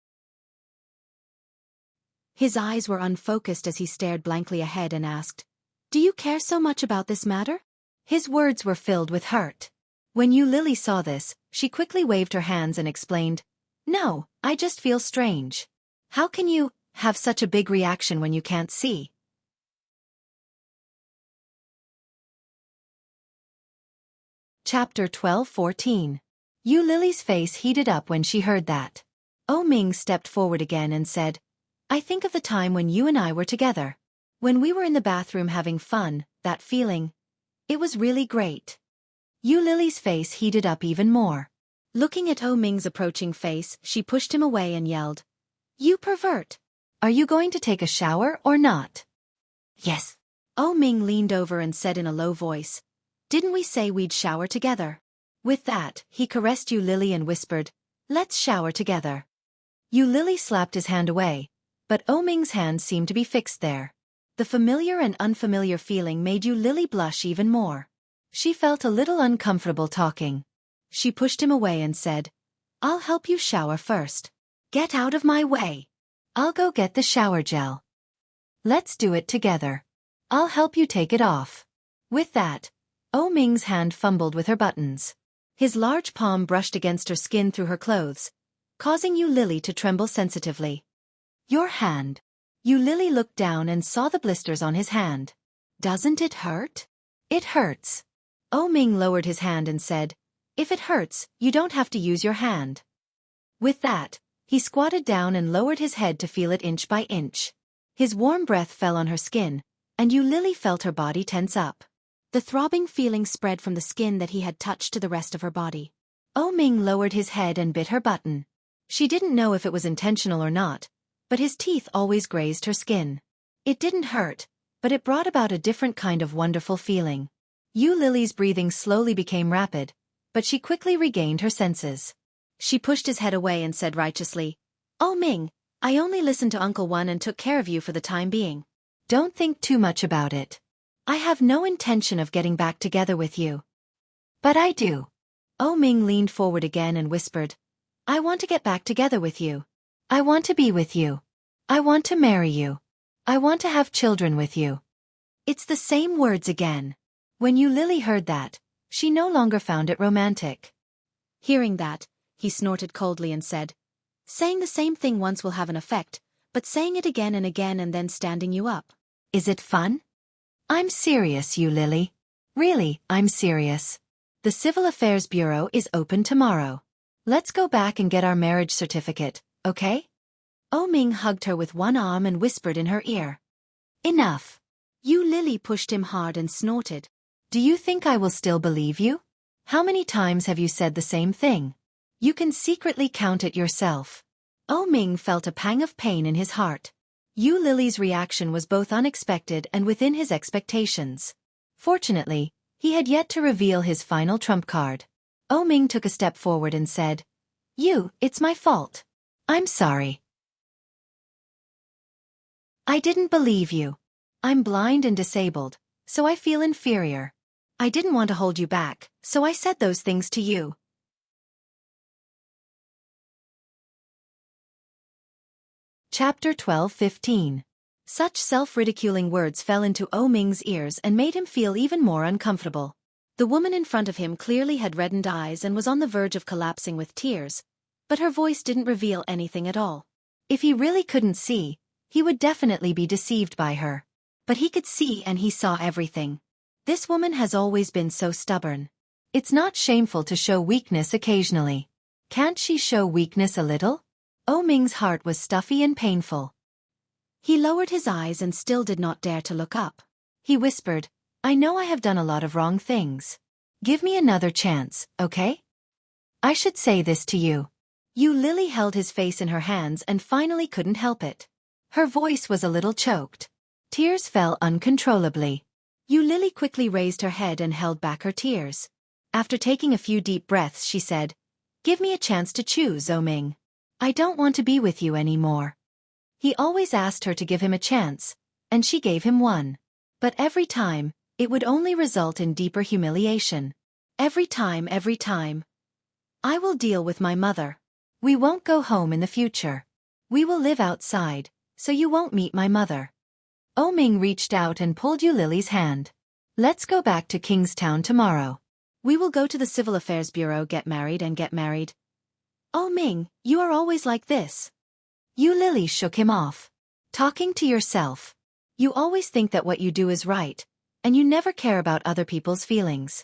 His eyes were unfocused as he stared blankly ahead and asked, "Do you care so much about this matter?" His words were filled with hurt. When Yu Lily saw this, she quickly waved her hands and explained, "No, I just feel strange. How can you have such a big reaction when you can't see?" Chapter 12-14. Yu Lily's face heated up when she heard that. Ming stepped forward again and said, "I think of the time when you and I were together. When we were in the bathroom having fun, that feeling. It was really great." Yu Lily's face heated up even more. Looking at Ming's approaching face, she pushed him away and yelled, "You pervert! Are you going to take a shower or not?" "Yes." Ming leaned over and said in a low voice, "Didn't we say we'd shower together?" With that, he caressed Yu Lily and whispered, "Let's shower together." Yu Lily slapped his hand away, but Ming's hand seemed to be fixed there. The familiar and unfamiliar feeling made Yu Lily blush even more. She felt a little uncomfortable talking. She pushed him away and said, "I'll help you shower first. Get out of my way. I'll go get the shower gel. Let's do it together. I'll help you take it off." With that, Ming's hand fumbled with her buttons. His large palm brushed against her skin through her clothes, causing Yu Lily to tremble sensitively. "Your hand." Yu Lily looked down and saw the blisters on his hand. "Doesn't it hurt?" "It hurts." Ming lowered his hand and said, "If it hurts, you don't have to use your hand." With that, he squatted down and lowered his head to feel it inch by inch. His warm breath fell on her skin, and Yu Lily felt her body tense up. The throbbing feeling spread from the skin that he had touched to the rest of her body. Ming lowered his head and bit her button. She didn't know if it was intentional or not, but his teeth always grazed her skin. It didn't hurt, but it brought about a different kind of wonderful feeling. Yu Lily's breathing slowly became rapid, but she quickly regained her senses. She pushed his head away and said righteously, "Ming, I only listened to Uncle One and took care of you for the time being. Don't think too much about it. I have no intention of getting back together with you." "But I do." Ming leaned forward again and whispered, "I want to get back together with you. I want to be with you. I want to marry you. I want to have children with you." It's the same words again. When Yu Lily heard that, She no longer found it romantic. Hearing that, he snorted coldly and said, saying the same thing once will have an effect, but saying it again and then standing you up. Is it fun? I'm serious, you Lily. Really, I'm serious. The Civil Affairs Bureau is open tomorrow. Let's go back and get our marriage certificate, okay? Ming hugged her with one arm and whispered in her ear. Enough. Yu Lily pushed him hard and snorted. Do you think I will still believe you? How many times have you said the same thing? You can secretly count it yourself. Ming felt a pang of pain in his heart. Yu Lily's reaction was both unexpected and within his expectations. Fortunately, he had yet to reveal his final trump card. Ming took a step forward and said, it's my fault. I'm sorry. I didn't believe you. I'm blind and disabled, so I feel inferior. I didn't want to hold you back, so I said those things to you. Chapter 12:15. Such self-ridiculing words fell into Ming's ears and made him feel even more uncomfortable. The woman in front of him clearly had reddened eyes and was on the verge of collapsing with tears, but her voice didn't reveal anything at all. If he really couldn't see, he would definitely be deceived by her. But he could see and he saw everything. This woman has always been so stubborn. It's not shameful to show weakness occasionally. Can't she show weakness a little? Ming's heart was stuffy and painful. He lowered his eyes and still did not dare to look up. He whispered, I know I have done a lot of wrong things. Give me another chance, okay? I should say this to you. Yu Lily held his face in her hands and finally couldn't help it. Her voice was a little choked. Tears fell uncontrollably. Yu Lily quickly raised her head and held back her tears. After taking a few deep breaths, she said, Give me a chance to choose, Ming. I don't want to be with you anymore. He always asked her to give him a chance, and she gave him one. But every time, it would only result in deeper humiliation. Every time. I will deal with my mother. We won't go home in the future. We will live outside, so you won't meet my mother. Ming reached out and pulled Yu Lily's hand. Let's go back to Kingstown tomorrow. We will go to the Civil Affairs Bureau, get married. Ming, you are always like this. Yu Lily shook him off. Talking to yourself. You always think that what you do is right, and you never care about other people's feelings.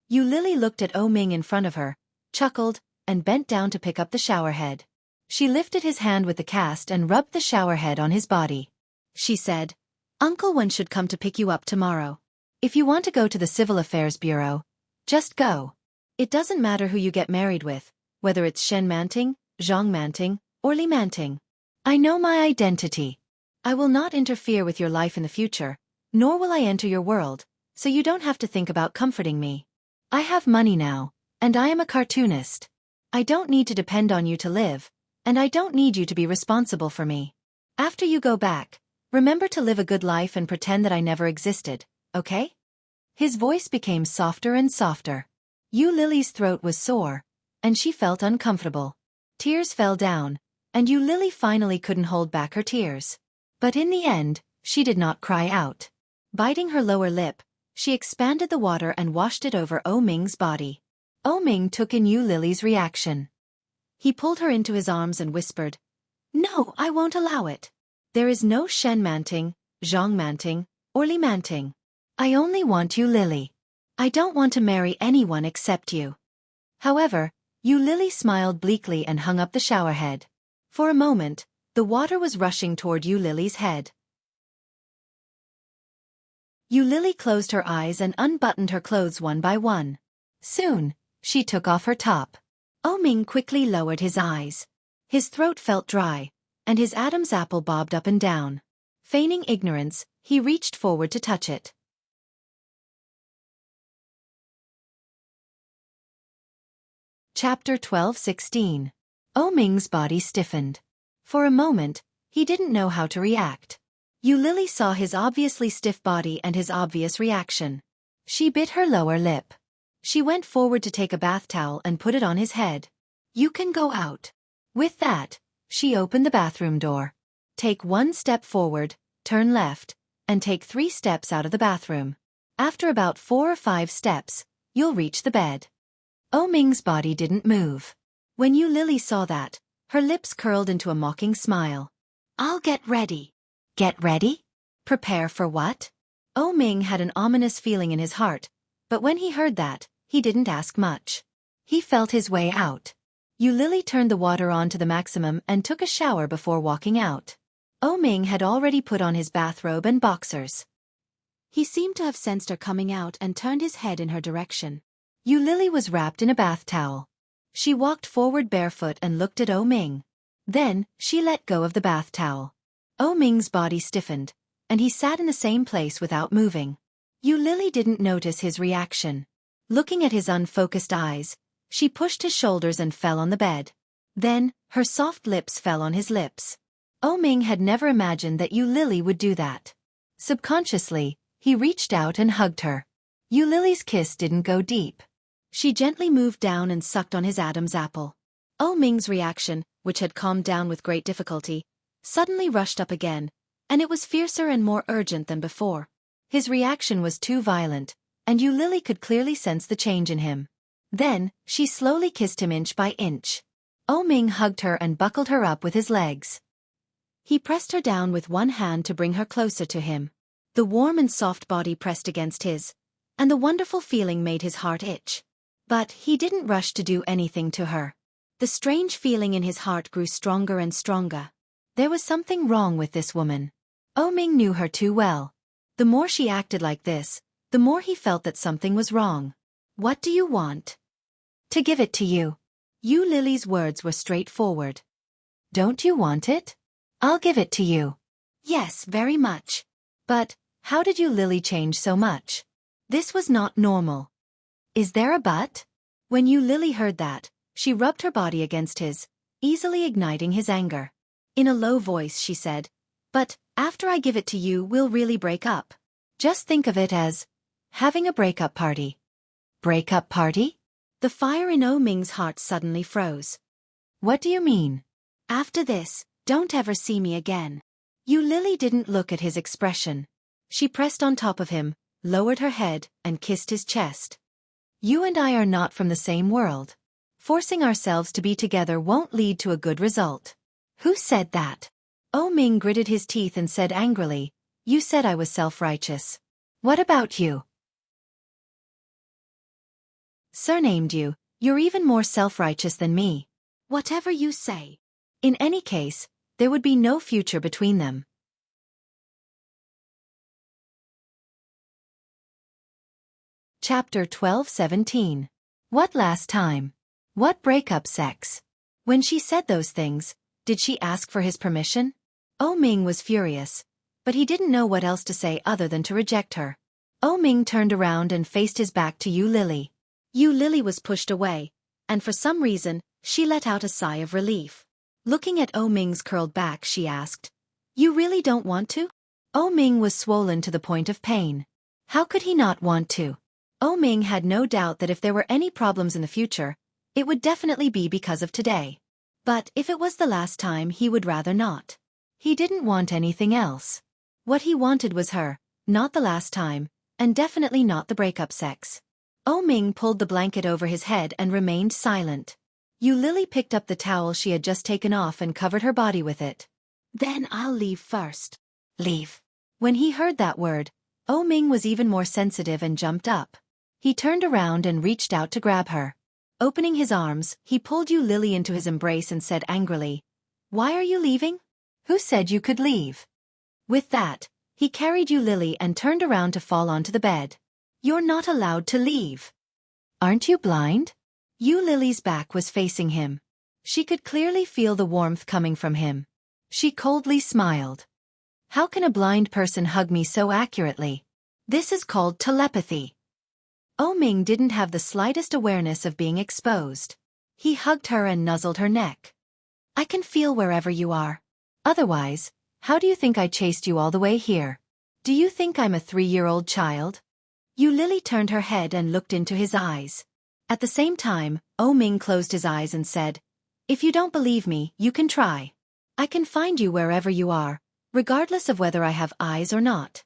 Yu Lily looked at Ming in front of her, chuckled, and bent down to pick up the shower head. She lifted his hand with the cast and rubbed the shower head on his body. She said, Uncle Wen should come to pick you up tomorrow. If you want to go to the Civil Affairs Bureau, just go. It doesn't matter who you get married with, whether it's Shen Manting, Zhang Manting, or Li Manting. I know my identity. I will not interfere with your life in the future, nor will I enter your world, so you don't have to think about comforting me. I have money now, and I am a cartoonist. I don't need to depend on you to live, and I don't need you to be responsible for me. After you go back, remember to live a good life and pretend that I never existed, okay? His voice became softer and softer. Yu Lily's throat was sore, and she felt uncomfortable. Tears fell down, and Yu Lily finally couldn't hold back her tears. But in the end, she did not cry out. Biting her lower lip, she expanded the water and washed it over Ming's body. Ming took in Yu Lily's reaction. He pulled her into his arms and whispered, No, I won't allow it. There is no Shen Manting, Zhang Manting, or Li Manting. I only want Yu Lily. I don't want to marry anyone except you. However, Yu Lily smiled bleakly and hung up the shower head. For a moment, the water was rushing toward Yu Lily's head. Yu Lily closed her eyes and unbuttoned her clothes one by one. Soon, she took off her top. Ming quickly lowered his eyes. His throat felt dry, and his Adam's apple bobbed up and down. Feigning ignorance, he reached forward to touch it. Chapter 12:16. Ming's body stiffened. For a moment, he didn't know how to react. Yu Lily saw his obviously stiff body and his obvious reaction. She bit her lower lip. She went forward to take a bath towel and put it on his head. You can go out. With that, she opened the bathroom door. Take 1 step forward, turn left, and take 3 steps out of the bathroom. After about 4 or 5 steps, you'll reach the bed. Oh Ming's body didn't move. When Yu Lily saw that, her lips curled into a mocking smile. I'll get ready. Get ready? Prepare for what? Oh Ming had an ominous feeling in his heart, but when he heard that, he didn't ask much. He felt his way out. Yu Lily turned the water on to the maximum and took a shower before walking out. Oh Ming had already put on his bathrobe and boxers. He seemed to have sensed her coming out and turned his head in her direction. Yu Lily was wrapped in a bath towel. She walked forward barefoot and looked at Oh Ming. Then, she let go of the bath towel. Oh Ming's body stiffened, and he sat in the same place without moving. Yu Lily didn't notice his reaction. Looking at his unfocused eyes, she pushed his shoulders and fell on the bed. Then, her soft lips fell on his lips. Oh Ming had never imagined that Yu Lily would do that. Subconsciously, he reached out and hugged her. Yu Lily's kiss didn't go deep. She gently moved down and sucked on his Adam's apple. Oh Ming's reaction, which had calmed down with great difficulty, suddenly rushed up again, and it was fiercer and more urgent than before. His reaction was too violent, and Yu Lily could clearly sense the change in him. Then, she slowly kissed him inch by inch. Oh Ming hugged her and buckled her up with his legs. He pressed her down with one hand to bring her closer to him. The warm and soft body pressed against his, and the wonderful feeling made his heart itch. But he didn't rush to do anything to her. The strange feeling in his heart grew stronger and stronger. There was something wrong with this woman. Oh Ming knew her too well. The more she acted like this, the more he felt that something was wrong. What do you want? To give it to you. Yu Lily's words were straightforward. Don't you want it? I'll give it to you. Yes, very much. But, how did Yu Lily change so much? This was not normal. Is there a but? When Yu Lily heard that, she rubbed her body against his, easily igniting his anger. In a low voice she said, but, after I give it to you we'll really break up. Just think of it as having a breakup party. Breakup party? The fire in Oh Ming's heart suddenly froze. What do you mean? After this, don't ever see me again. Yu Lily didn't look at his expression. She pressed on top of him, lowered her head, and kissed his chest. You and I are not from the same world. Forcing ourselves to be together won't lead to a good result. Who said that? Oh Ming gritted his teeth and said angrily, you said I was self-righteous. What about you? Surnamed you, you're even more self-righteous than me. Whatever you say. In any case, there would be no future between them. Chapter 12:17. What last time? What breakup sex? When she said those things, did she ask for his permission? Oh Ming was furious, but he didn't know what else to say other than to reject her. Oh Ming turned around and faced his back to Yu Lily. Yu Lily was pushed away, and for some reason, she let out a sigh of relief. Looking at Oh Ming's curled back she asked, you really don't want to? Oh Ming was swollen to the point of pain. How could he not want to? Oh Ming had no doubt that if there were any problems in the future, it would definitely be because of today. But if it was the last time he would rather not. He didn't want anything else. What he wanted was her, not the last time, and definitely not the breakup sex. Oh Ming pulled the blanket over his head and remained silent. Yu Lily picked up the towel she had just taken off and covered her body with it. Then I'll leave first. Leave. When he heard that word, Oh Ming was even more sensitive and jumped up. He turned around and reached out to grab her. Opening his arms, he pulled Yu Lily into his embrace and said angrily, why are you leaving? Who said you could leave? With that, he carried Yu Lily and turned around to fall onto the bed. You're not allowed to leave. Aren't you blind? Yu Lily's back was facing him. She could clearly feel the warmth coming from him. She coldly smiled. How can a blind person hug me so accurately? This is called telepathy. Oh Ming didn't have the slightest awareness of being exposed. He hugged her and nuzzled her neck. I can feel wherever you are. Otherwise, how do you think I chased you all the way here? Do you think I'm a 3-year-old child? Yu Lily turned her head and looked into his eyes. At the same time, Oh Ming closed his eyes and said, if you don't believe me, you can try. I can find you wherever you are, regardless of whether I have eyes or not.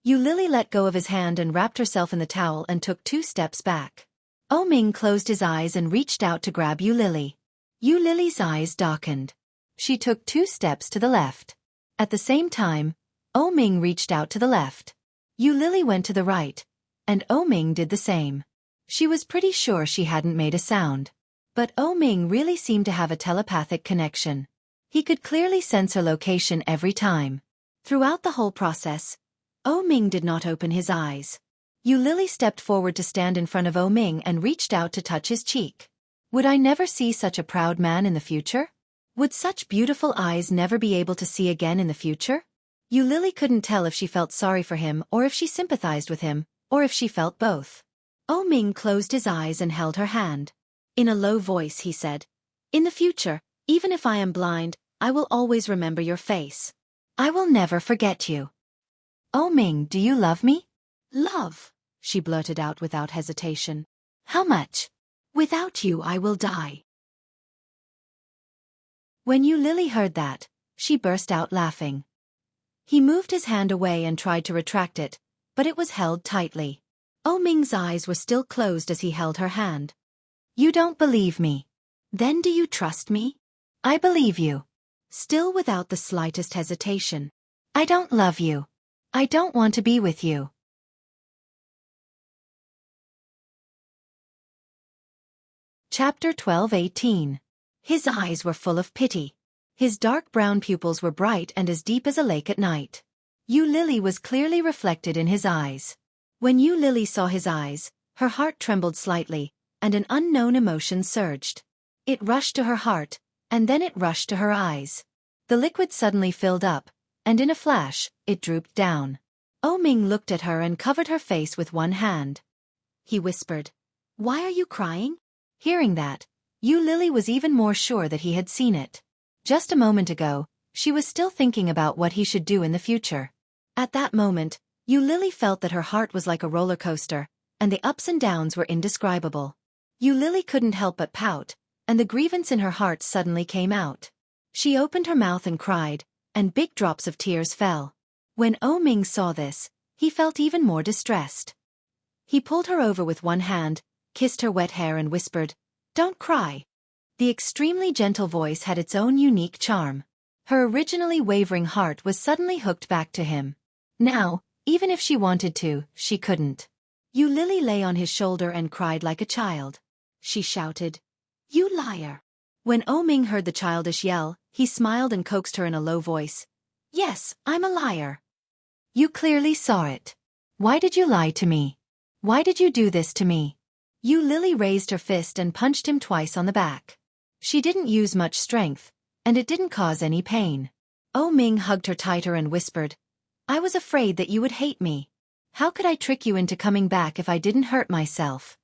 Yu Lily let go of his hand and wrapped herself in the towel and took 2 steps back. Ming closed his eyes and reached out to grab Yu Lily. Yu Lily's eyes darkened. She took 2 steps to the left. At the same time, Ming reached out to the left. Yu Lily went to the right, and Ming did the same. She was pretty sure she hadn't made a sound. But Ming really seemed to have a telepathic connection. He could clearly sense her location every time. Throughout the whole process, Ming did not open his eyes. Yu Lily stepped forward to stand in front of Ming and reached out to touch his cheek. Would I never see such a proud man in the future? Would such beautiful eyes never be able to see again in the future? Yu Lily couldn't tell if she felt sorry for him or if she sympathized with him, or if she felt both. Ming closed his eyes and held her hand. In a low voice he said, "In the future, even if I am blind, I will always remember your face. I will never forget you." "Ming, do you love me?" "Love," she blurted out without hesitation. "How much?" "Without you I will die." When Yu Lily heard that, she burst out laughing. He moved his hand away and tried to retract it, but it was held tightly. Ming's eyes were still closed as he held her hand. "You don't believe me. Then do you trust me?" "I believe you." Still without the slightest hesitation. "I don't love you. I don't want to be with you." Chapter 12:18. His eyes were full of pity. His dark brown pupils were bright and as deep as a lake at night. Yu Lily was clearly reflected in his eyes. When Yu Lily saw his eyes, her heart trembled slightly, and an unknown emotion surged. It rushed to her heart, and then it rushed to her eyes. The liquid suddenly filled up, and in a flash, it drooped down. Ming looked at her and covered her face with one hand. He whispered, "Why are you crying?" Hearing that, Yu Lily was even more sure that he had seen it. Just a moment ago, she was still thinking about what he should do in the future. At that moment, Yu Lily felt that her heart was like a roller coaster, and the ups and downs were indescribable. Yu Lily couldn't help but pout, and the grievance in her heart suddenly came out. She opened her mouth and cried, and big drops of tears fell. When Ming saw this, he felt even more distressed. He pulled her over with one hand, kissed her wet hair and whispered, "Don't cry." The extremely gentle voice had its own unique charm. Her originally wavering heart was suddenly hooked back to him. Now, even if she wanted to, she couldn't. Yu Lily lay on his shoulder and cried like a child. She shouted, "You liar." When Ming heard the childish yell, he smiled and coaxed her in a low voice. "Yes, I'm a liar." "You clearly saw it. Why did you lie to me? Why did you do this to me?" Yu Lily raised her fist and punched him twice on the back. She didn't use much strength, and it didn't cause any pain. Ming hugged her tighter and whispered, "I was afraid that you would hate me. How could I trick you into coming back if I didn't hurt myself?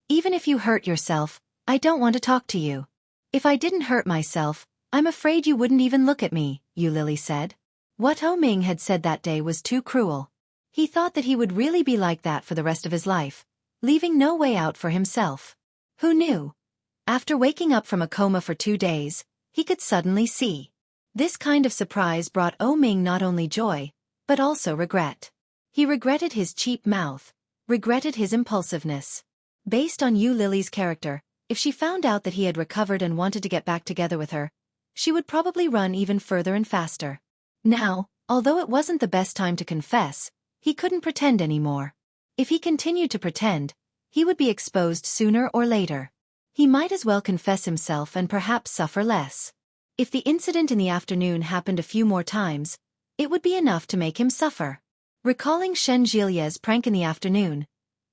Even if you hurt yourself, I don't want to talk to you. If I didn't hurt myself, I'm afraid you wouldn't even look at me," Yu Lily said. What Ming had said that day was too cruel. He thought that he would really be like that for the rest of his life, leaving no way out for himself. Who knew? After waking up from a coma for 2 days, he could suddenly see. This kind of surprise brought Ming not only joy, but also regret. He regretted his cheap mouth, regretted his impulsiveness. Based on Yu Lily's character, if she found out that he had recovered and wanted to get back together with her, she would probably run even further and faster. Now, although it wasn't the best time to confess, he couldn't pretend anymore. If he continued to pretend, he would be exposed sooner or later. He might as well confess himself and perhaps suffer less. If the incident in the afternoon happened a few more times, it would be enough to make him suffer. Recalling Shen Jilie's prank in the afternoon,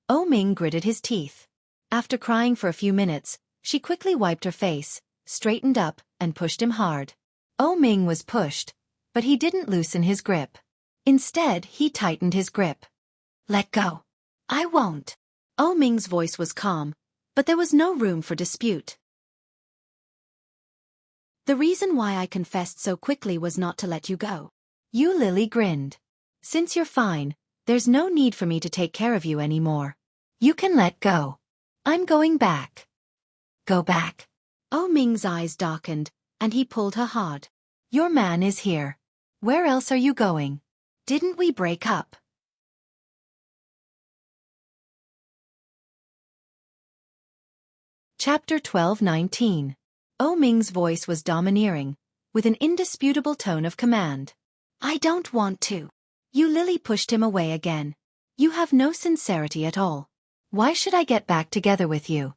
Ming gritted his teeth. After crying for a few minutes, she quickly wiped her face, straightened up, and pushed him hard. Ming was pushed, but he didn't loosen his grip. Instead, he tightened his grip. "Let go." "I won't." Ming's voice was calm, but there was no room for dispute. "The reason why I confessed so quickly was not to let you go." Yu Lily grinned. "Since you're fine, there's no need for me to take care of you anymore. You can let go. I'm going back." "Go back." Ming's eyes darkened, and he pulled her hard. "Your man is here. Where else are you going? Didn't we break up?" Chapter 12:19. Ming's voice was domineering, with an indisputable tone of command. I don't want to. Yu Lili pushed him away again. You have no sincerity at all. Why should I get back together with you?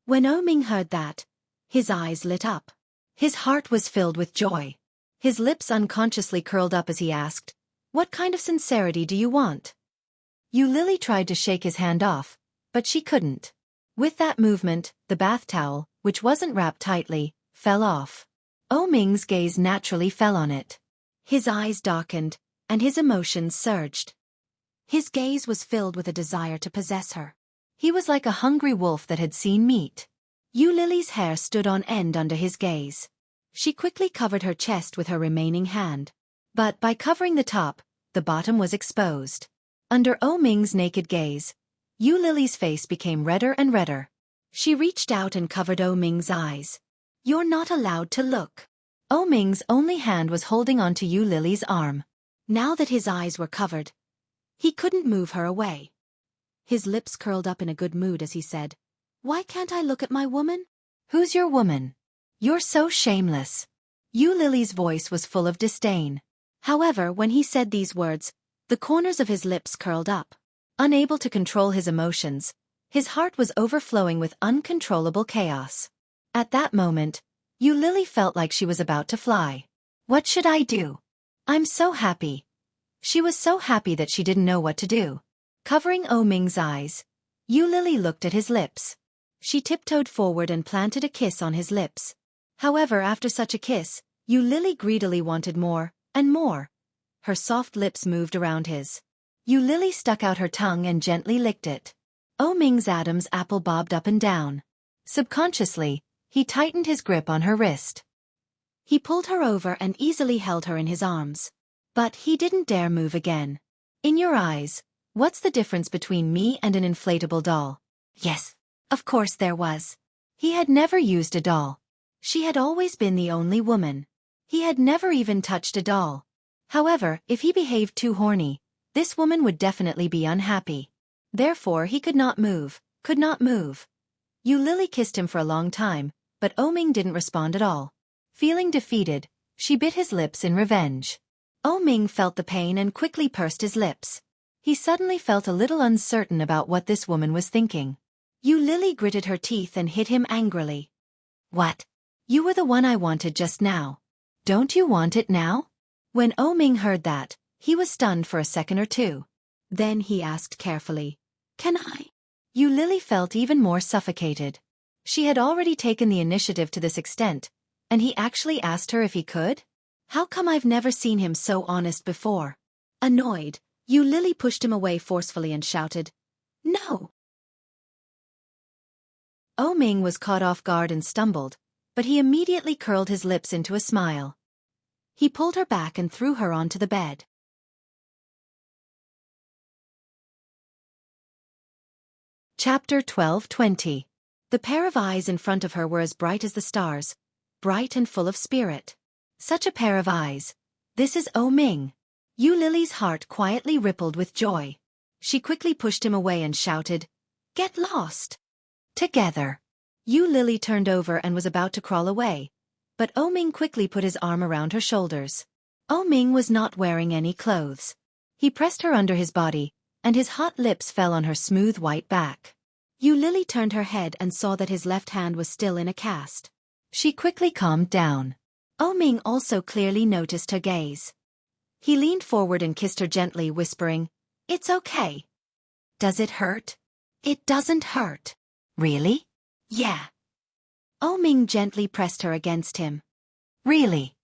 When Ming heard that, his eyes lit up. His heart was filled with joy. His lips unconsciously curled up as he asked, "What kind of sincerity do you want?" Yu Lili tried to shake his hand off, but she couldn't. With that movement, the bath towel, which wasn't wrapped tightly, fell off. Ming's gaze naturally fell on it. His eyes darkened, and his emotions surged. His gaze was filled with a desire to possess her. He was like a hungry wolf that had seen meat. Yu Lili's hair stood on end under his gaze. She quickly covered her chest with her remaining hand. But by covering the top, the bottom was exposed. Under Ming's naked gaze, Yu Lili's face became redder and redder. She reached out and covered Ming's eyes. You're not allowed to look. Ming's only hand was holding onto Yu Lili's arm. Now that his eyes were covered, he couldn't move her away. His lips curled up in a good mood as he said, "Why can't I look at my woman?" "Who's your woman? You're so shameless." Yu Lili's voice was full of disdain. However, when he said these words, the corners of his lips curled up. Unable to control his emotions, his heart was overflowing with uncontrollable chaos. At that moment, Yu Lili felt like she was about to fly. What should I do? I'm so happy. She was so happy that she didn't know what to do. Covering Ming's eyes, Yu Lili looked at his lips. She tiptoed forward and planted a kiss on his lips. However, after such a kiss, Yu Lili greedily wanted more, and more. Her soft lips moved around his. Yu Lili stuck out her tongue and gently licked it. Ming's Adam's apple bobbed up and down. Subconsciously, he tightened his grip on her wrist. He pulled her over and easily held her in his arms. But he didn't dare move again. "In your eyes, what's the difference between me and an inflatable doll?" Yes, of course there was. He had never used a doll. She had always been the only woman. He had never even touched a doll. However, if he behaved too horny, this woman would definitely be unhappy. Therefore he could not move. Yu Lili kissed him for a long time, but Ming didn't respond at all. Feeling defeated, she bit his lips in revenge. Ming felt the pain and quickly pursed his lips. He suddenly felt a little uncertain about what this woman was thinking. Yu Lili gritted her teeth and hit him angrily. "What? You were the one I wanted just now. Don't you want it now?" When Ming heard that, he was stunned for a second or two. Then he asked carefully, "Can I?" Yu Lili felt even more suffocated. She had already taken the initiative to this extent, and he actually asked her if he could? How come I've never seen him so honest before? Annoyed, Yu Lili pushed him away forcefully and shouted, "No!" Ming was caught off guard and stumbled, but he immediately curled his lips into a smile. He pulled her back and threw her onto the bed. Chapter 12:20. The pair of eyes in front of her were as bright as the stars, bright and full of spirit. Such a pair of eyes. This is Ming. Yu Lili's heart quietly rippled with joy. She quickly pushed him away and shouted, "Get lost!" Together. Yu Lili turned over and was about to crawl away, but Ming quickly put his arm around her shoulders. Ming was not wearing any clothes. He pressed her under his body, and his hot lips fell on her smooth white back. Yu Lili turned her head and saw that his left hand was still in a cast. She quickly calmed down. Ming also clearly noticed her gaze. He leaned forward and kissed her gently, whispering, "It's okay." "Does it hurt?" "It doesn't hurt." "Really?" "Yeah." Ming gently pressed her against him. "Really?"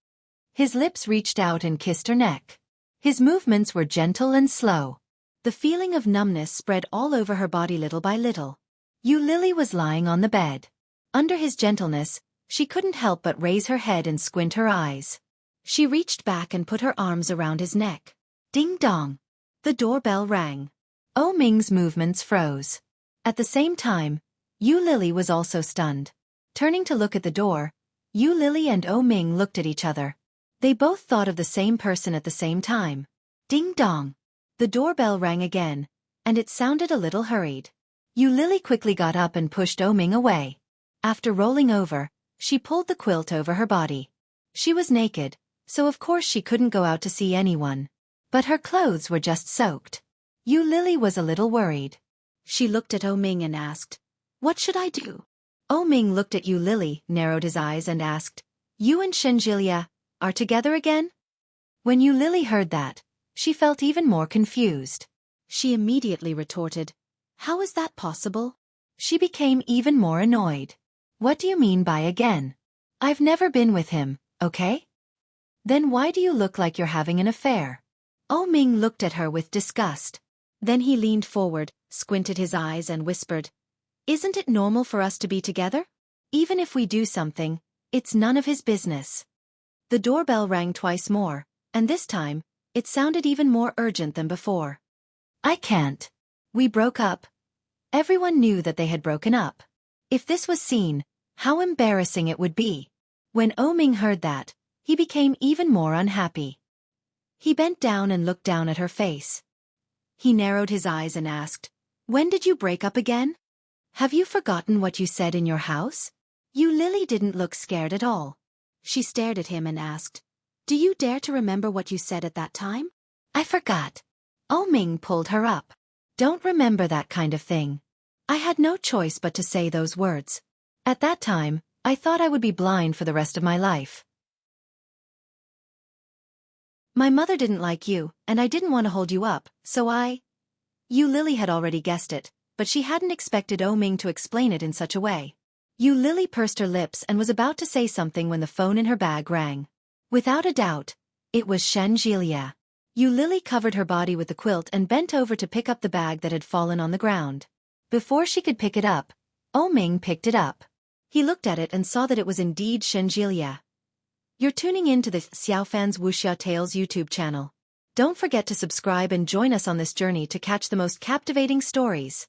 His lips reached out and kissed her neck. His movements were gentle and slow. The feeling of numbness spread all over her body little by little. Yu Lili was lying on the bed. Under his gentleness, she couldn't help but raise her head and squint her eyes. She reached back and put her arms around his neck. Ding dong! The doorbell rang. Ming's movements froze. At the same time, Yu Lili was also stunned. Turning to look at the door, Yu Lili and Ming looked at each other. They both thought of the same person at the same time. Ding dong! The doorbell rang again, and it sounded a little hurried. Yu Lili quickly got up and pushed Ming away. After rolling over, she pulled the quilt over her body. She was naked, so of course she couldn't go out to see anyone. But her clothes were just soaked. Yu Lily was a little worried. She looked at Ming and asked, "What should I do?" Ming looked at Yu Lily, narrowed his eyes and asked, "You and Shenjilia are together again?" When Yu Lily heard that, she felt even more confused. She immediately retorted, "How is that possible?" She became even more annoyed. "What do you mean by again? I've never been with him, okay? Then why do you look like you're having an affair?" Ming looked at her with disgust. Then he leaned forward, squinted his eyes and whispered, "Isn't it normal for us to be together? Even if we do something, it's none of his business." The doorbell rang twice more, and this time, it sounded even more urgent than before. "I can't. We broke up." Everyone knew that they had broken up. If this was seen, how embarrassing it would be. When Ming heard that, he became even more unhappy. He bent down and looked down at her face. He narrowed his eyes and asked, "When did you break up again? Have you forgotten what you said in your house?" Yu Lily didn't look scared at all. She stared at him and asked, "Do you dare to remember what you said at that time?" "I forgot." Ming pulled her up. "Don't remember that kind of thing. I had no choice but to say those words. At that time, I thought I would be blind for the rest of my life. My mother didn't like you, and I didn't want to hold you up, so Yu Lily had already guessed it, but she hadn't expected Ming to explain it in such a way. Yu Lily pursed her lips and was about to say something when the phone in her bag rang. Without a doubt, it was Shenjilia. Yu Lily covered her body with the quilt and bent over to pick up the bag that had fallen on the ground. Before she could pick it up, Ming picked it up. He looked at it and saw that it was indeed Shenjilia. You're tuning in to the Xiaofan's Wuxia Tales YouTube channel. Don't forget to subscribe and join us on this journey to catch the most captivating stories.